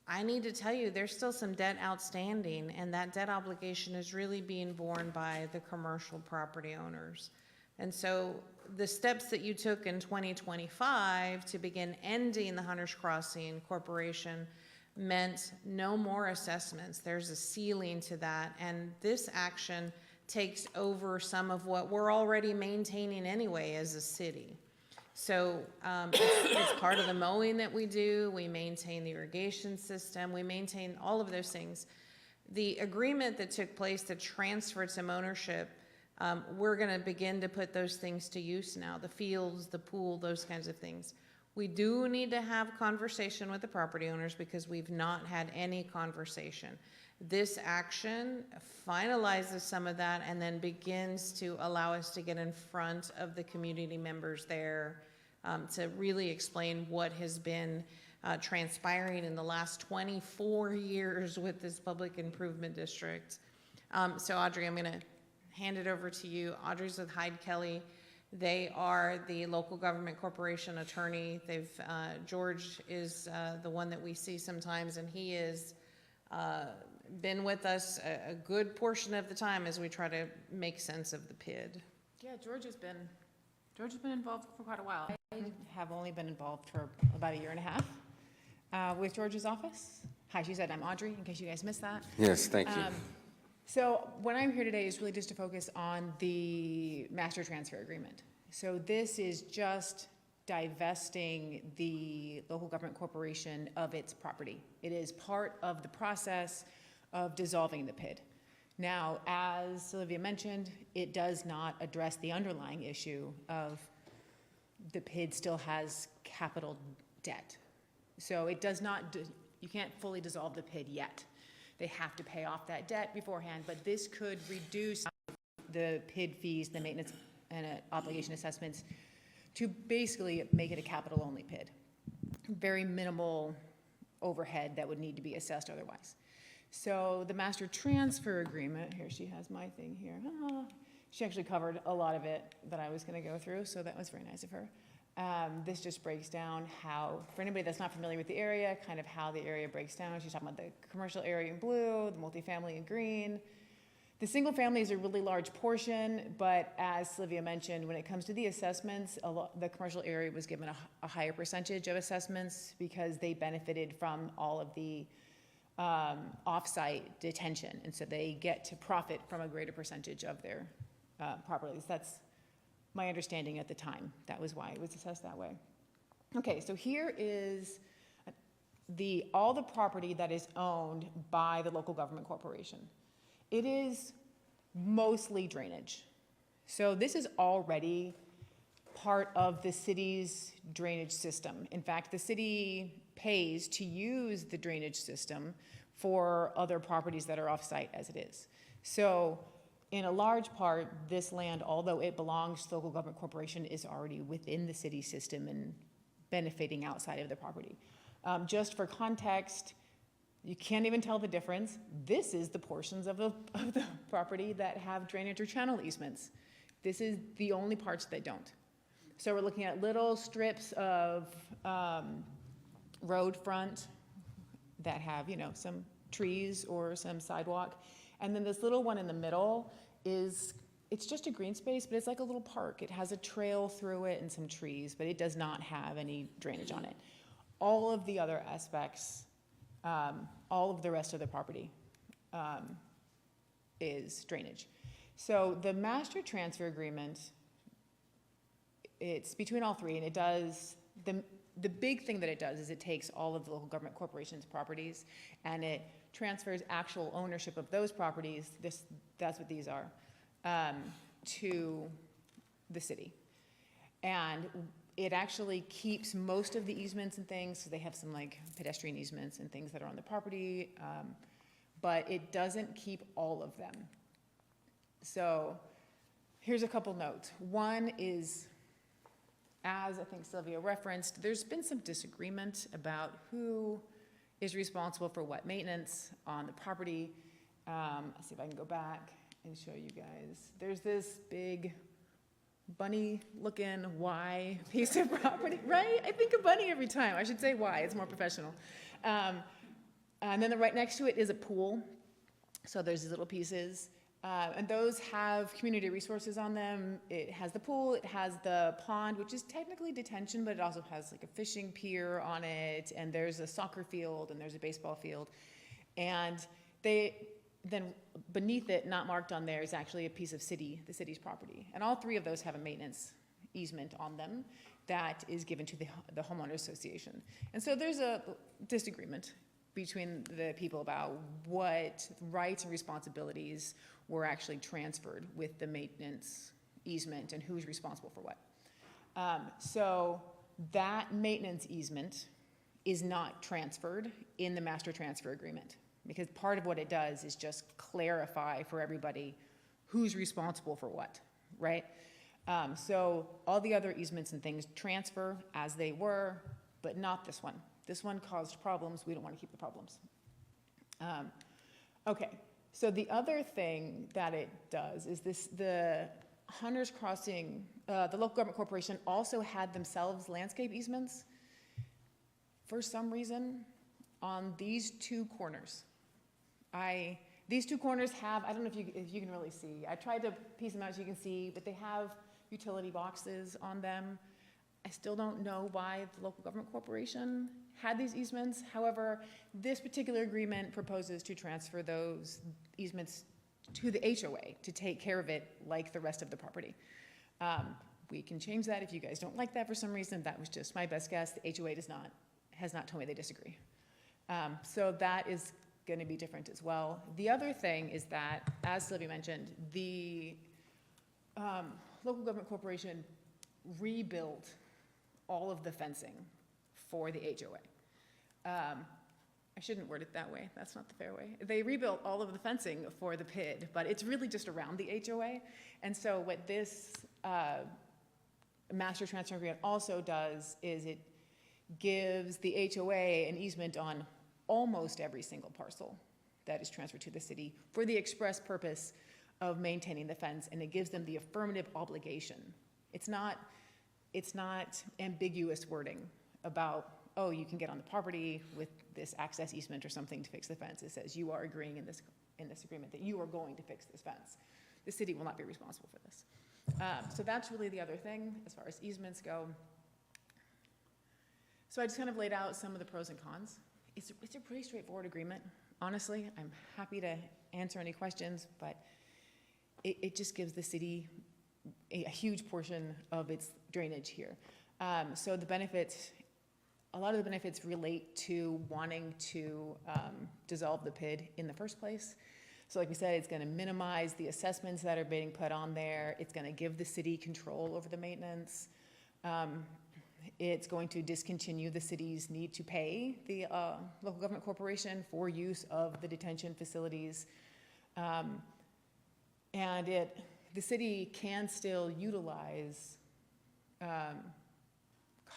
I need to tell you, there's still some debt outstanding, and that debt obligation is really being borne by the commercial property owners. And so the steps that you took in 2025 to begin ending the Hunters Crossing Corporation meant no more assessments. There's a ceiling to that, and this action takes over some of what we're already maintaining anyway as a city. So it's part of the mowing that we do. We maintain the irrigation system. We maintain all of those things. The agreement that took place that transferred some ownership, we're going to begin to put those things to use now, the fields, the pool, those kinds of things. We do need to have conversation with the property owners because we've not had any conversation. This action finalizes some of that and then begins to allow us to get in front of the community members there to really explain what has been transpiring in the last 24 years with this public improvement district. So Audrey, I'm gonna hand it over to you. Audrey's with Hyde Kelly. They are the local government corporation attorney. George is the one that we see sometimes, and he is been with us a good portion of the time as we try to make sense of the PID. Yeah, George has been involved for quite a while. I have only been involved for about a year and a half with George's office. Hi, she said I'm Audrey, in case you guys missed that. Yes, thank you. So what I'm here today is really just to focus on the master transfer agreement. So this is just divesting the local government corporation of its property. It is part of the process of dissolving the PID. Now, as Sylvia mentioned, it does not address the underlying issue of the PID still has capital debt. So it does not, you can't fully dissolve the PID yet. They have to pay off that debt beforehand, but this could reduce the PID fees, the maintenance and obligation assessments, to basically make it a capital-only PID. Very minimal overhead that would need to be assessed otherwise. So the master transfer agreement, here she has my thing here. She actually covered a lot of it that I was going to go through, so that was very nice of her. This just breaks down how, for anybody that's not familiar with the area, kind of how the area breaks down. She's talking about the commercial area in blue, the multifamily in green. The single family is a really large portion, but as Sylvia mentioned, when it comes to the assessments, the commercial area was given a higher percentage of assessments because they benefited from all of the off-site detention, and so they get to profit from a greater percentage of their properties. That's my understanding at the time. That was why it was assessed that way. Okay, so here is all the property that is owned by the local government corporation. It is mostly drainage. So this is already part of the city's drainage system. In fact, the city pays to use the drainage system for other properties that are off-site as it is. So in a large part, this land, although it belongs to the local government corporation, is already within the city system and benefiting outside of the property. Just for context, you can't even tell the difference. This is the portions of the property that have drainage or channel easements. This is the only parts that don't. So we're looking at little strips of road front that have, some trees or some sidewalk. And then this little one in the middle it's just a green space, but it's like a little park. It has a trail through it and some trees, but it does not have any drainage on it. All of the other aspects, all of the rest of the property is drainage. So the master transfer agreement, it's between all three, and it does, the big thing that it does is it takes all of the local government corporation's properties and it transfers actual ownership of those properties, that's what these are, to the city. And it actually keeps most of the easements and things, so they have some like pedestrian easements and things that are on the property, but it doesn't keep all of them. So here's a couple notes. One is, as I think Sylvia referenced, there's been some disagreement about who is responsible for what maintenance on the property. Let's see if I can go back and show you guys. There's this big bunny-looking Y piece of property, right? I think of bunny every time. I should say Y, it's more professional. And then right next to it is a pool. So there's these little pieces. And those have community resources on them. It has the pool, it has the pond, which is technically detention, but it also has like a fishing pier on it, and there's a soccer field, and there's a baseball field. And then beneath it, not marked on there, is actually a piece of the city's property. And all three of those have a maintenance easement on them that is given to the homeowner association. And so there's a disagreement between the people about what rights and responsibilities were actually transferred with the maintenance easement and who's responsible for what. So that maintenance easement is not transferred in the master transfer agreement, because part of what it does is just clarify for everybody who's responsible for what, right? So all the other easements and things transfer as they were, but not this one. This one caused problems. We don't want to keep the problems. Okay, so the other thing that it does is the Hunters Crossing, the local government corporation also had themselves landscape easements for some reason on these two corners. These two corners have, I don't know if you can really see. I tried to piece them out so you can see, but they have utility boxes on them. I still don't know why the local government corporation had these easements. However, this particular agreement proposes to transfer those easements to the HOA to take care of it like the rest of the property. We can change that if you guys don't like that for some reason. That was just my best guess. The HOA has not told me they disagree. So that is going to be different as well. The other thing is that, as Sylvia mentioned, the local government corporation rebuilt all of the fencing for the HOA. I shouldn't word it that way. That's not the fair way. They rebuilt all of the fencing for the PID, but it's really just around the HOA. And so what this master transfer agreement also does is it gives the HOA an easement on almost every single parcel that is transferred to the city for the express purpose of maintaining the fence, and it gives them the affirmative obligation. It's not ambiguous wording about, oh, you can get on the property with this access easement or something to fix the fence. It says you are agreeing in this agreement that you are going to fix this fence. The city will not be responsible for this. So that's really the other thing as far as easements go. So I just kind of laid out some of the pros and cons. It's a pretty straightforward agreement. Honestly, I'm happy to answer any questions, but it just gives the city a huge portion of its drainage here. So the benefits, a lot of the benefits relate to wanting to dissolve the PID in the first place. So like we said, it's going to minimize the assessments that are being put on there. It's going to give the city control over the maintenance. It's going to discontinue the city's need to pay the local government corporation for use of the detention facilities. And the city can still utilize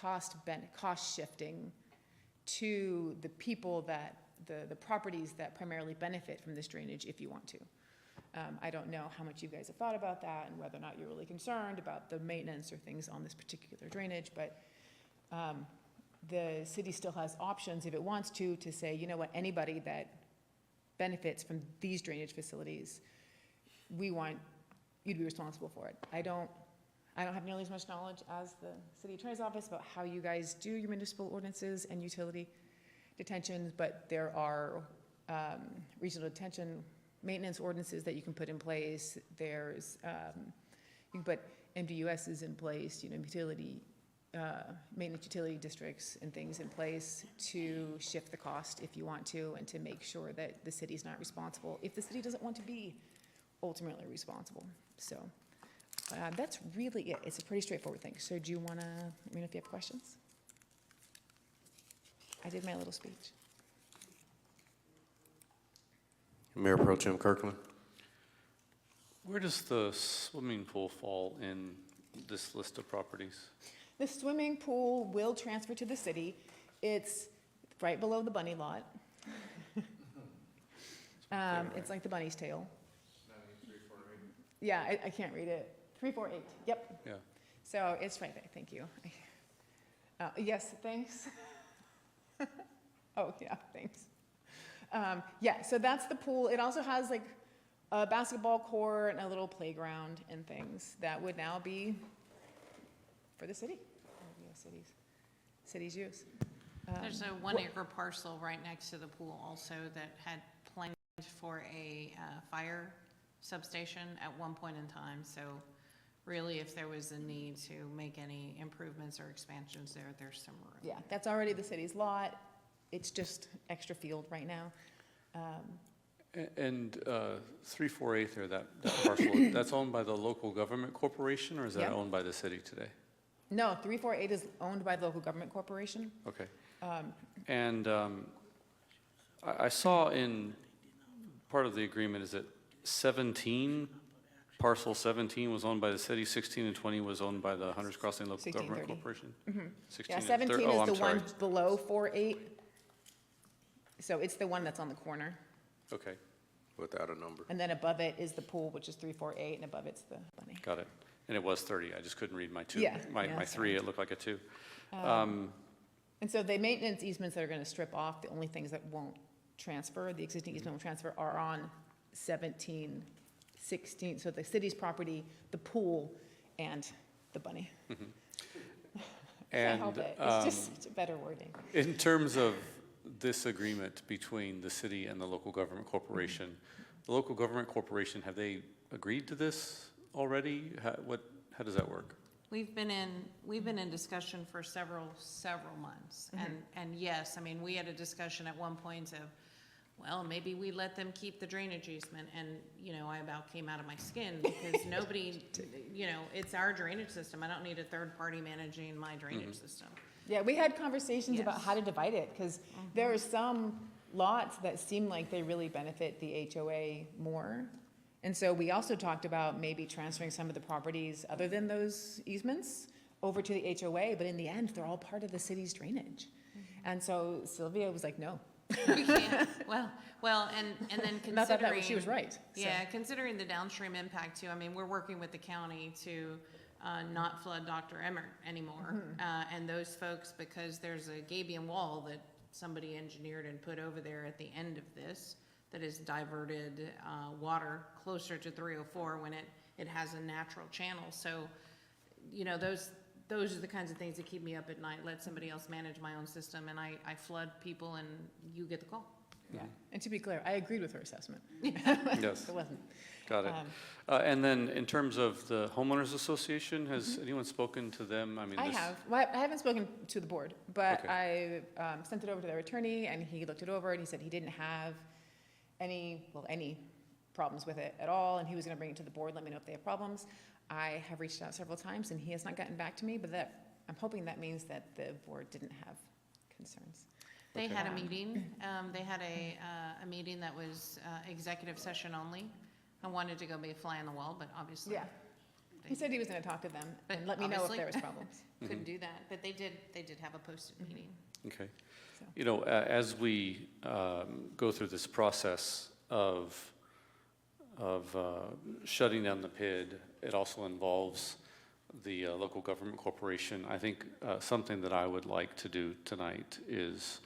cost shifting to the people that, the properties that primarily benefit from this drainage if you want to. I don't know how much you guys have thought about that and whether or not you're really concerned about the maintenance or things on this particular drainage, but the city still has options if it wants to say, you know what, anybody that benefits from these drainage facilities, we want you to be responsible for it. I don't have nearly as much knowledge as the city attorney's office about how you guys do your municipal ordinances and utility detentions, but there are regional detention maintenance ordinances that you can put in place. There's, you can put MDUSs in place, you know, maintenance utility districts and things in place to shift the cost if you want to, and to make sure that the city's not responsible if the city doesn't want to be ultimately responsible. So that's really it. It's a pretty straightforward thing. So do you want to, let me know if you have questions. I did my little speech. Mayor Pro Tem Kirkland. Where does the swimming pool fall in this list of properties? The swimming pool will transfer to the city. It's right below the bunny lot. It's like the bunny's tail. Yeah, I can't read it. 348, yep. Yeah. So it's right there, thank you. Yes, thanks. Oh, yeah, thanks. Yeah, so that's the pool. It also has like a basketball court and a little playground and things that would now be for the city. City's use. There's a 1 acre parcel right next to the pool also that had planned for a fire substation at one point in time. So really, if there was a need to make any improvements or expansions there, there's some room. Yeah, that's already the city's lot. It's just extra field right now. And 348 there, that parcel, that's owned by the local government corporation, or is that Yeah. owned by the city today? No, 348 is owned by the local government corporation. Okay. And I saw in part of the agreement is that 17, parcel 17 was owned by the city, 16 and 20 was owned by the Hunters Crossing Local 16, Government 30. Corporation? Mhm. 16 Yeah, and 17 oh, is I'm the sorry. one below 48. So it's the one that's on the corner. Okay, Without a number. And then above it is the pool, which is 348, and above it's the bunny. got it. And it was 30, I just couldn't read my two. Yeah, My yeah, three, sorry. it looked like a two. And so the maintenance easements that are going to strip off, the only things that won't transfer, the existing easement will transfer, are on 17, 16, so the city's property, the pool, and the bunny. Can't help And, it. It's just such a better wording. In terms of this agreement between the city and the local government corporation, the local government corporation, have they agreed to this already? How does that work? We've been in discussion for several months. And yes, I mean, we had a discussion at one point of, well, maybe we let them keep the drainage easement. And, you know, I about came out of my skin because nobody, you know, it's our drainage system. I don't need a third party managing my drainage system. Yeah, we had conversations about Yes. how to divide it, because there are some lots that seem like they really benefit the HOA more. And so we also talked about maybe transferring some of the properties, other than those easements, over to the HOA, but in the end, they're all part of the city's drainage. And so Sylvia was like, no. We can't, well, and then considering. Not that she was right. so. Yeah, considering the downstream impact too, I mean, we're working with the county to not flood Dr. Emmert anymore. And those folks, because there's a gabion wall that somebody engineered and put over there at the end of this that has diverted water closer to 304 when it has a natural channel. So, you know, those are the kinds of things that keep me up at night. Let somebody else manage my own system, and I flood people, and you get the call. Yeah, and to be clear, I agreed with her assessment. Yes. It wasn't. Got it. And then in terms of the homeowners association, has anyone spoken to them? I mean, I this- have. Well, I haven't spoken to the board, but Okay. I sent it over to their attorney, and he looked it over, and he said he didn't have any problems with it at all, and he was going to bring it to the board, let me know if they have problems. I have reached out several times, and he has not gotten back to me, but I'm hoping that means that the board didn't have concerns. They had a meeting, they had a meeting that was executive session only. I wanted to go be a fly on the wall, but obviously. Yeah. He said he was going to talk to them But and let me know if obviously- there was problems. Couldn't do that, but they did have a posted meeting. Okay. So. You know, as we go through this process of shutting down the PID, it also involves the local government corporation. I think something that I would like to do tonight is,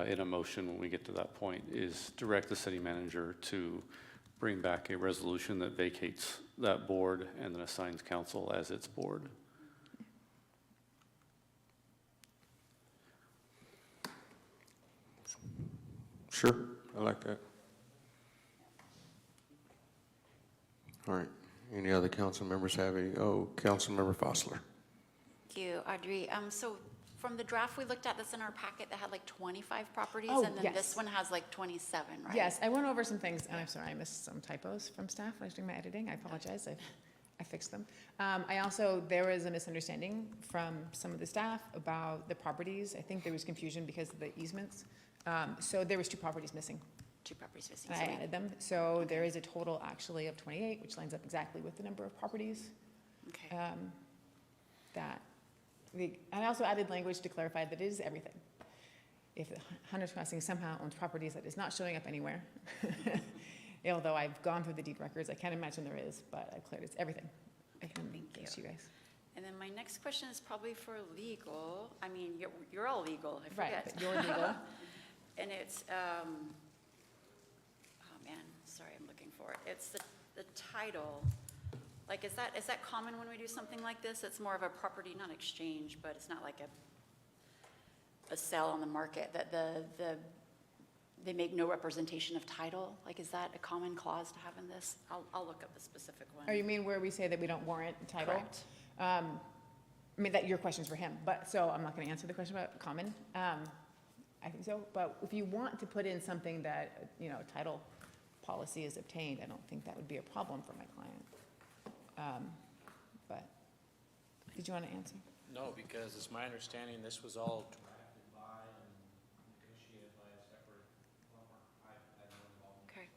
in a motion when we get to that point, is direct the city manager to bring back a resolution that vacates that board and then assigns council as its board. Sure, I like that. All right, any other council members have any? Oh, Councilmember Fosler. Thank you, Audrey. So from the draft we looked at that's in our packet that had like 25 properties, Oh, and then yes. this one has like 27, right? Yes, I went over some things, and I'm sorry, I missed some typos from staff when I was doing my editing. I apologize. I fixed them. There was a misunderstanding from some of the staff about the properties. I think there was confusion because of the easements. So there was 2 properties missing. 2 properties missing. And I added them. So there is a total actually of 28, which lines up exactly with the number of properties. Okay. And I also added language to clarify that it is everything. If Hunters Crossing somehow owns properties that is not showing up anywhere, although I've gone through the deed records, I can't imagine there is, but I've cleared it's everything. I can thanks you guys. And then my next question is probably for legal. I mean, you're all legal, I Right, forget. but you're legal. And it's, oh man, sorry, I'm looking for it. It's the title. Like, is that common when we do something like this? It's more of a property, not exchange, but it's not like a sale on the market, that they make no representation of title? Like, is that a common clause to have in this? I'll look up the specific one. Oh, you mean where we say that we don't warrant title? Correct. I mean, that your question's for him, but, so I'm not gonna answer the question about common. I think so, but if you want to put in something that, title policy is obtained, I don't think that would be a problem for my client. But, did you want to answer? No, because it's my understanding this was all drafted by and negotiated by a separate plumber. I had no involvement. Okay.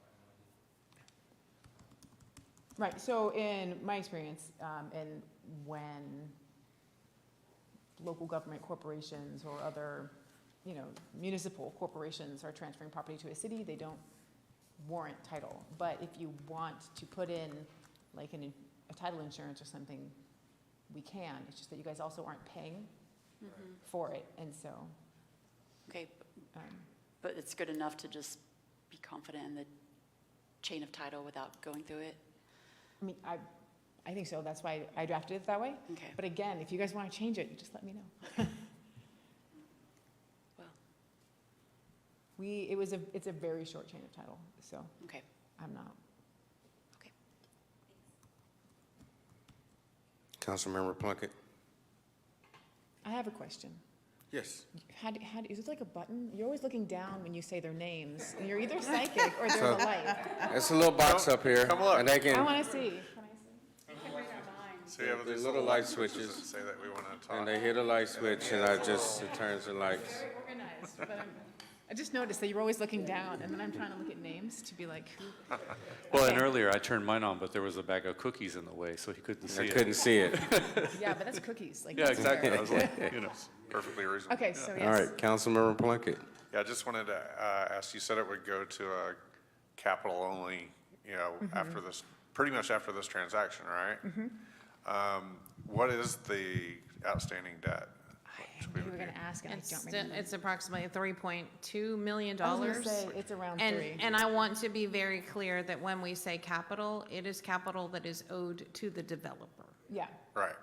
Right, so in my experience, and when local government corporations or other, municipal corporations are transferring property to a city, they don't warrant title. But if you want to put in like a title insurance or something, we can. It's just that you guys also aren't paying for it, and so. Okay, but it's good enough to just be confident in the chain of title without going through it? I mean, I think so. That's why I drafted it that way. Okay. But again, if you guys want to change it, just let me know. Well. It's a very short chain of title, so. Okay. I'm not. Councilmember Plunkett? I have a question. Yes. Is it like a button? You're always looking down when you say their names, and you're either psychic or there's a light. It's a little box up here. Come look. And they I can, want to see. So you have the these little light switches. that say that we want to talk. and they hit a light switch and it turns the lights. Very organized, but I just noticed that you're always looking down, and then I'm trying to look at names to be like, who? Well, Okay. and earlier I turned mine on, but there was a bag of cookies in the way, so he couldn't see I it. couldn't see it. Yeah, but that's cookies. Like, Yeah, that's exactly. fair. I was like, Perfectly reasonable. Okay, so yes. All right, Councilmember Plunkett. Yeah, I just wanted to ask, you said it would go to a capital only, after this, pretty much after this transaction, right? What is the outstanding debt? I knew you were going to ask, and I don't remember. It's approximately $3.2 million. I was going to say, it's around three. And I want to be very clear that when we say capital, it is capital that is owed to the developer. Yeah. Right.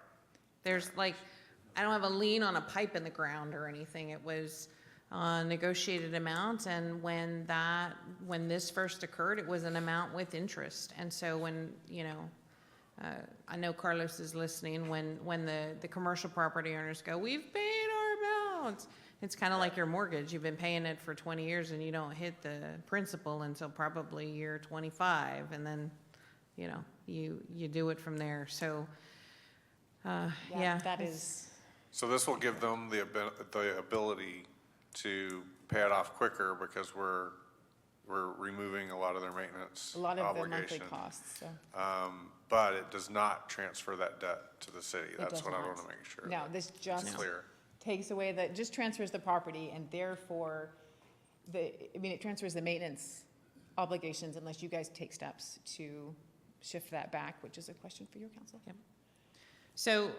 There's like, I don't have a lien on a pipe in the ground or anything. It was a negotiated amount, and when this first occurred, it was an amount with interest. And so when, I know Carlos is listening, when the commercial property owners go, we've paid our amounts. It's kind of like your mortgage. You've been paying it for 20 years and you don't hit the principal until probably year 25. And then, you do it from there. So, yeah. That is, So this will give them the ability to pay it off quicker because we're removing a lot of their maintenance a lot of the obligation. monthly costs, so. But it does not transfer that debt to the city. That's does what I not. want to make sure. No, this just It's clear. takes away just transfers the property, and therefore, it transfers the maintenance obligations unless you guys take steps to shift that back, which is a question for your council. Yep. So,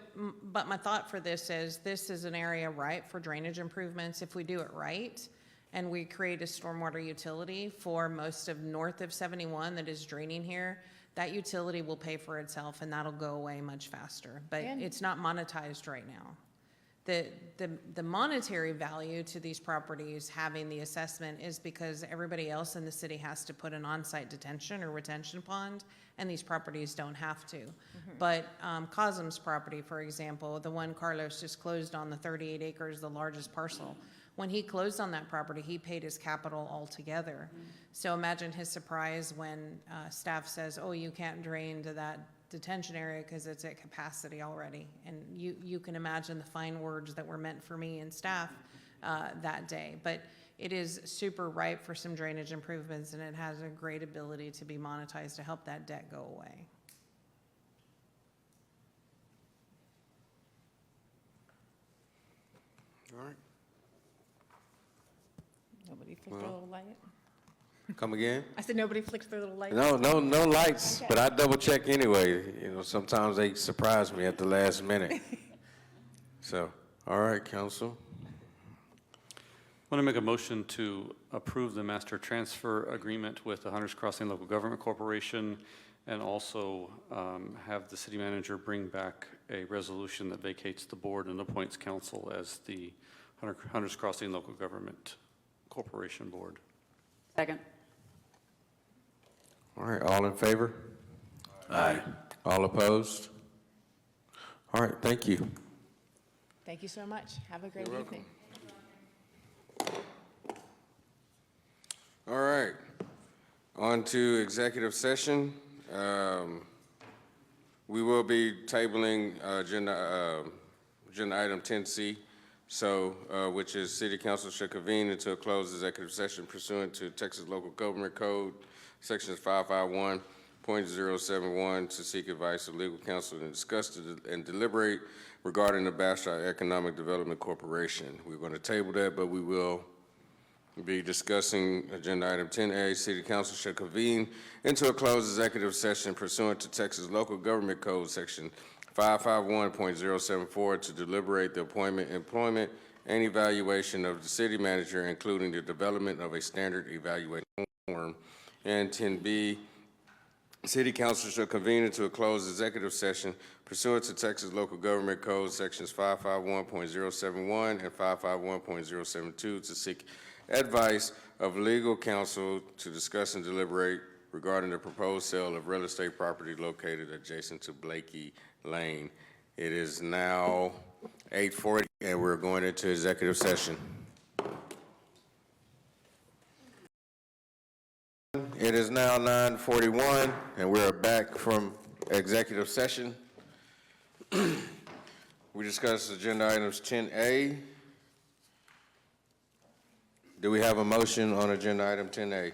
but my thought for this is an area ripe for drainage improvements if we do it right. And we create a stormwater utility for most of north of 71 that is draining here. That utility will pay for itself and that'll go away much faster. But it's not monetized right now. The monetary value to these properties having the assessment is because everybody else in the city has to put an on-site detention or retention pond, and these properties don't have to. But Cosm's property, for example, the one Carlos just closed on, the 38 acres, the largest parcel, when he closed on that property, he paid his capital altogether. So imagine his surprise when staff says, oh, you can't drain to that detention area because it's at capacity already. And you can imagine the fine words that were meant for me and staff that day. But it is super ripe for some drainage improvements, and it has a great ability to be monetized to help that debt go away. All right. Nobody flicked their little light? Come again? I said nobody flicked their little light? No lights, but I double check anyway. Sometimes they surprise me at the last minute. So, all right, council. I want to make a motion to approve the master transfer agreement with the Hunters Crossing Local Government Corporation, and also have the city manager bring back a resolution that vacates the board and appoints council as the Hunters Crossing Local Government Corporation Board. Second. All right, all in favor? Aye. All opposed? All right, thank you. Thank you so much. Have a great You're evening. All right, on to executive session. We will be tabling agenda agenda item 10C, which is City Council should convene into a closed executive session pursuant to Texas Local Government Code, sections 551.071, to seek advice of legal counsel and discuss and deliberate regarding the Bastrop Economic Development Corporation. We're going to table that, but we will be discussing agenda item 10A. City Council shall convene into a closed executive session pursuant to Texas Local Government Code, section 551.074, to deliberate the appointment, employment, and evaluation of the city manager, including the development of a standard evaluation form. And 10B, City Council shall convene into a closed executive session pursuant to Texas Local Government Code, sections 551.071 and 551.072, to seek advice of legal counsel to discuss and deliberate regarding the proposed sale of real estate property located adjacent to Blakey Lane. It is now 8:40, and we're going into executive session. It is now 9:41, and we're back from executive session. We discussed agenda items 10A. Do we have a motion on agenda item 10A?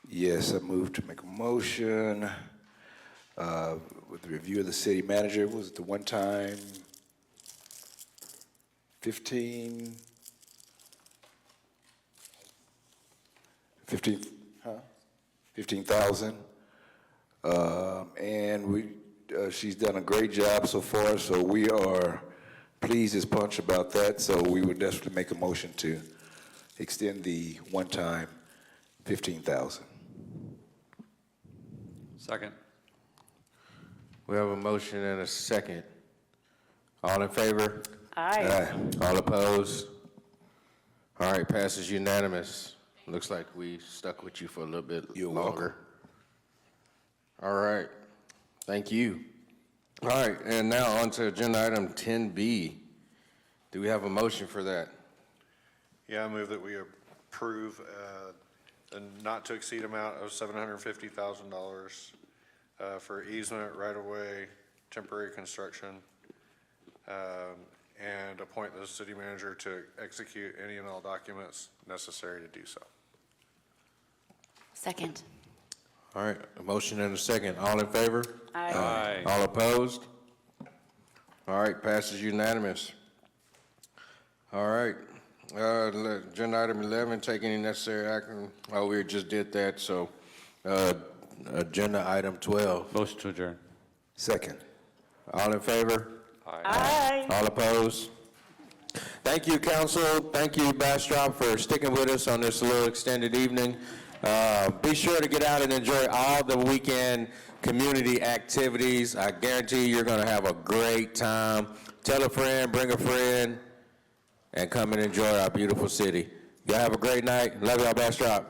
Yes, I move to make a motion with the review of the city manager. Was it the one-time 15,000? And she's done a great job so far, so we are pleased as punch about that. So we would definitely make a motion to extend the one-time 15,000. Second. We have a motion and a second. All in favor? Aye. Aye. All opposed? All right, passes unanimous. Looks like we stuck with you for a little bit longer. All right, thank you. All right, and now on to agenda item 10B. Do we have a motion for that? Yeah, I move that we approve a not to exceed amount of $750,000 for easement, right-of-way, temporary construction, and appoint the city manager to execute any and all documents necessary to do so. Second. All right, a motion and a second. All in favor? Aye. Aye. All opposed? All right, passes unanimous. All right, agenda item 11, take any necessary action. Oh, we just did that, so agenda item 12. Motion to adjourn. Second. All in favor? Aye. All opposed? Thank you, council. Thank you, Bastrop, for sticking with us on this little extended evening. Be sure to get out and enjoy all the weekend community activities. I guarantee you're going to have a great time. Tell a friend, bring a friend, and come and enjoy our beautiful city. Y'all have a great night. Love y'all, Bastrop.